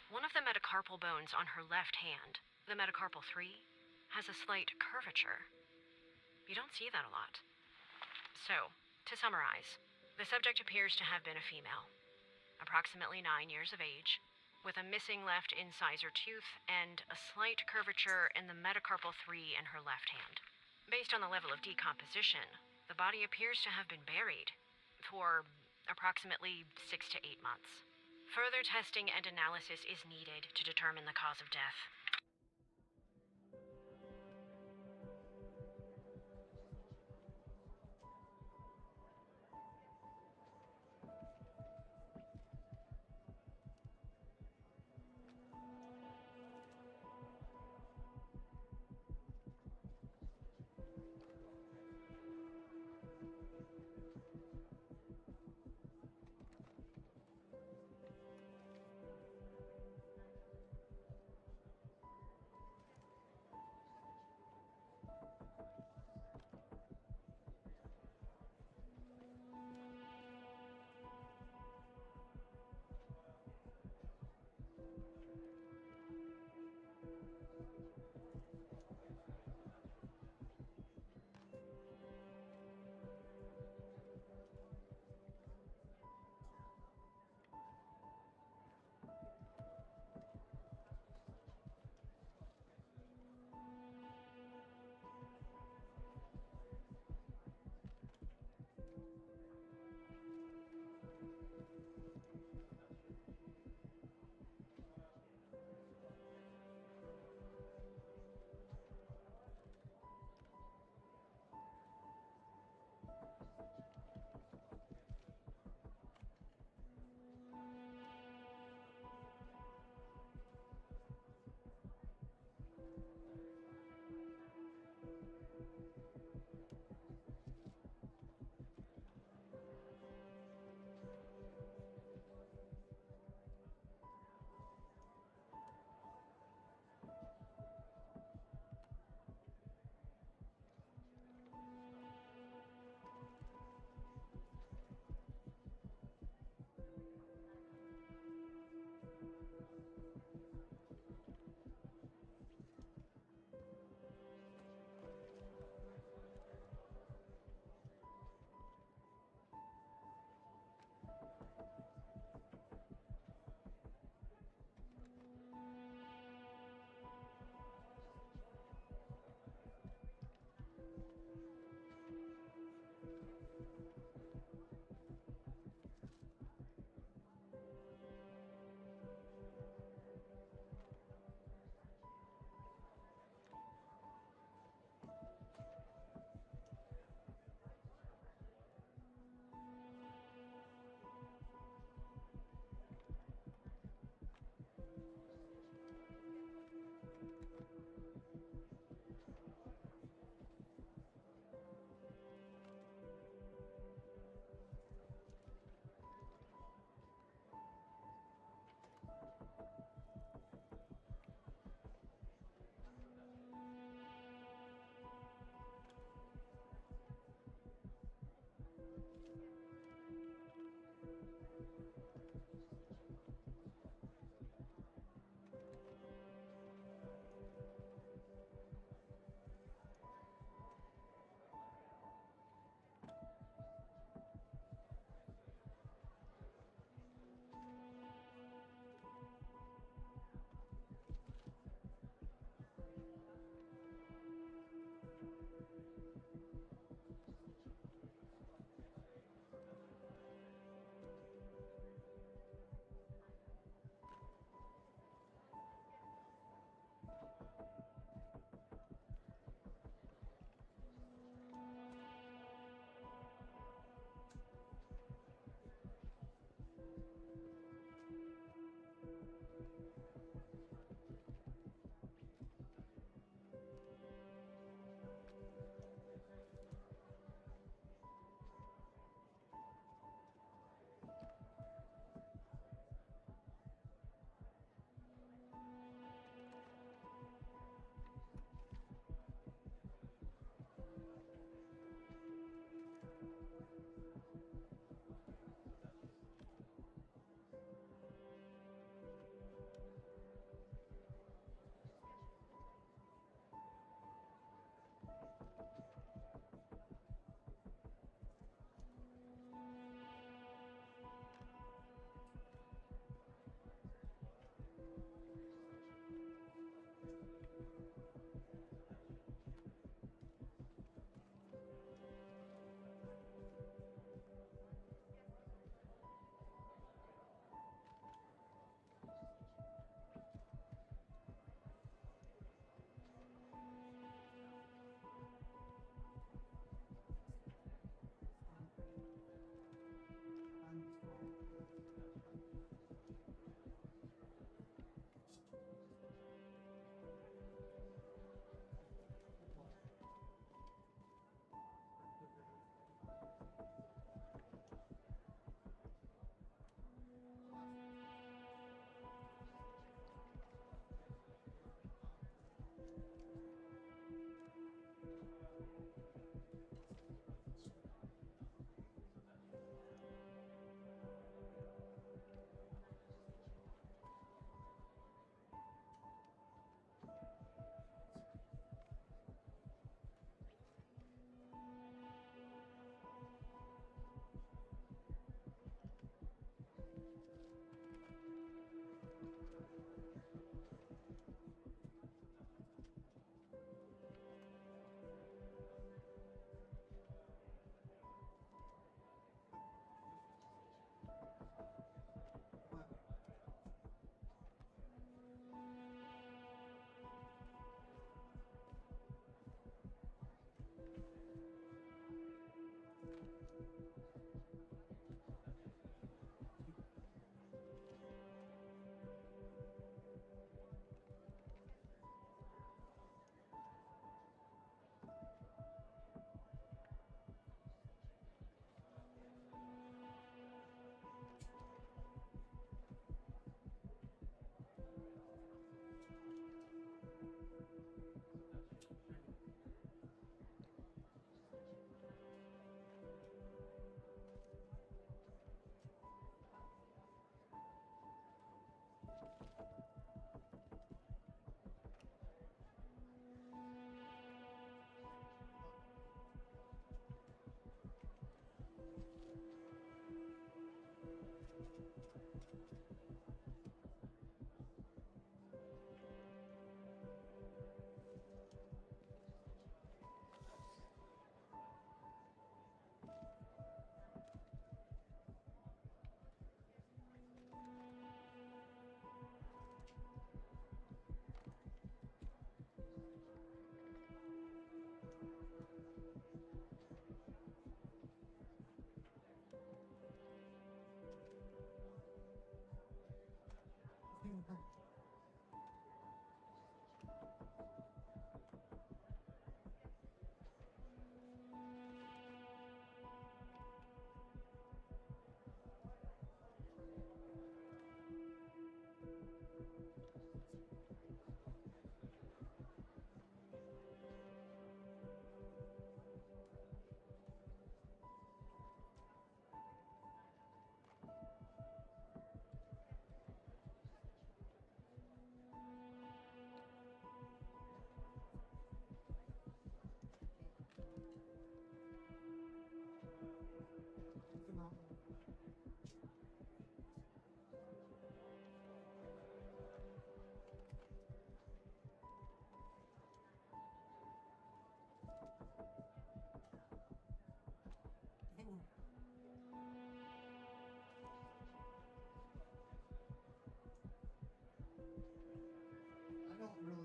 One of the metacarpal bones on her left hand, the metacarpal 3, has a slight curvature. You don't see that a lot. So, to summarize, the subject appears to have been a female, approximately 9 years of age, with a missing left incisor tooth and a slight curvature in the metacarpal 3 in her left hand. Based on the level of decomposition, the body appears to have been buried for approximately 6 to 8 months. Further testing and analysis is needed to determine the cause of death.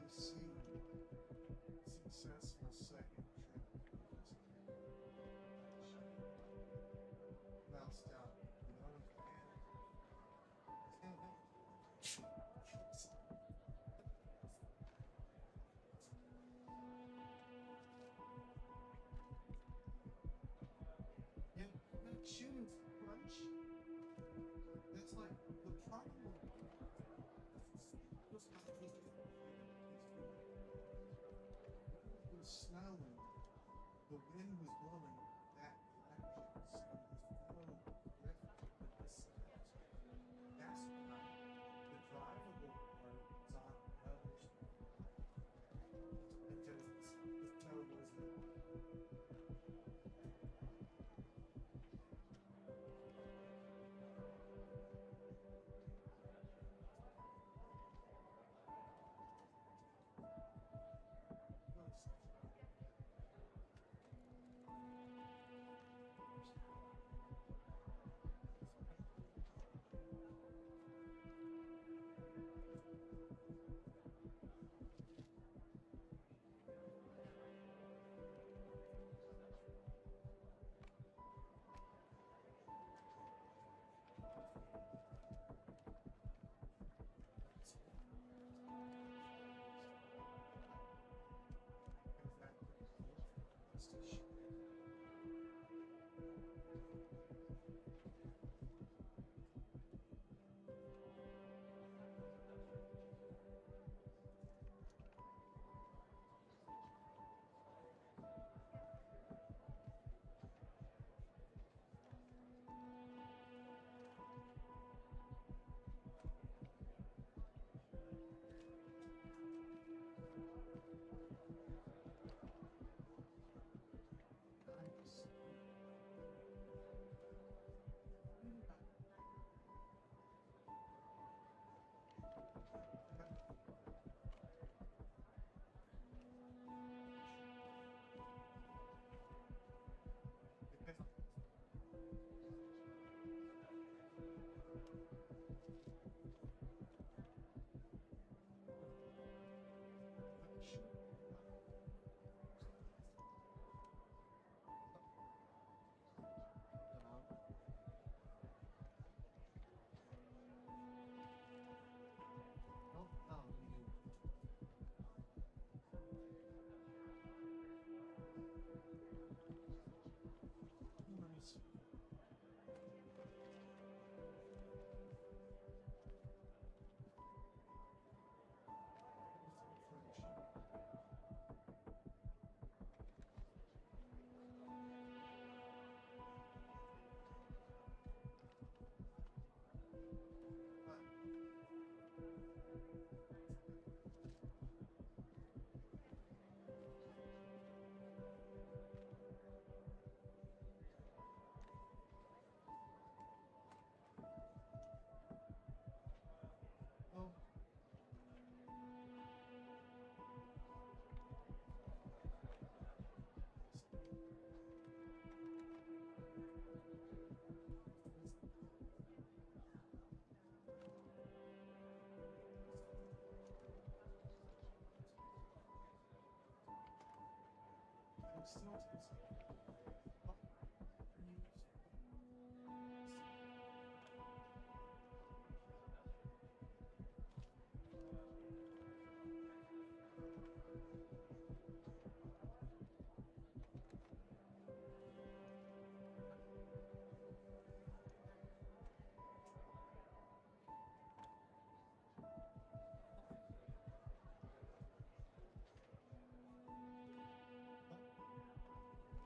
really see successful second trip. Bounced out, you know, and yeah, that shooting crunch. That's like the problem. It was snowing. The wind was blowing that direction, so the flow drifted to this direction. That's why the drivable part was on the other side. Because the snow wasn't.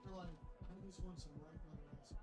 They're like, I just want some regular rice.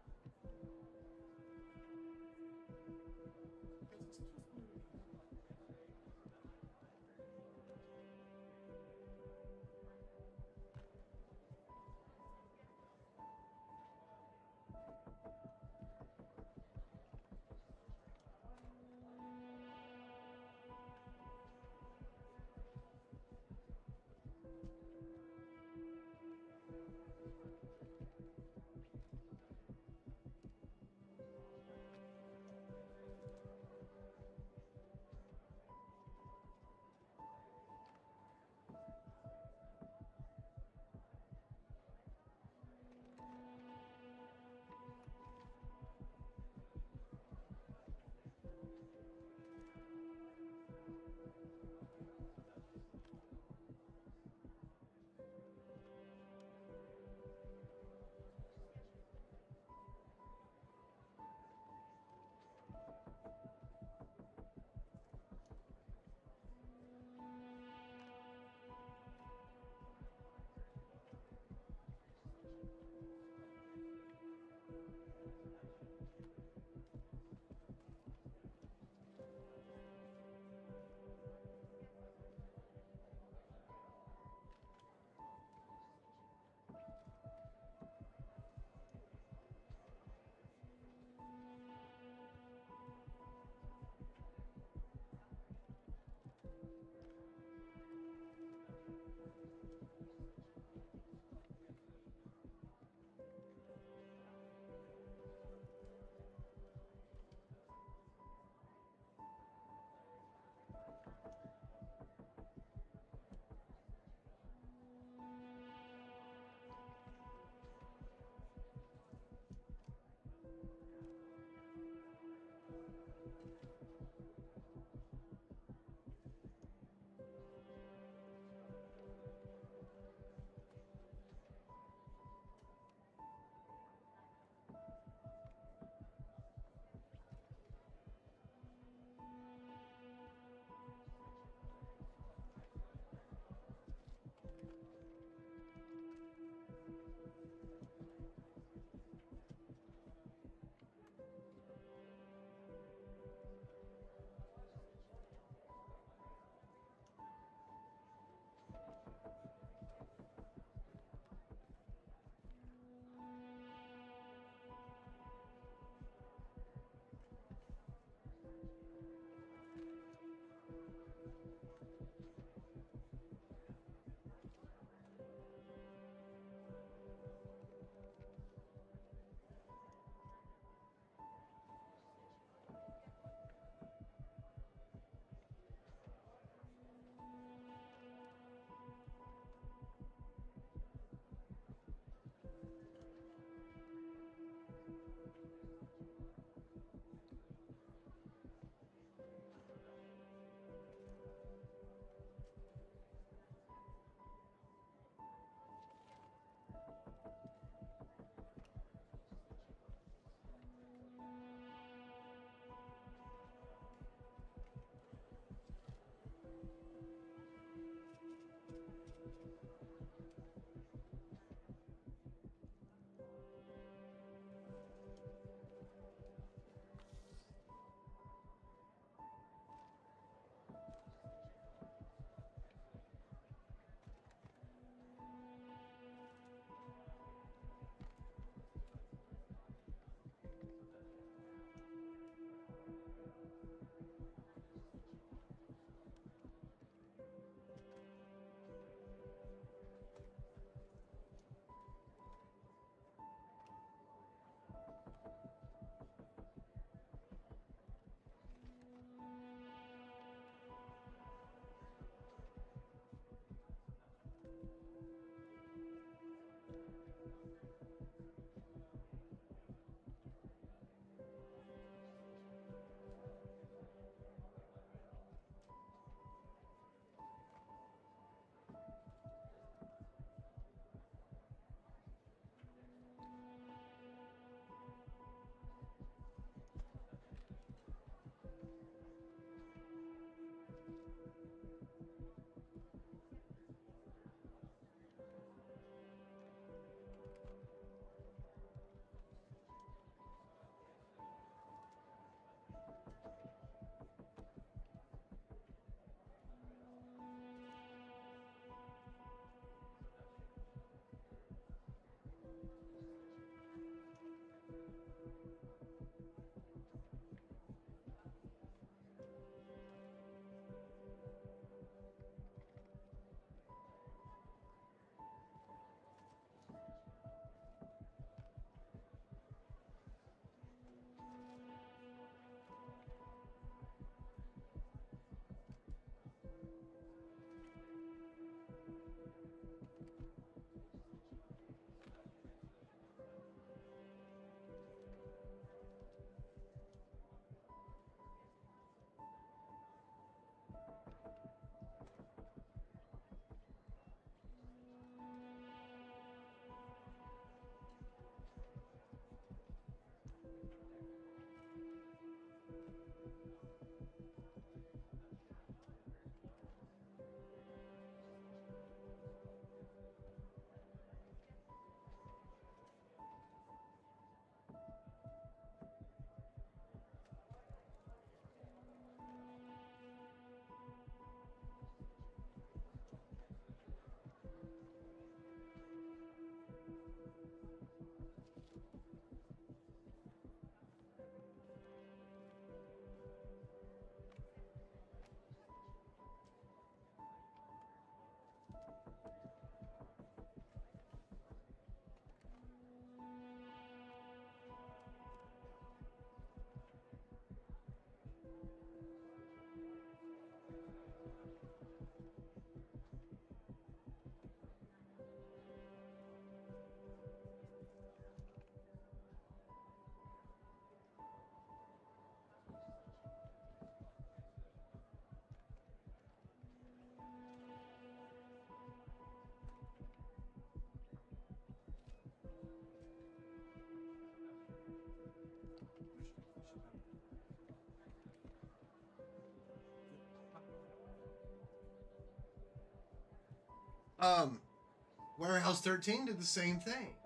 Warehouse 13 did the same thing.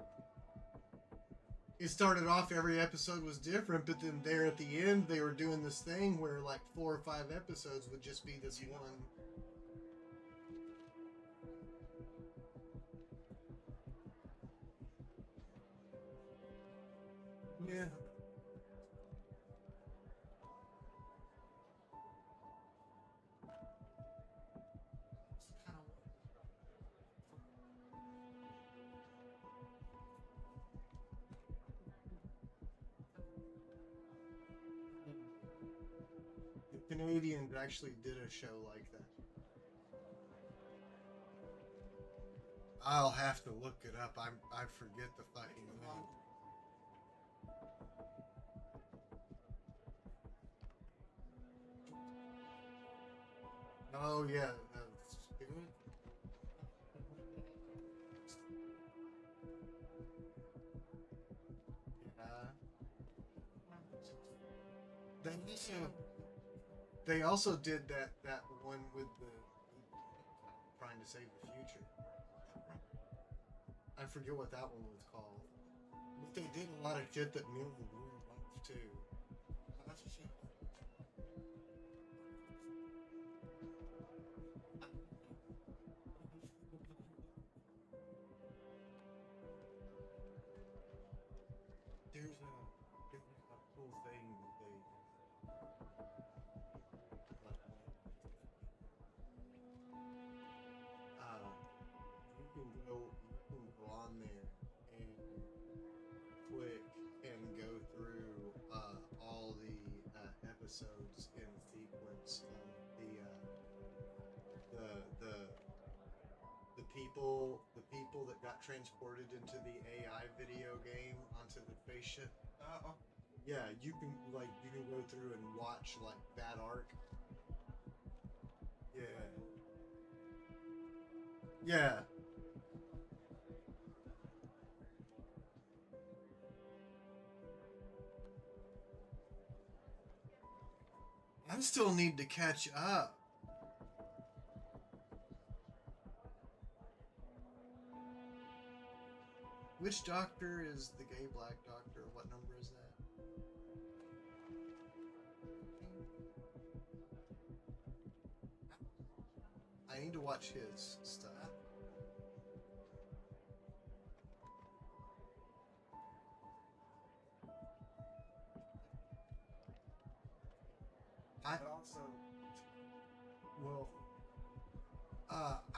It started off, every episode was different, but then there at the end, they were doing this thing where like 4 or 5 episodes would just be this one. Yeah. The Canadians actually did a show like that. I'll have to look it up. I forget the fucking name. Oh yeah, they also did that one with the trying to save the future. I forget what that one was called. But they did a lot of shit that Neil and Blue loved too. That's a shit. There's a cool thing that they you can go on there and click and go through all the episodes in sequence of the people that got transported into the AI video game onto the spaceship. Oh. Yeah, you can go through and watch like that arc. Yeah. Yeah. I still need to catch up. Which doctor is the gay black doctor? What number is that? I need to watch his stuff.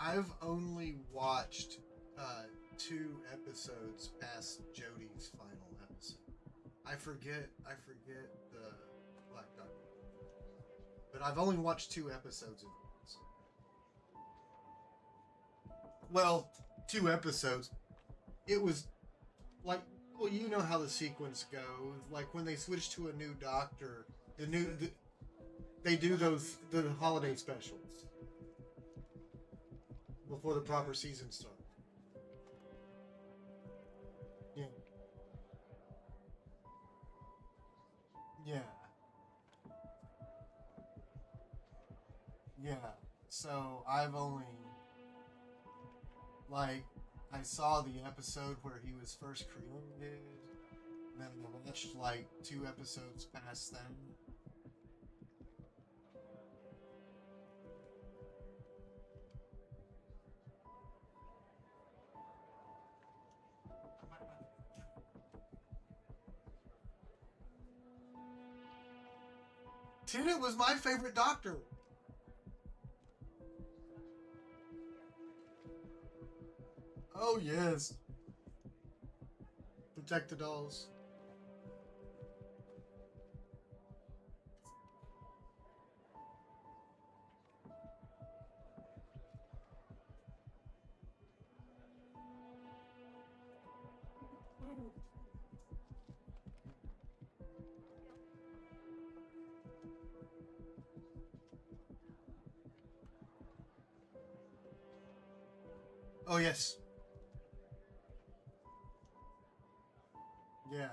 I've only watched 2 episodes past Jodie's final episode. I forget the Black Doctor. But I've only watched 2 episodes of it. Well, 2 episodes. It was like, well, you know how the sequence goes. Like when they switch to a new doctor, they do the holiday specials before the proper season starts. Yeah. Yeah. Yeah. So I've only I saw the episode where he was first created, then I watched 2 episodes past them. Tennant was my favorite doctor. Oh yes. Protect the dolls. Oh yes. Yeah.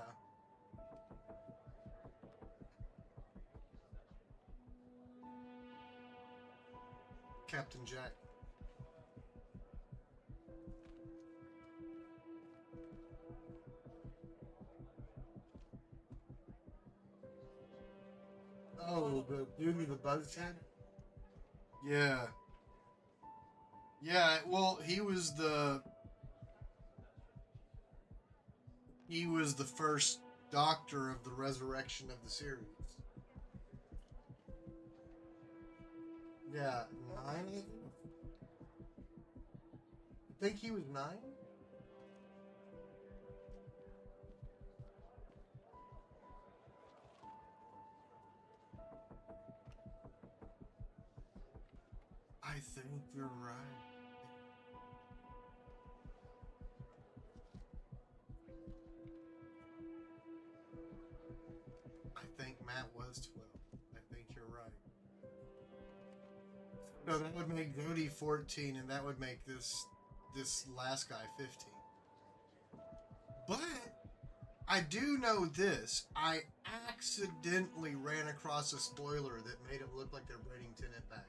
Captain Jack. Oh, the dude with the buzz head? Yeah. Yeah, well, he was the first Doctor of the resurrection of the series. Yeah, 9? I think he was 9? I think you're right. I think Matt was 12. I think you're right. So that would make Jody 14, and that would make this last guy 15. But I do know this. I accidentally ran across a spoiler that made it look like they're bringing Tennant back.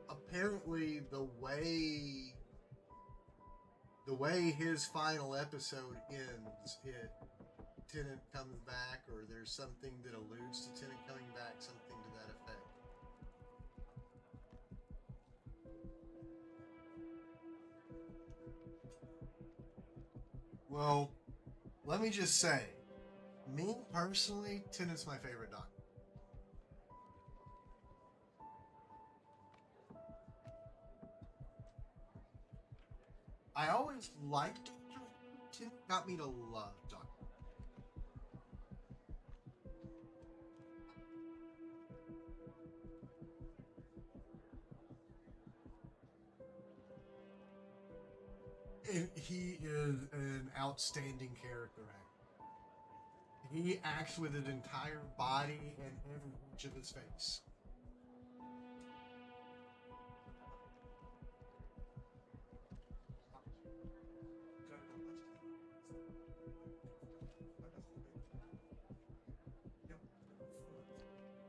Apparently, the way his final episode ends, Tennant comes back, or there's something that alludes to Tennant coming back, something to that effect. Well, let me just say, me personally, Tennant's my favorite Doctor. I always liked Doctor Who. Tennant got me to love Doctor Who. And he is an outstanding character actor. He acts with his entire body and every inch of his face.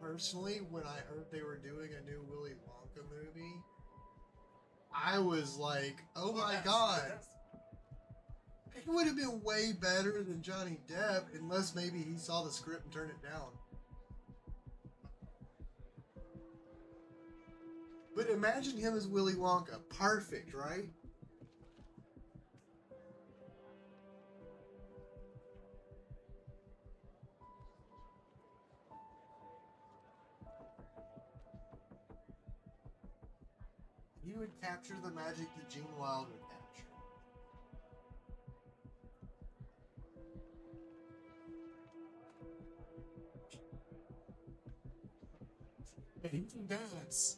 Personally, when I heard they were doing a new Willy Wonka movie, I was like, oh my god. It would have been way better than Johnny Depp, unless maybe he saw the script and turned it down. But imagine him as Willy Wonka. Perfect, right? He would capture the magic that Gene Wilder would capture. And he can dance.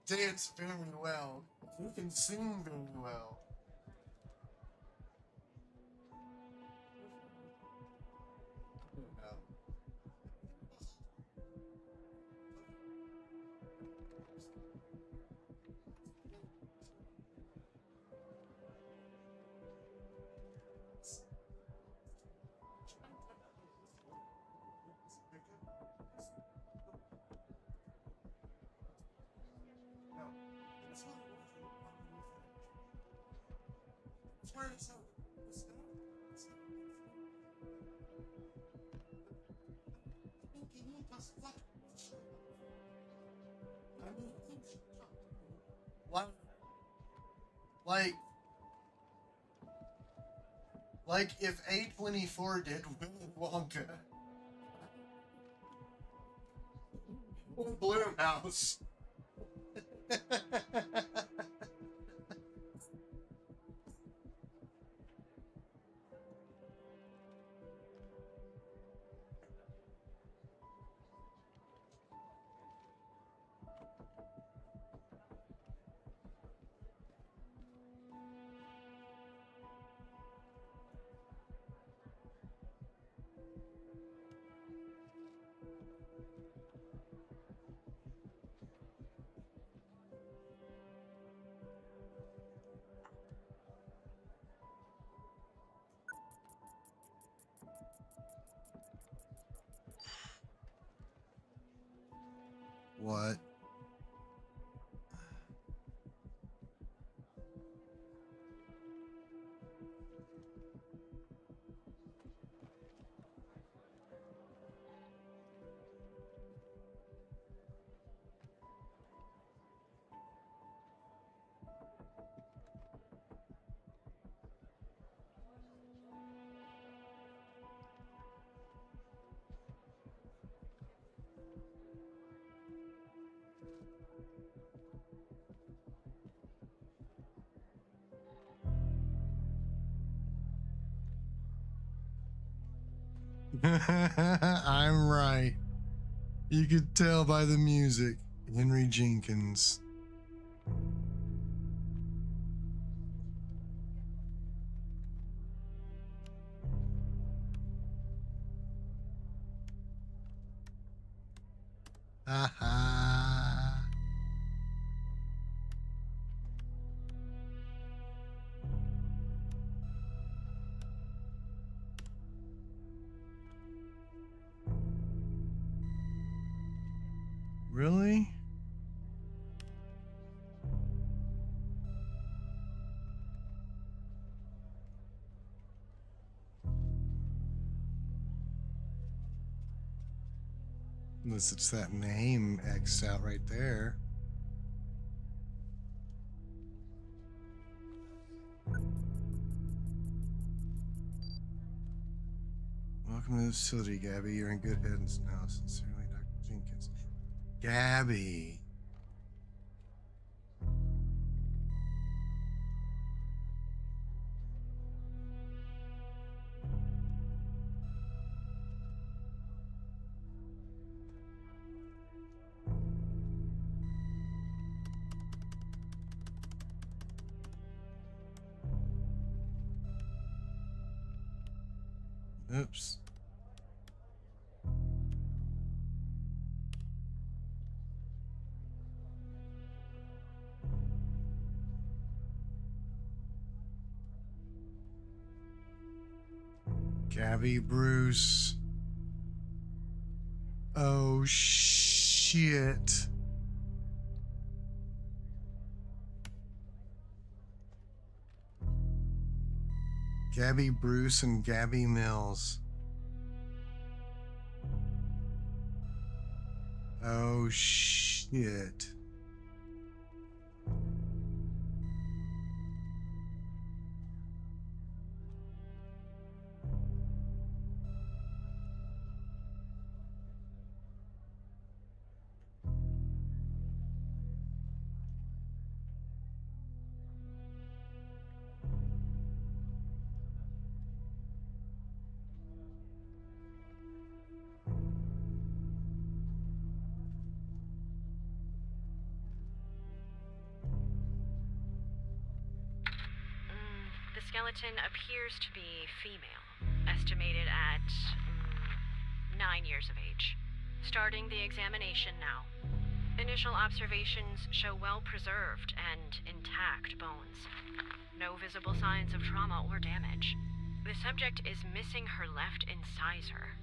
Dance very well. He can sing very well. Like if A24 did Willy Wonka. Or Bloomhouse. What? I'm right. You could tell by the music. Henry Jenkins. Ha. Really? Unless it's that name X'd out right there. Welcome to the facility, Gabby. You're in good hands now. Sincerely, Dr. Jenkins. Gabby. Oops. Gabby Bruce. Oh, shit. Gabby Bruce and Gabby Mills. Oh, shit. The skeleton appears to be female, estimated at 9 years of age. Starting the examination now. Initial observations show well-preserved and intact bones. No visible signs of trauma or damage. The subject is missing her left incisor.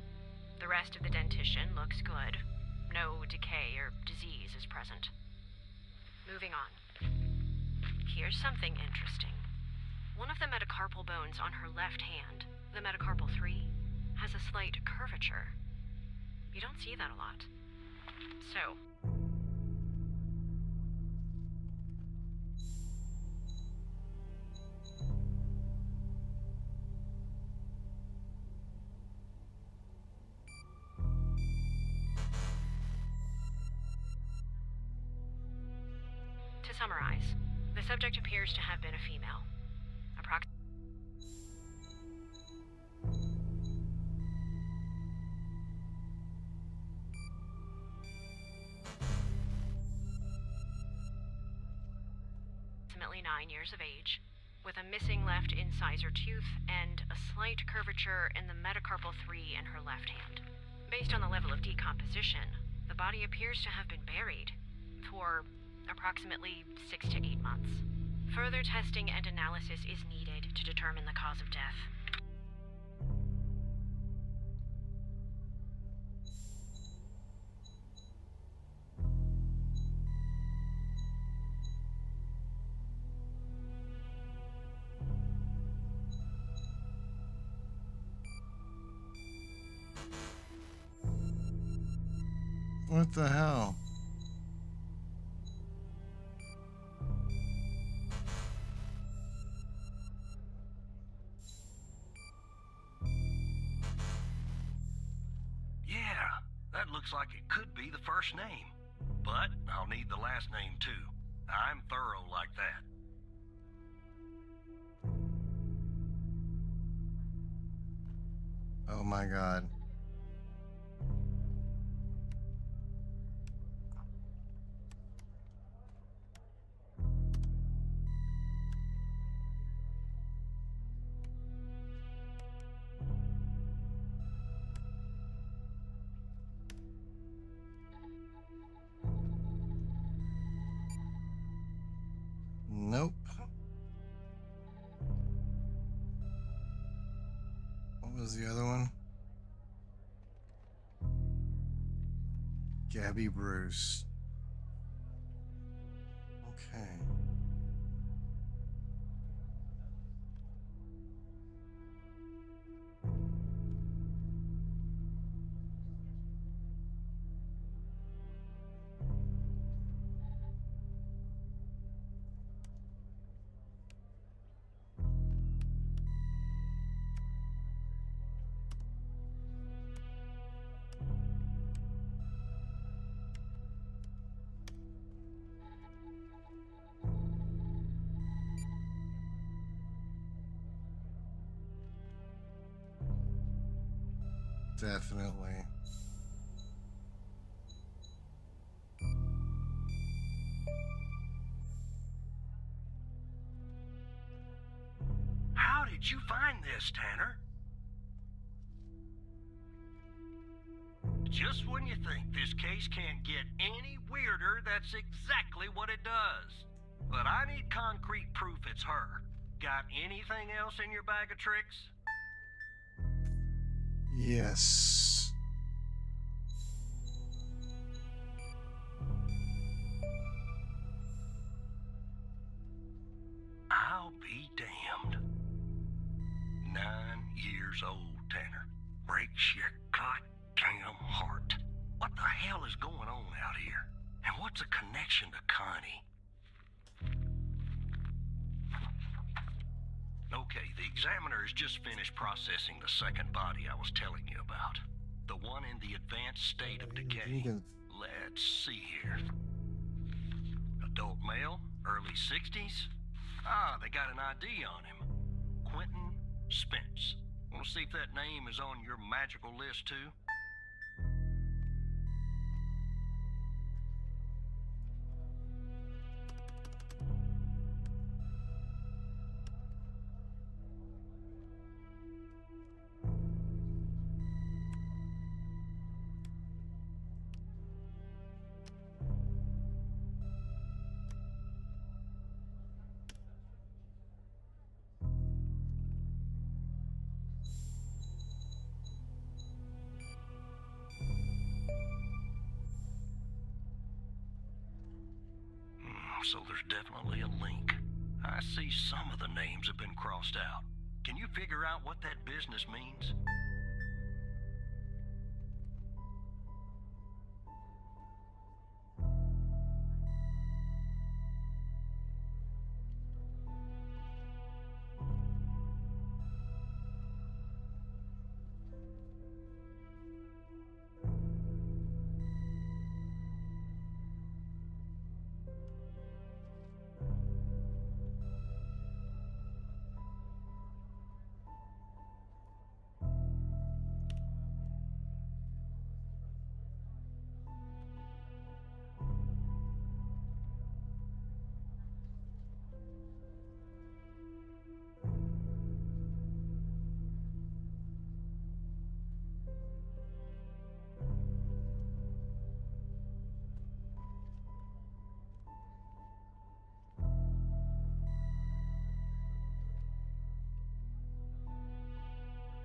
The rest of the dentition looks good. No decay or disease is present. Moving on. Here's something interesting. One of the metacarpal bones on her left hand, the metacarpal 3, has a slight curvature. You don't see that a lot. So, to summarize, the subject appears to have been a female. Approximately 9 years of age, with a missing left incisor tooth and a slight curvature in the metacarpal 3 in her left hand. Based on the level of decomposition, the body appears to have been buried for approximately 6 to 8 months. Further testing and analysis is needed to determine the cause of death. What the hell? Yeah, that looks like it could be the first name. But I'll need the last name too. I'm thorough like that. Oh my god. was the other one? Gabby Bruce. Okay. Definitely. How did you find this, Tanner? Just when you think this case can't get any weirder, that's exactly what it does. But I need concrete proof it's her. Got anything else in your bag of tricks? Yes. I'll be damned. 9 years old, Tanner. Breaks your goddamn heart. What the hell is going on out here? And what's a connection to Connie? Okay, the examiner has just finished processing the second body I was telling you about. The one in the advanced state of decay. Let's see here. Adult male, early 60s. Ah, they got an ID on him. Quentin Spence. Want to see if that name is on your magical list too? So there's definitely a link. I see some of the names have been crossed out. Can you figure out what that business means?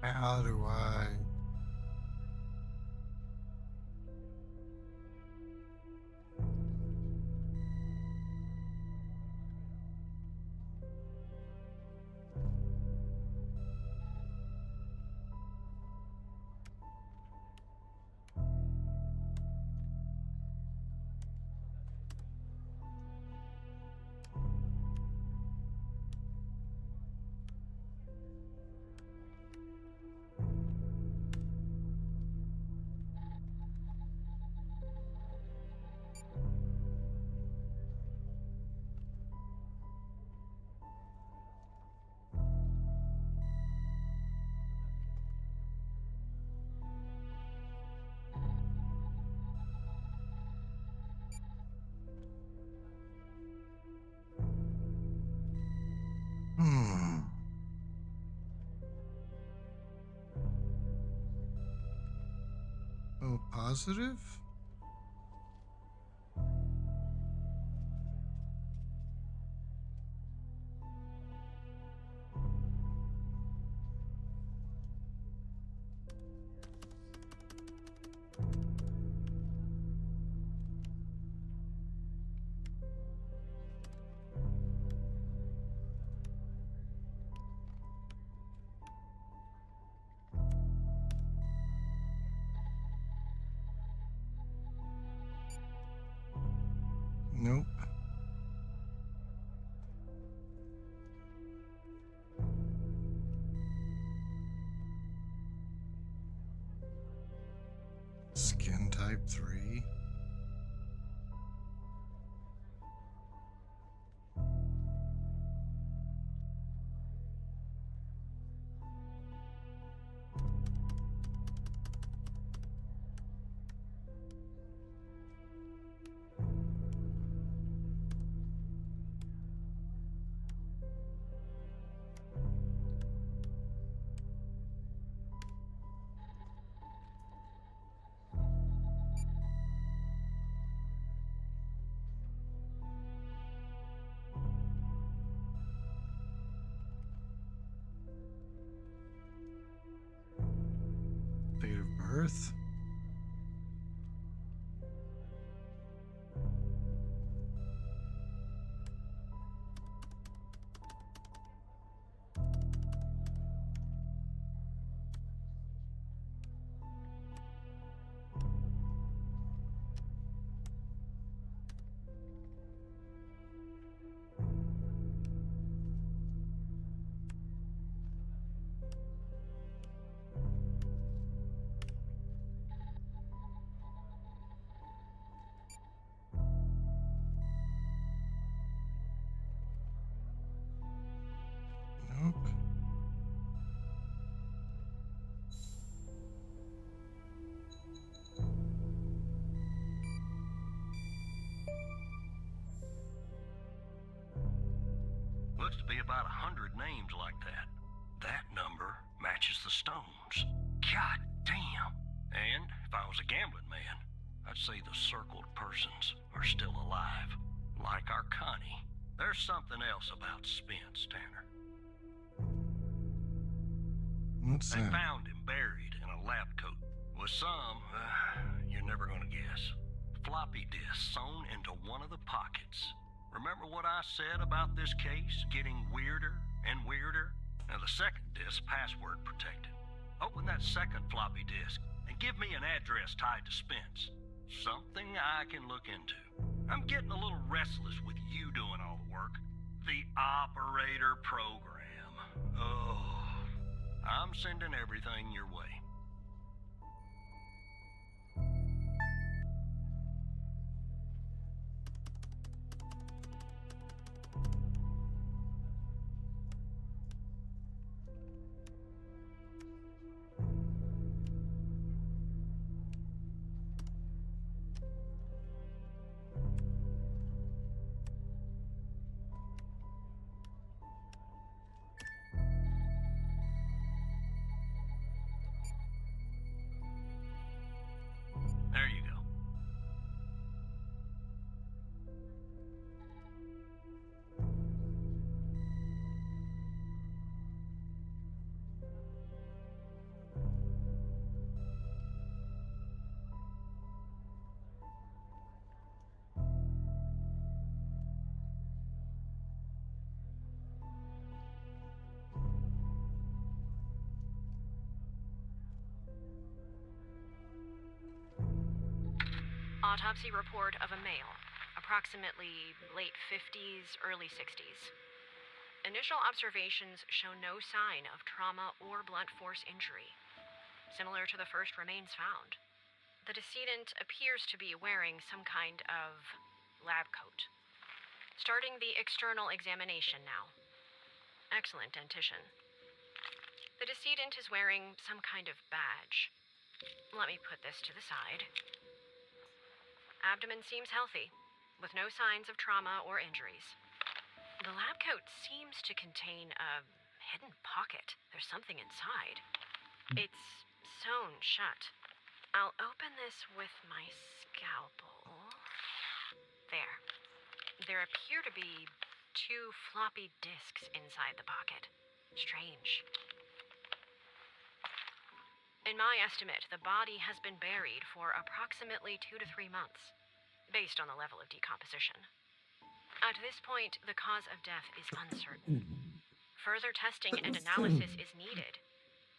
How do I? Hmm. Oh, positive? truth. Nope. Looks to be about 100 names like that. That number matches the stones. God damn. And if I was a gambling man, I'd say the circled persons are still alive. Like our Connie. There's something else about Spence, Tanner. What's They that? found him buried in a lab coat with some, you're never gonna guess, floppy disk sewn into one of the pockets. Remember what I said about this case getting weirder and weirder? Now the second disk password protected. Open that second floppy disk and give me an address tied to Spence. Something I can look into. I'm getting a little restless with you doing all the work. The operator program. Oh, I'm sending everything your way. There you go. Autopsy report of a male, approximately late 50s, early 60s. Initial observations show no sign of trauma or blunt force injury, similar to the first remains found. The decedent appears to be wearing some kind of lab coat. Starting the external examination now. Excellent dentition. The decedent is wearing some kind of badge. Let me put this to the side. Abdomen seems healthy, with no signs of trauma or injuries. The lab coat seems to contain a hidden pocket. There's something inside. It's sewn shut. I'll open this with my scalpel. There. There appear to be 2 floppy disks inside the pocket. Strange. In my estimate, the body has been buried for approximately 2 to 3 months, based on the level of decomposition. At this point, the cause of death is uncertain. Further testing and analysis is needed,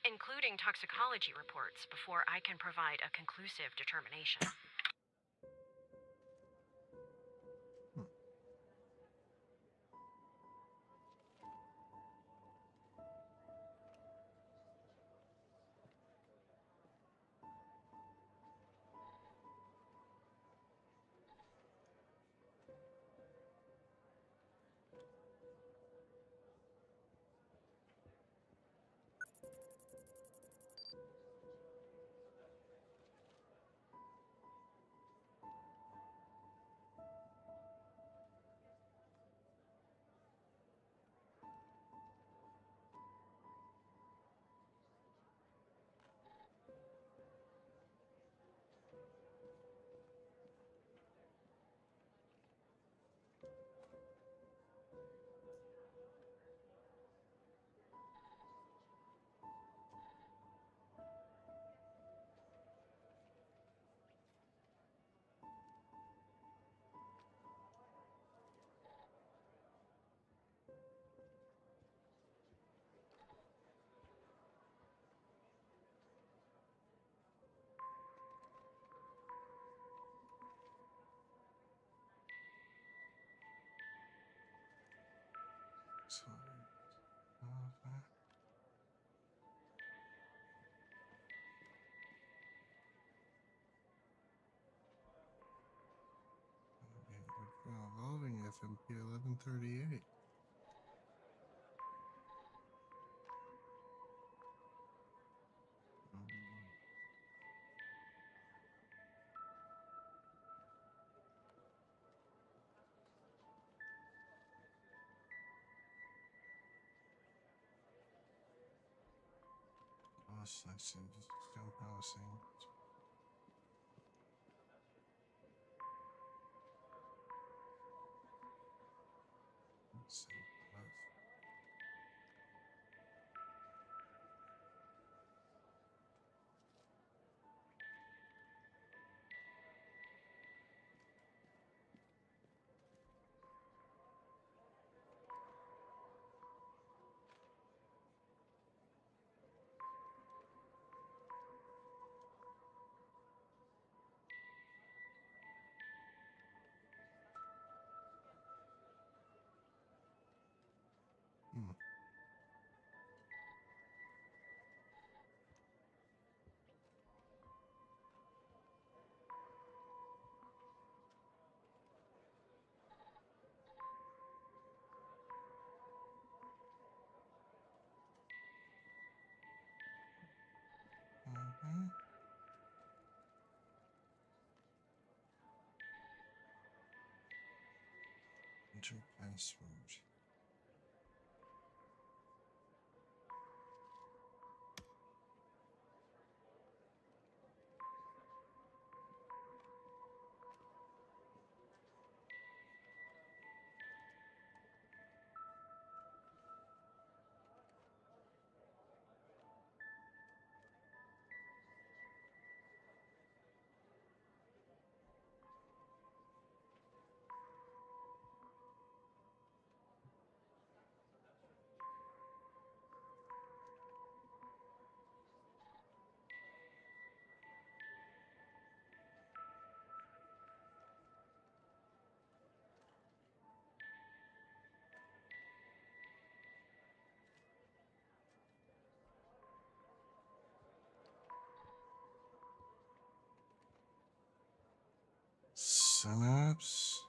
including toxicology reports, before I can provide a conclusive determination. Evolving FMP 1138. I see. Still passing. Let's see. Enter password. Synapse.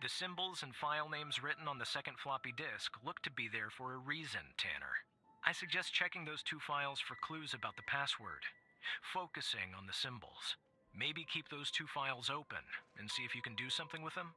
The symbols and file names written on the second floppy disk look to be there for a reason, Tanner. I suggest checking those two files for clues about the password. Focusing on the symbols. Maybe keep those two files open and see if you can do something with them.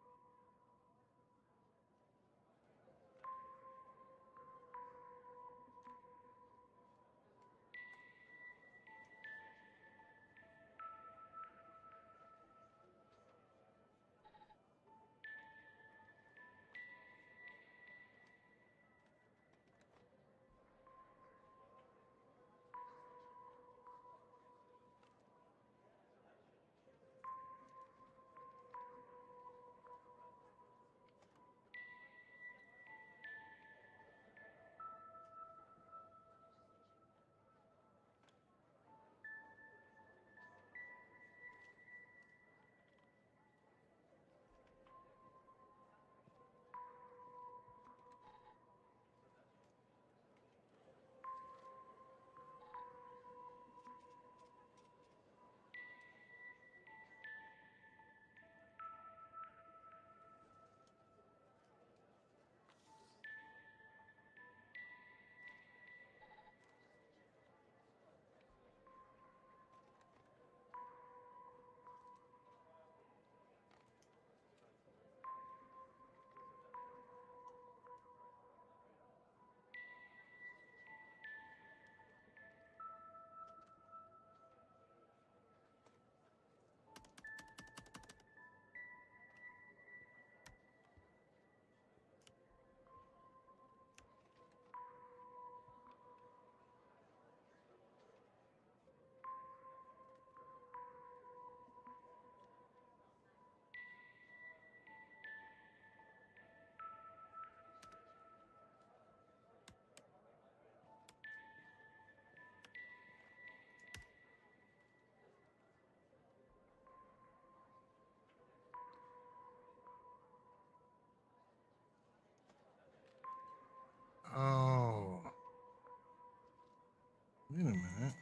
Oh. Wait a minute.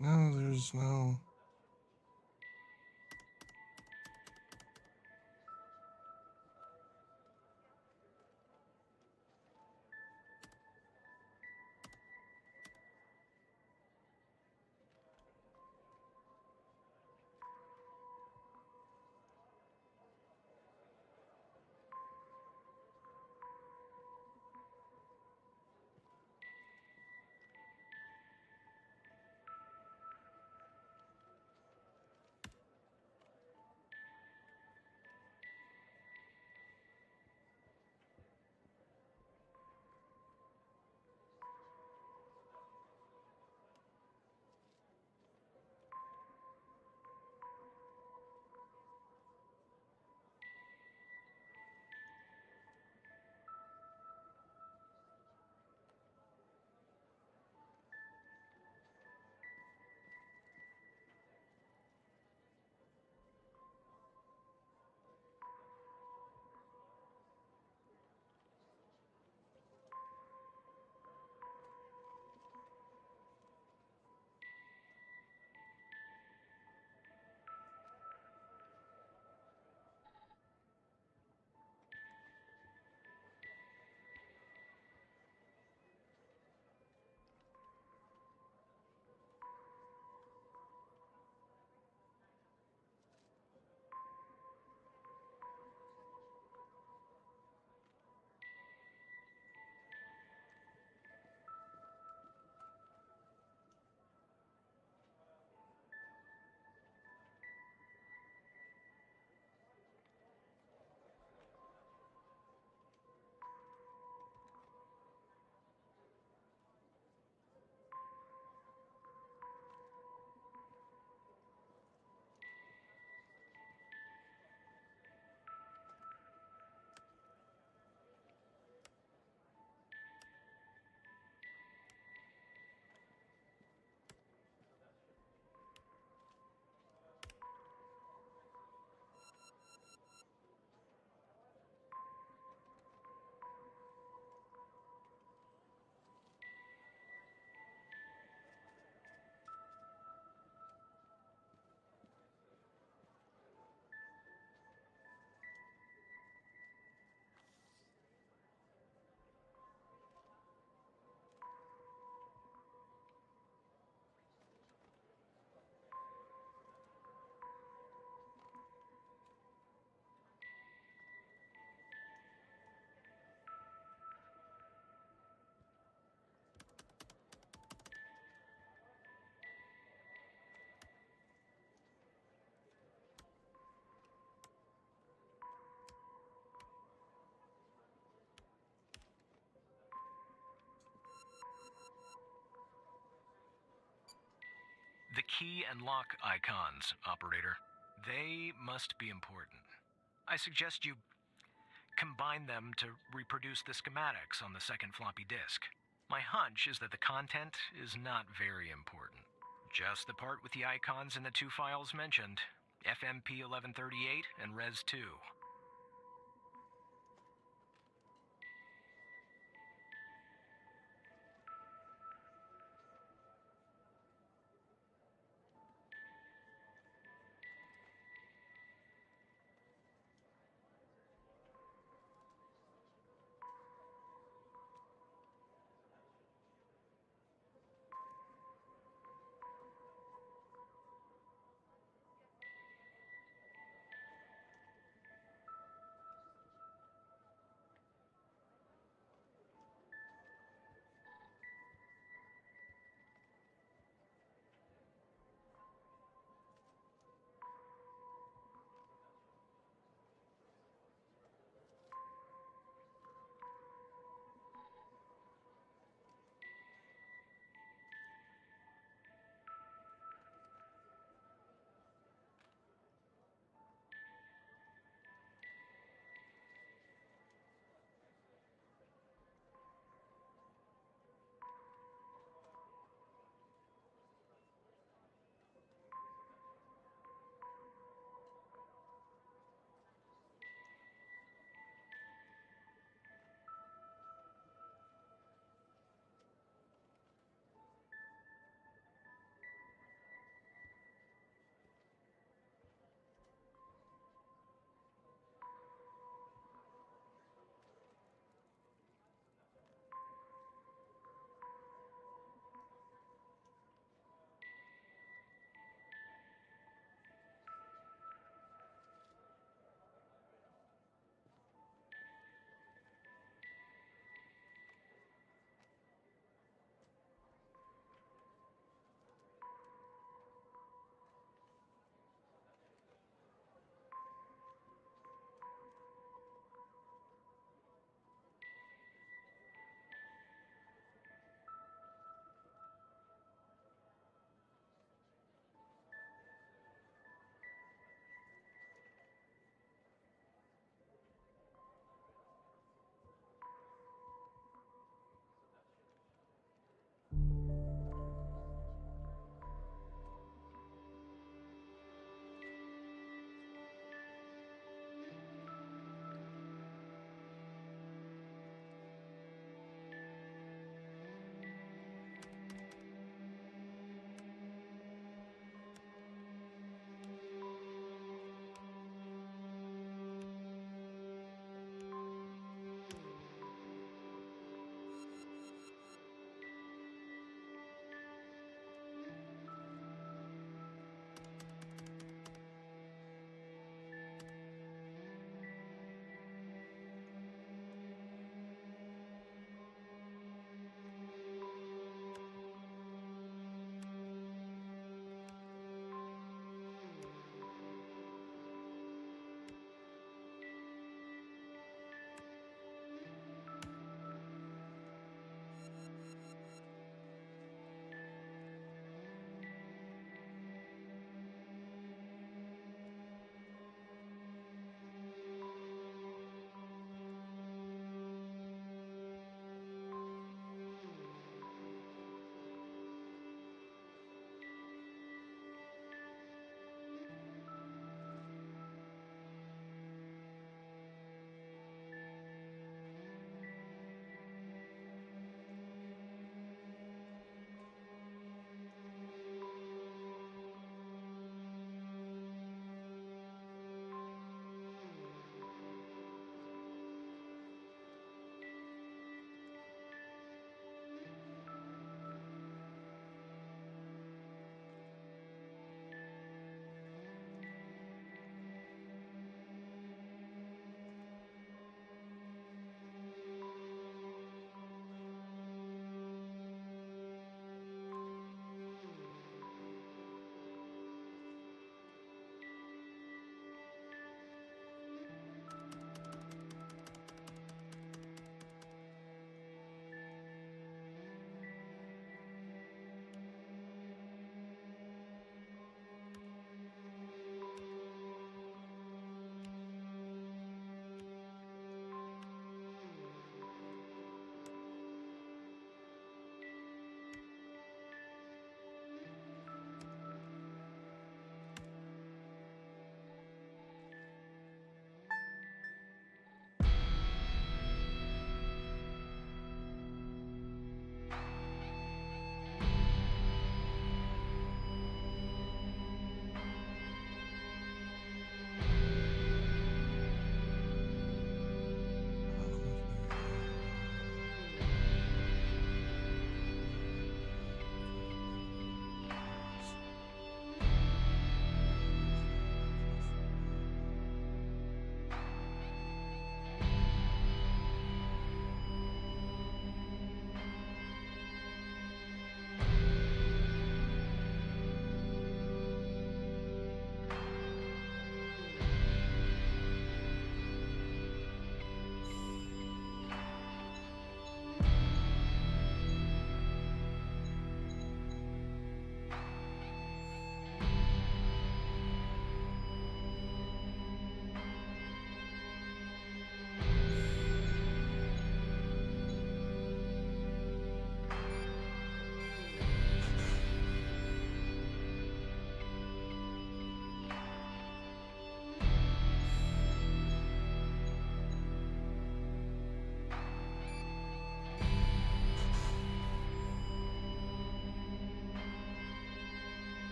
No, there's no. key and lock icons, operator. They must be important. I suggest you combine them to reproduce the schematics on the second floppy disk. My hunch is that the content is not very important. Just the part with the icons in the two files mentioned, FMP 1138 and Res 2.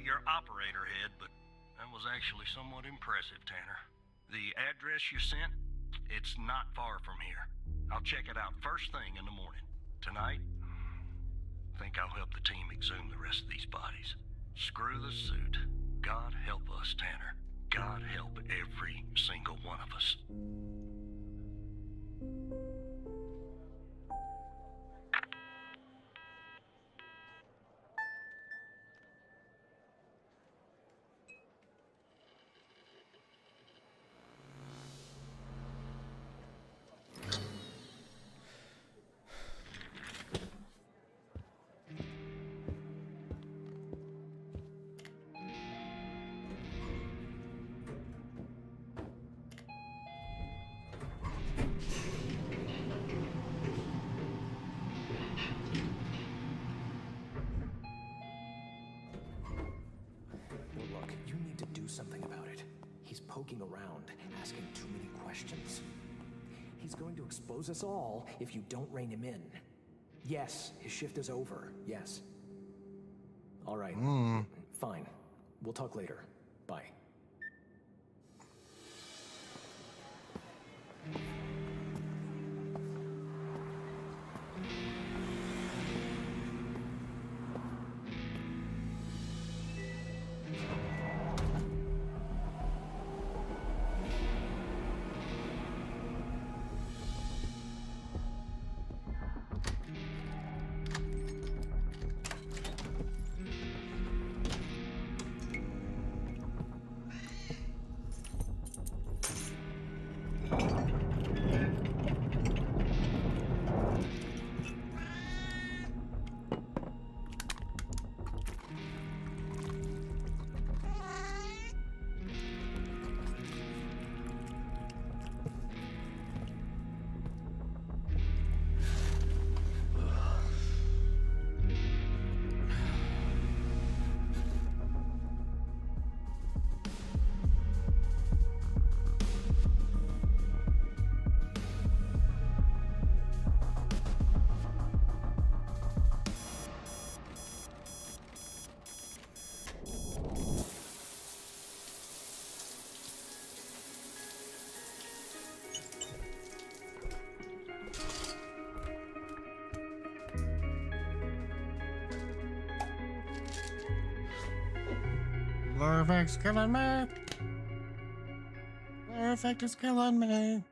your operator head, but that was actually somewhat impressive, Tanner. The address you sent, it's not far from here. I'll check it out first thing in the morning. Tonight, I think I'll help the team exhume the rest of these bodies. Screw the suit. God help us, Tanner. God help every single one of us. Look, you need to do something about it. He's poking around, asking too many questions. He's going to expose us all if you don't rein him in. Yes, his shift is over. Yes. All right. Fine. We'll talk later. Bye. Blur effect's killing me. Blur effect is killing me.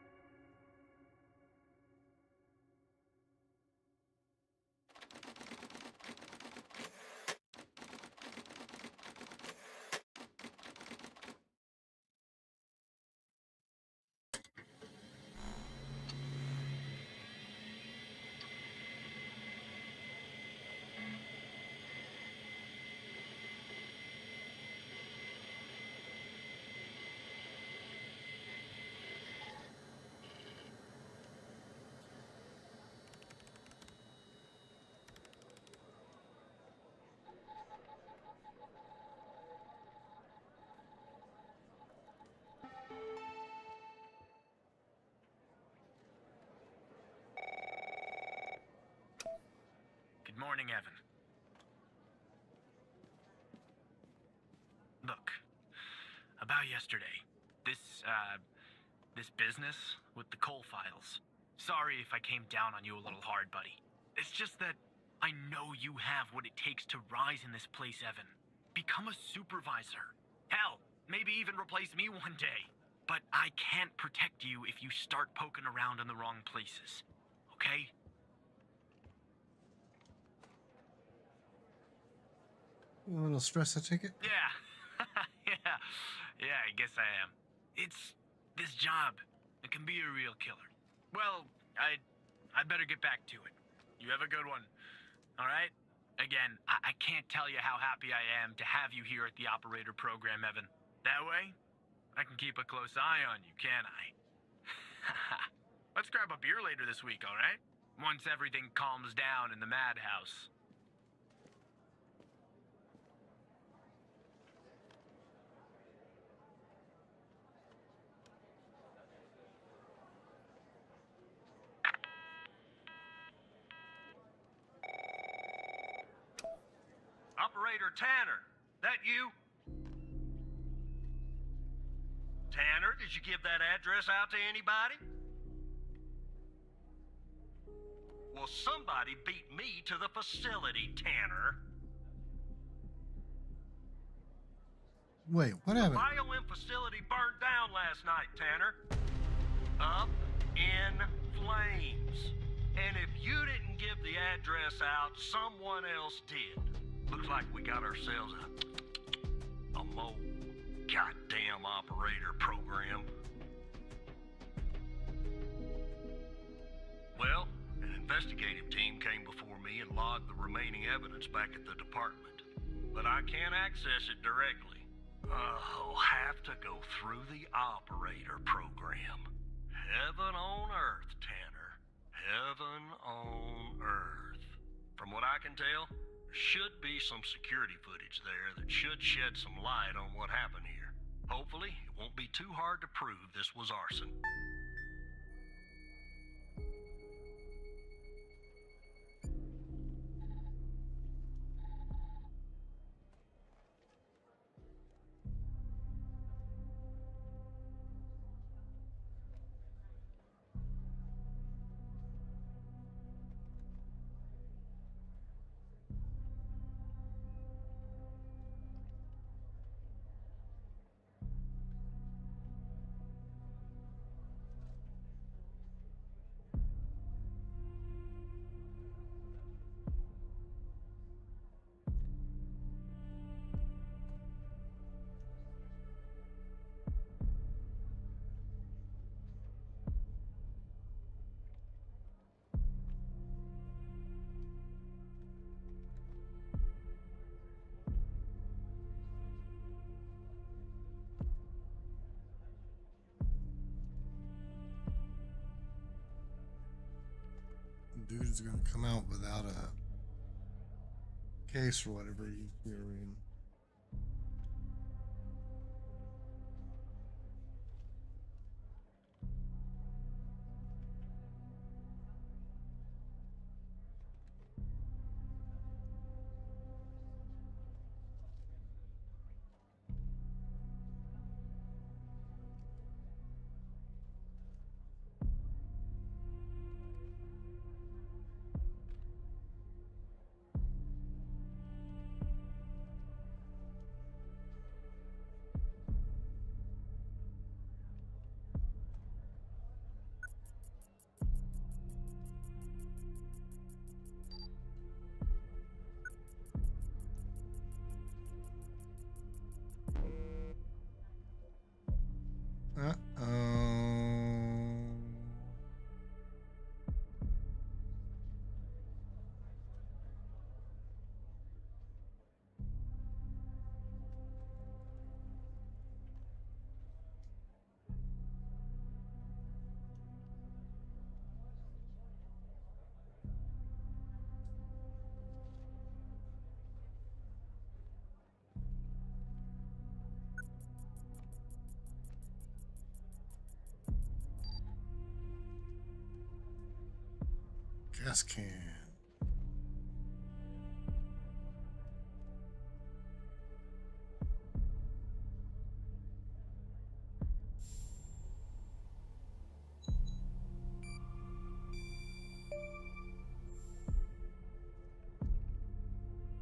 Good morning, Evan. Look, about yesterday, this business with the coal files. Sorry if I came down on you a little hard, buddy. It's just that I know you have what it takes to rise in this place, Evan. Become a supervisor. Hell, maybe even replace me one day. But I can't protect you if you start poking around in the wrong places. Okay? You a little stress a ticket? Yeah. Yeah, I guess I am. It's this job. It can be a real killer. Well, I'd better get back to it. You have a good one. All right? Again, I can't tell you how happy I am to have you here at the operator program, Evan. That way, I can keep a close eye on you, can't I? Let's grab a beer later this week, all right? Once everything calms down in the madhouse. Operator Tanner, That you? Tanner, did you give that address out to anybody? Well, somebody beat me to the facility, Tanner. Wait, what happened? The BioM facility burned down last night, Tanner. Up in flames. And if you didn't give the address out, someone else did. Looks like we got ourselves a mole goddamn operator program. Well, an investigative team came before me and logged the remaining evidence back at the department. But I can't access it directly. I'll have to go through the operator program. Heaven on earth, Tanner. Heaven on earth. From what I can tell, there should be some security footage there that should shed some light on what happened here. Hopefully, it won't be too hard to prove this was arson. Dude is going to come out without a case or whatever you're in. Gas can.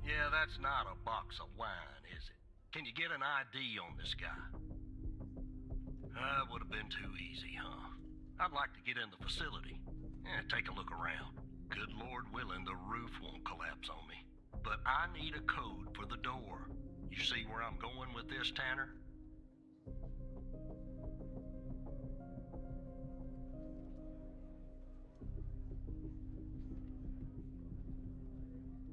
Yeah, that's not a box of wine, is it? Can you get an ID on this guy? Would have been too easy, huh? I'd like to get in the facility. Take a look around. Good Lord willing, the roof won't collapse on me. But I need a code for the door. You see where I'm going with this, Tanner?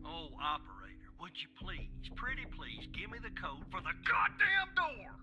Oh, operator, would you please, pretty please, give me the code for the goddamn door?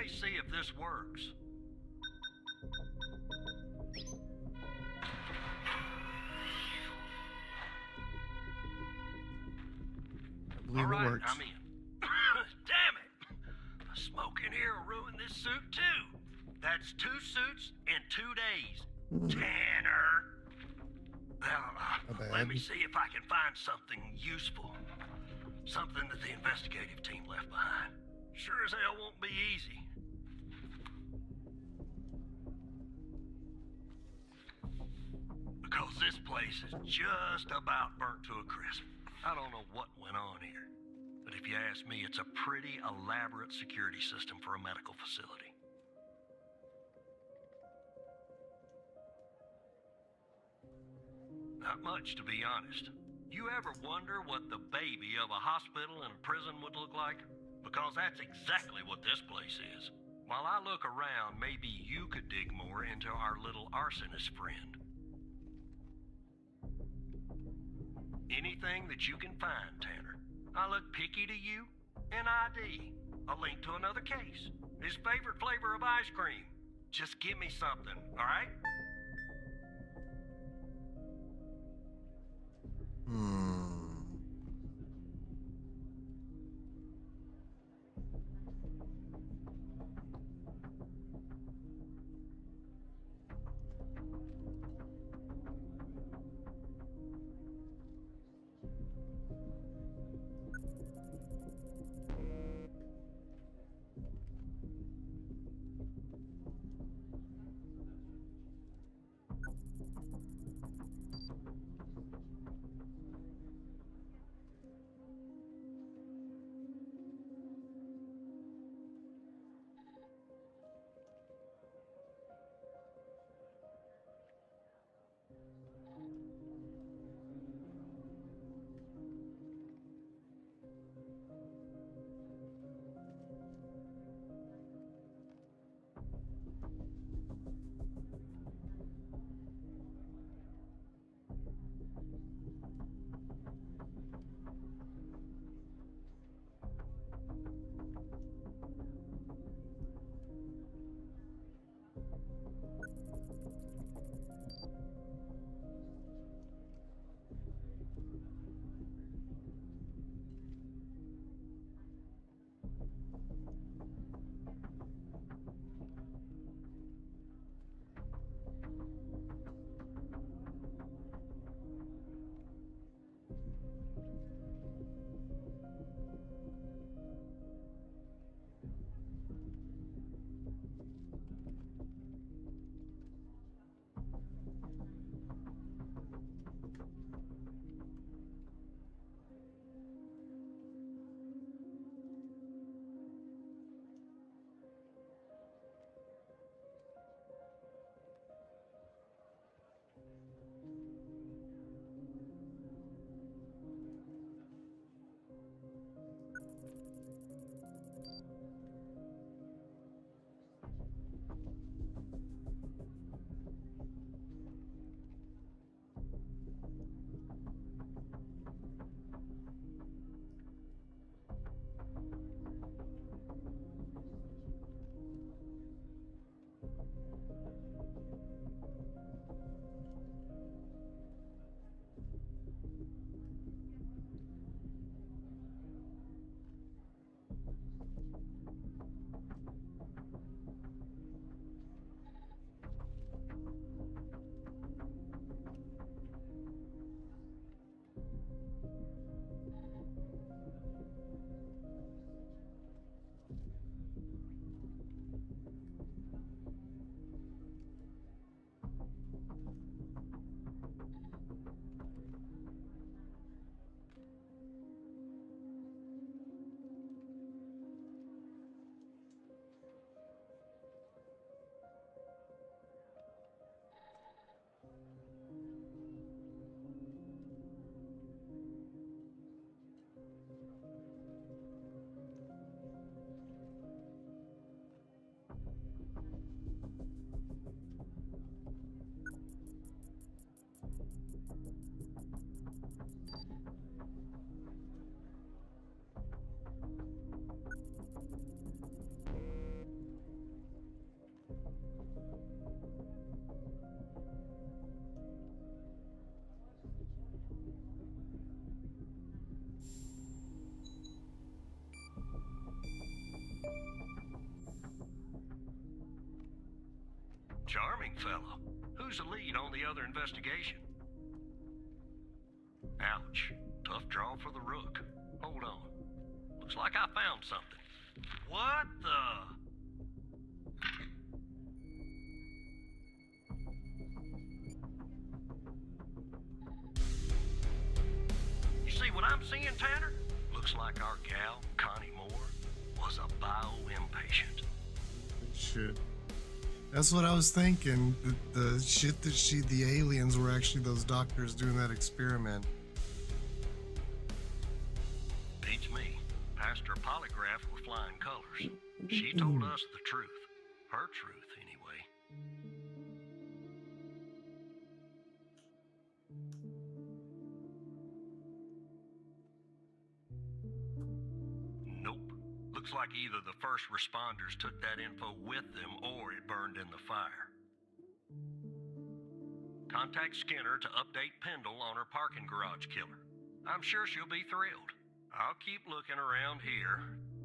me see if this works. I believe All right, it works. I'm in. Damn it! The smoke in here will ruin this suit too. That's 2 suits in 2 days. Tanner! Well, let me see if I can find something useful. Something that the investigative team left behind. Sure as hell won't be easy. Because this place is just about burnt to a crisp. I don't know what went on here. But if you ask me, it's a pretty elaborate security system for a medical facility. Not much, to be honest. You ever wonder what the baby of a hospital and a prison would look like? Because that's exactly what this place is. While I look around, maybe you could dig more into our little arsonist friend. Anything that you can find, Tanner. I look picky to you. An ID. A link to another case. His favorite flavor of ice cream. Just give me something, all right? fellow. Who's the lead on the other investigation? Ouch. Tough draw for the rook. Hold on. Looks like I found something. What the? You see what I'm seeing, Tanner? Looks like our gal, Connie Moore, was a bio-impatient. Shit. That's what I was thinking. The shit that the aliens were actually those doctors doing that experiment. Beats me. Passed her polygraph with flying colors. She told us the truth. Her truth, anyway. Nope. Looks like either the first responders took that info with them or it burned in the fire. Contact Skinner to update Pendle on her parking garage killer. I'm sure she'll be thrilled. I'll keep looking around here.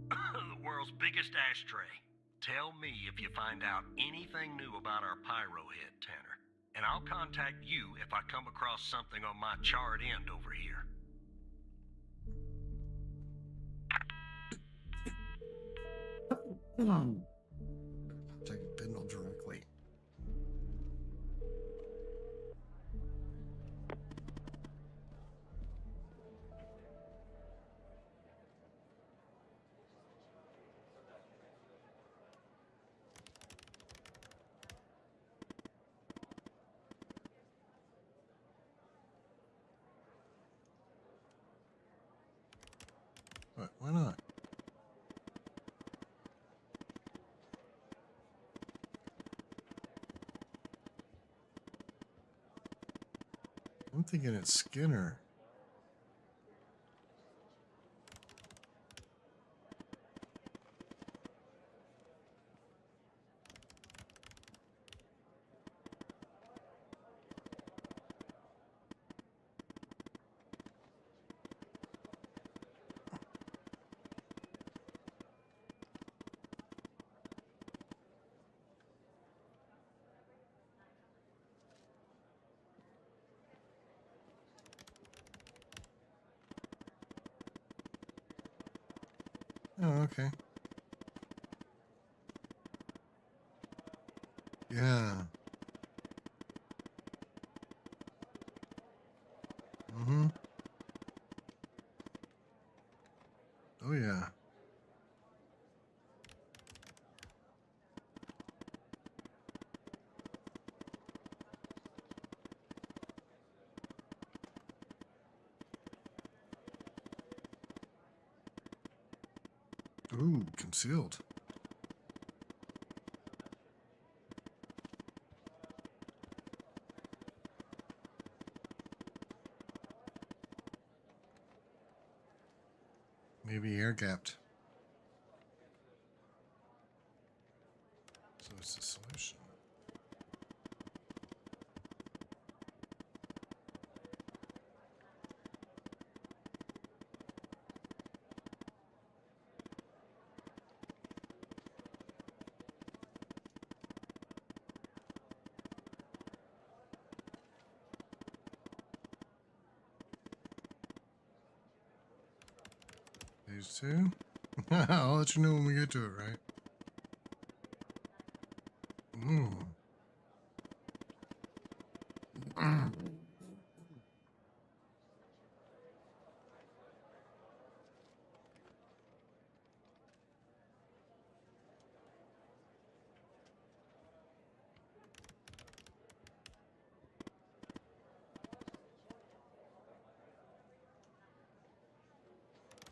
The world's biggest ashtray. Tell me if you find out anything new about our pyro head, Tanner. And I'll contact you if I come across something on my charred end over here. Take Bindle directly. What? Why not? I'm thinking it's Skinner. Oh, okay. Yeah. Mm-hmm. Oh, yeah. Ooh, concealed. Maybe air gapped. So it's the solution. Phase 2? I'll let you know when we get to it, right? Ooh.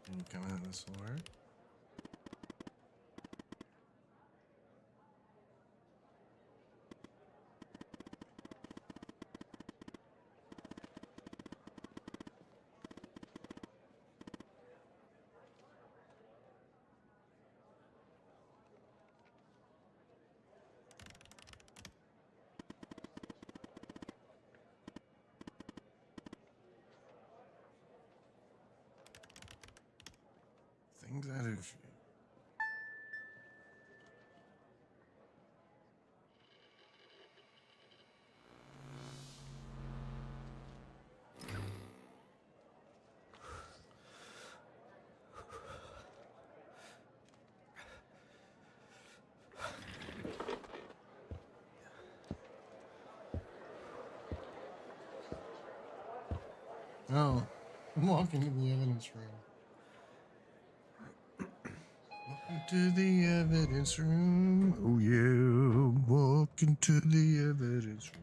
Can you come out this way? Things out of Oh, I'm walking to the evidence room. Walking to the evidence room. Oh yeah, walking to the evidence room.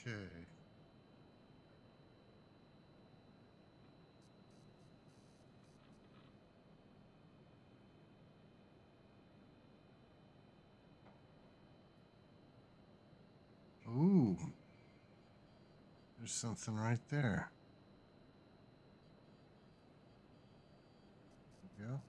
Okay. Ooh. There's something right there. There we go.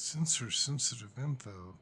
Censor sensitive info.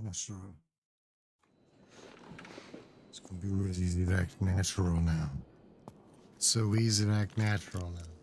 Natural. It's gonna be really easy to act natural now. So easy to act natural now.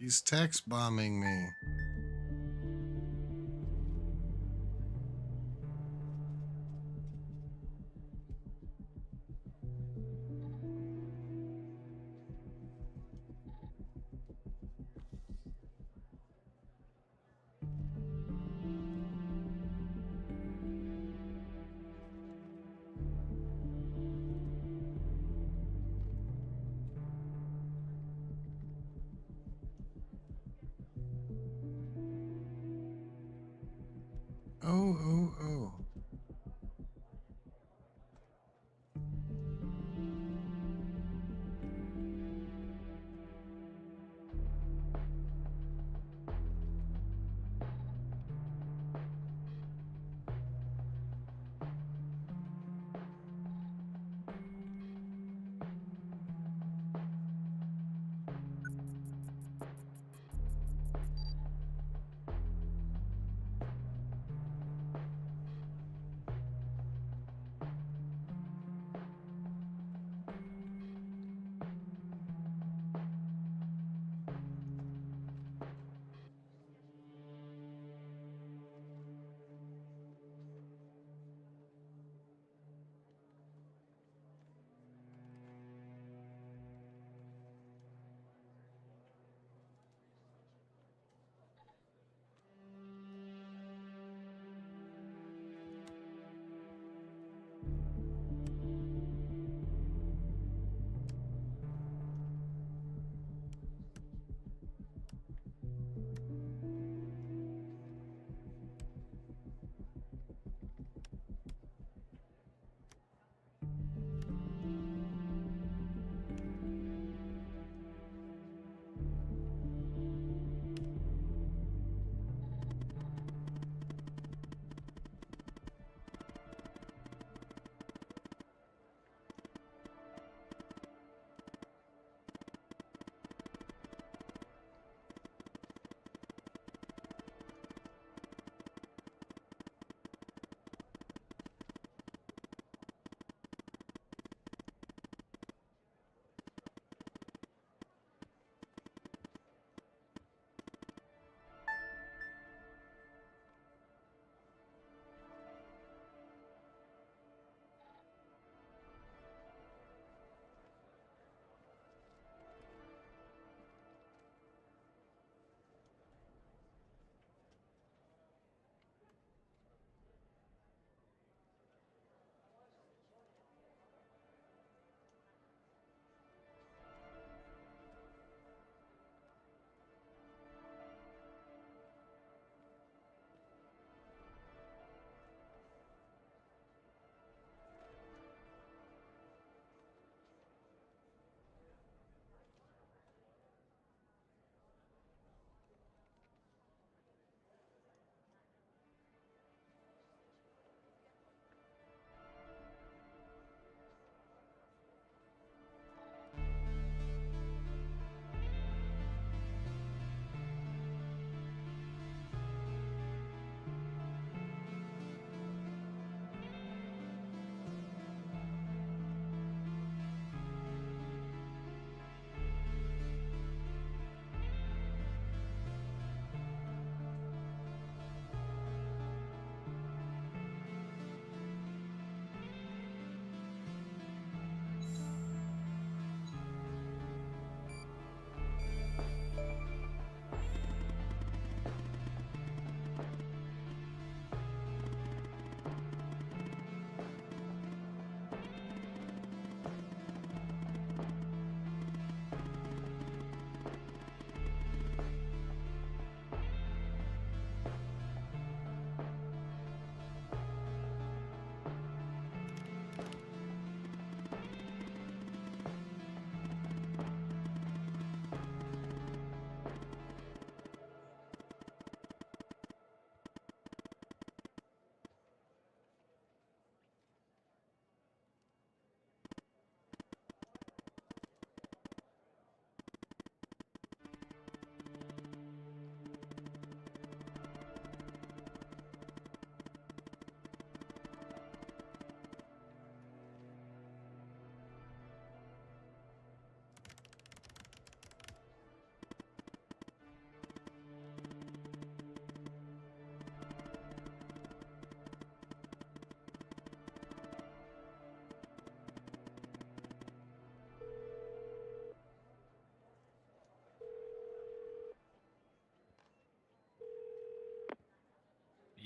He's text bombing me. Oh.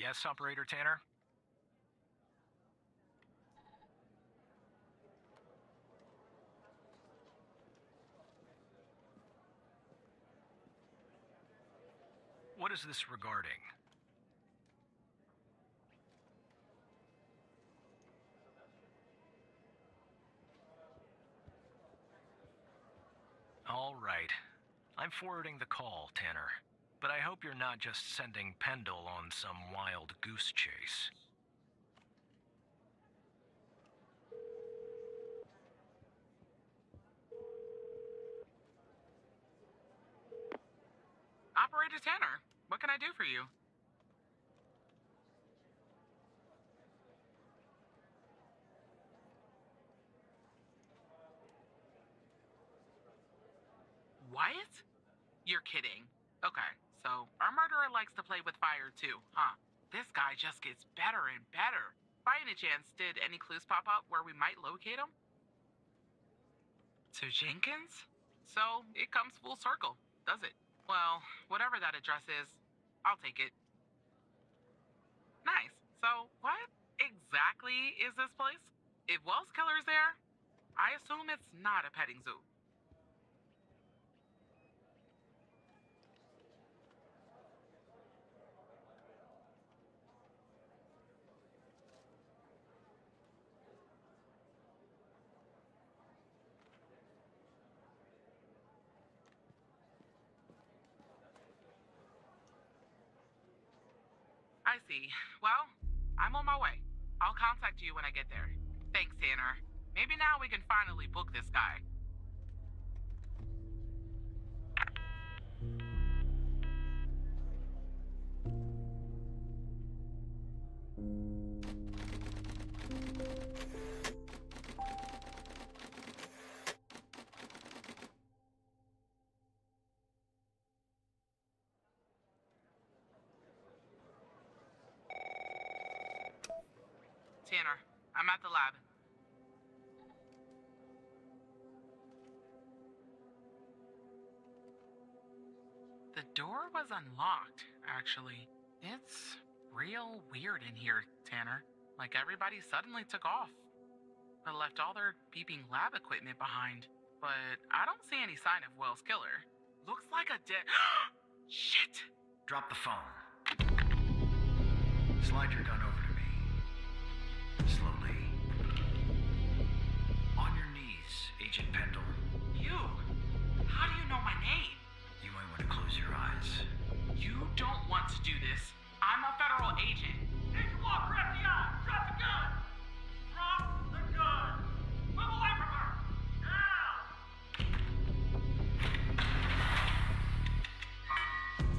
Yes, Operator Tanner? What is this regarding? right. I'm forwarding the call, Tanner. But I hope you're not just sending Pendle on some wild goose chase. Operator Tanner, what can I do for you? What? You're kidding. Okay, so our murderer likes to play with fire too, huh? This guy just gets better and better. By any chance, did any clues pop up where we might locate him? To Jenkins? So it comes full circle, does it? Well, whatever that address is, I'll take it. Nice. So what exactly is this place? If Wells Killer's there, I assume it's not a petting zoo. I see. Well, I'm on my way. I'll contact you when I get there. Thanks, Tanner. Maybe now we can finally book this guy. Tanner, I'm at the lab. The door was unlocked, actually. It's real weird in here, Tanner. Like everybody suddenly took off. They left all their beeping lab equipment behind. But I don't see any sign of Wells' killer. Looks like a dead... Shit! Drop the phone. Slide your gun over to me. Slowly. On your knees, Agent Pendle. You? How do you know my name? You might want to close your eyes. You don't want to do this. I'm a federal agent. Agent Walker, FBI! Drop the gun! Drop the gun! Move away from her! Now!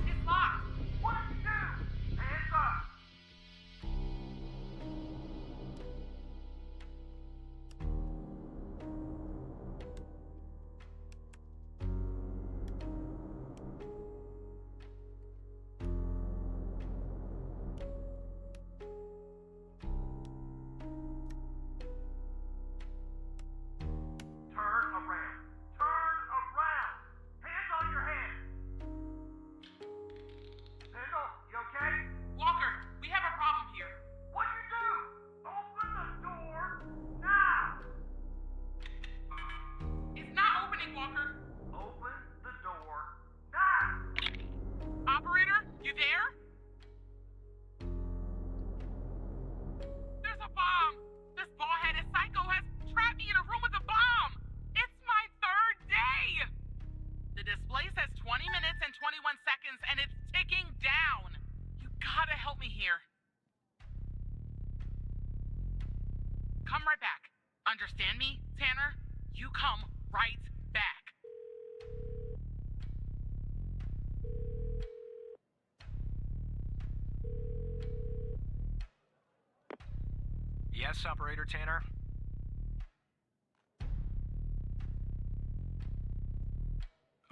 It's locked. What did you do? Hands up! Turn around. Turn around. Hands on your head. Pendle, you okay? Walker, we have a problem here. What'd you do? Open the door now! It's not opening, Walker. Open the door now! Operator, you there? There's a bomb. This bald-headed psycho has trapped me in a room with a bomb. It's my third day. The display says 20 minutes and 21 seconds, and it's ticking down. You gotta help me here. Come right back. Understand me, Tanner? You come right back. Yes, Operator Tanner?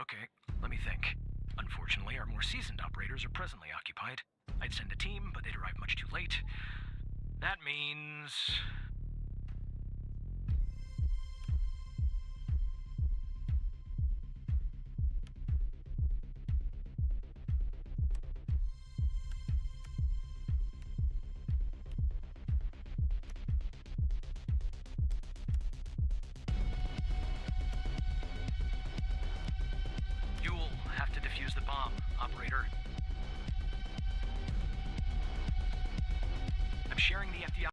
Okay, let me think. Unfortunately, our more seasoned operators are presently occupied. I'd send a team, but they'd arrive much too late. That means... You'll have to defuse the bomb, Operator. I'm sharing the FDI.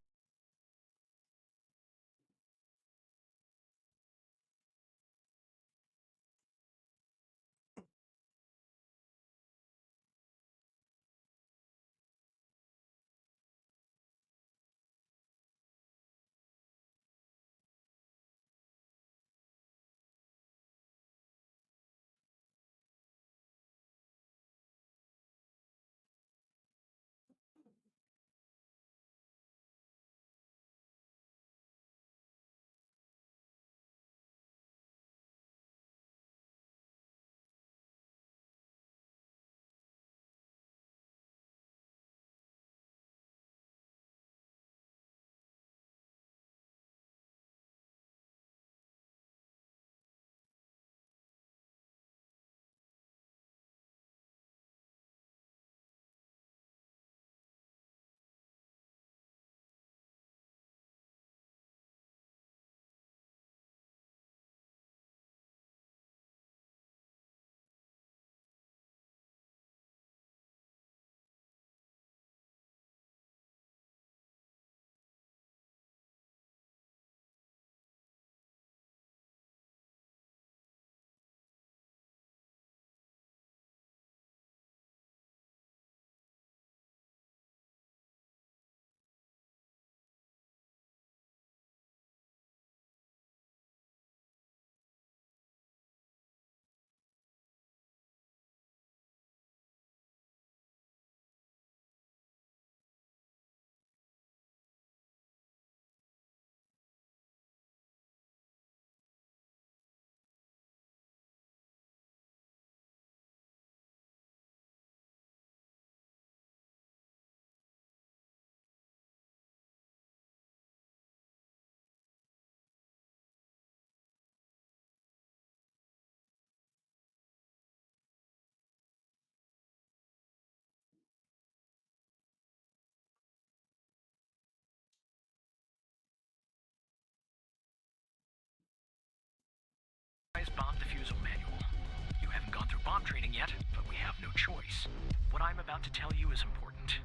choice. What I'm about to tell you is important.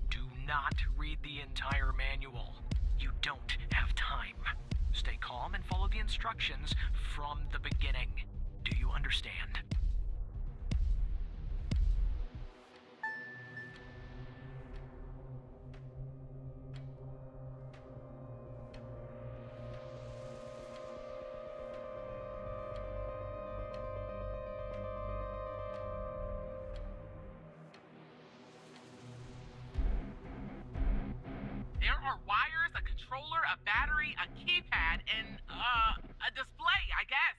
Do not read the entire manual. You don't have time. Stay calm and follow the instructions from the beginning. Do you understand? There are wires, a controller, a battery, a keypad, and, a display, I guess.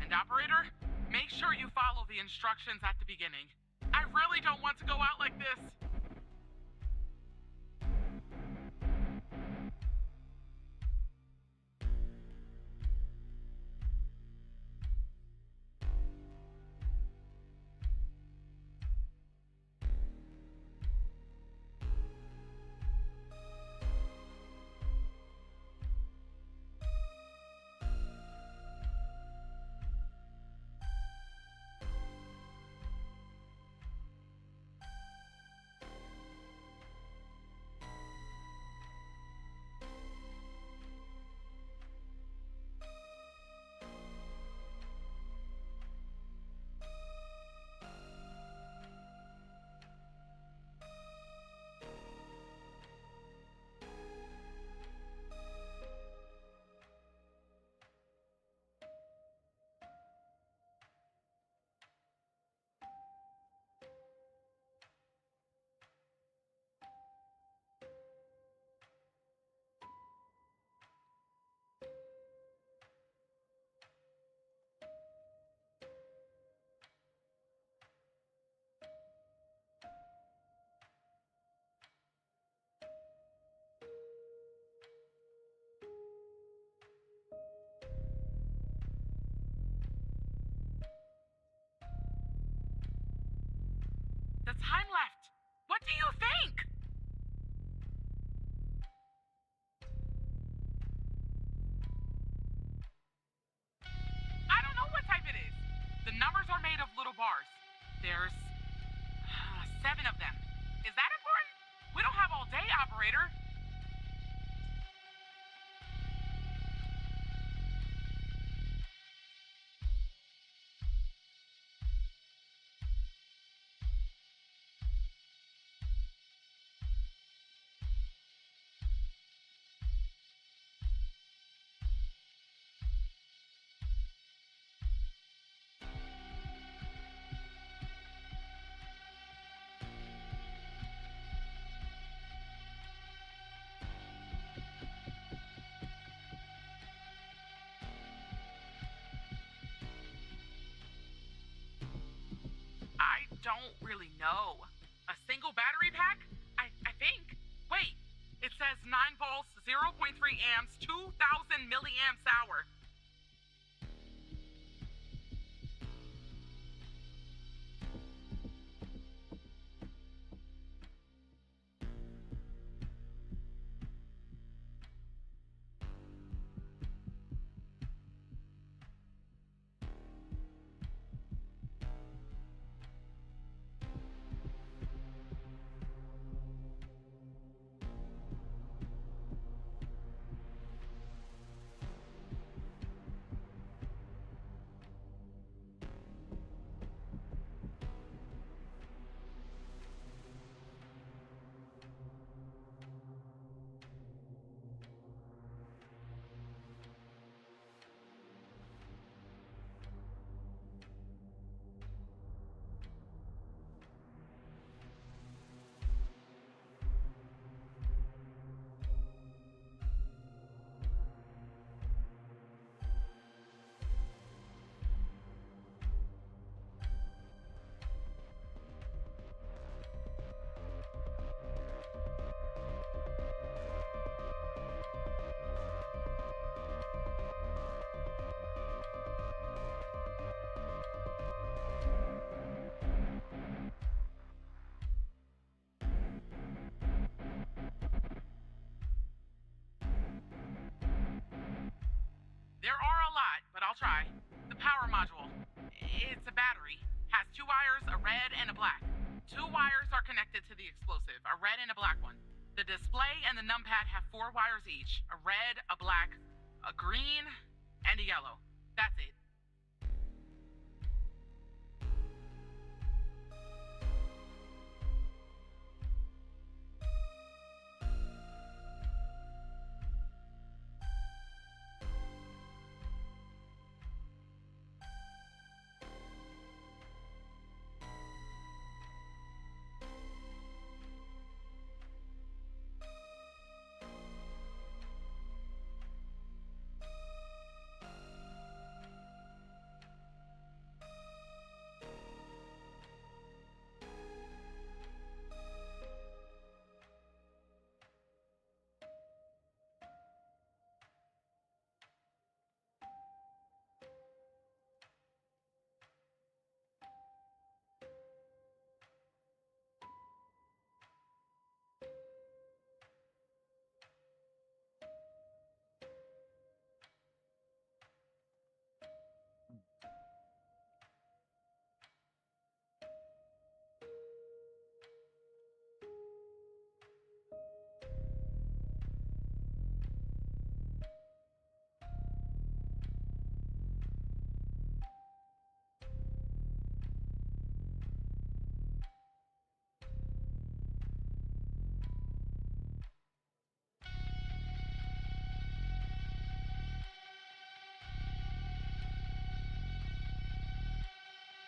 And operator, make sure you follow the instructions at the beginning. I really don't want to go out like this. The time left. What do you think? I don't know what type it is. The numbers are made of little bars. There's 7 of them. Is that important? We don't have all day, operator. I don't really know. A single battery pack? I think. Wait, it says 9 volts, 0.3 amps, 2,000 milliamps hour. There are a lot, but I'll try. The power module. It's a battery. Has 2 wires, a red and a black. 2 wires are connected to the explosive, a red and a black one. The display and the numpad have 4 wires each, a red, a black, a green, and a yellow. That's it.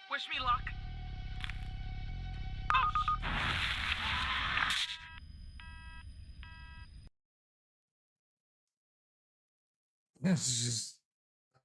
Wish me luck. This is just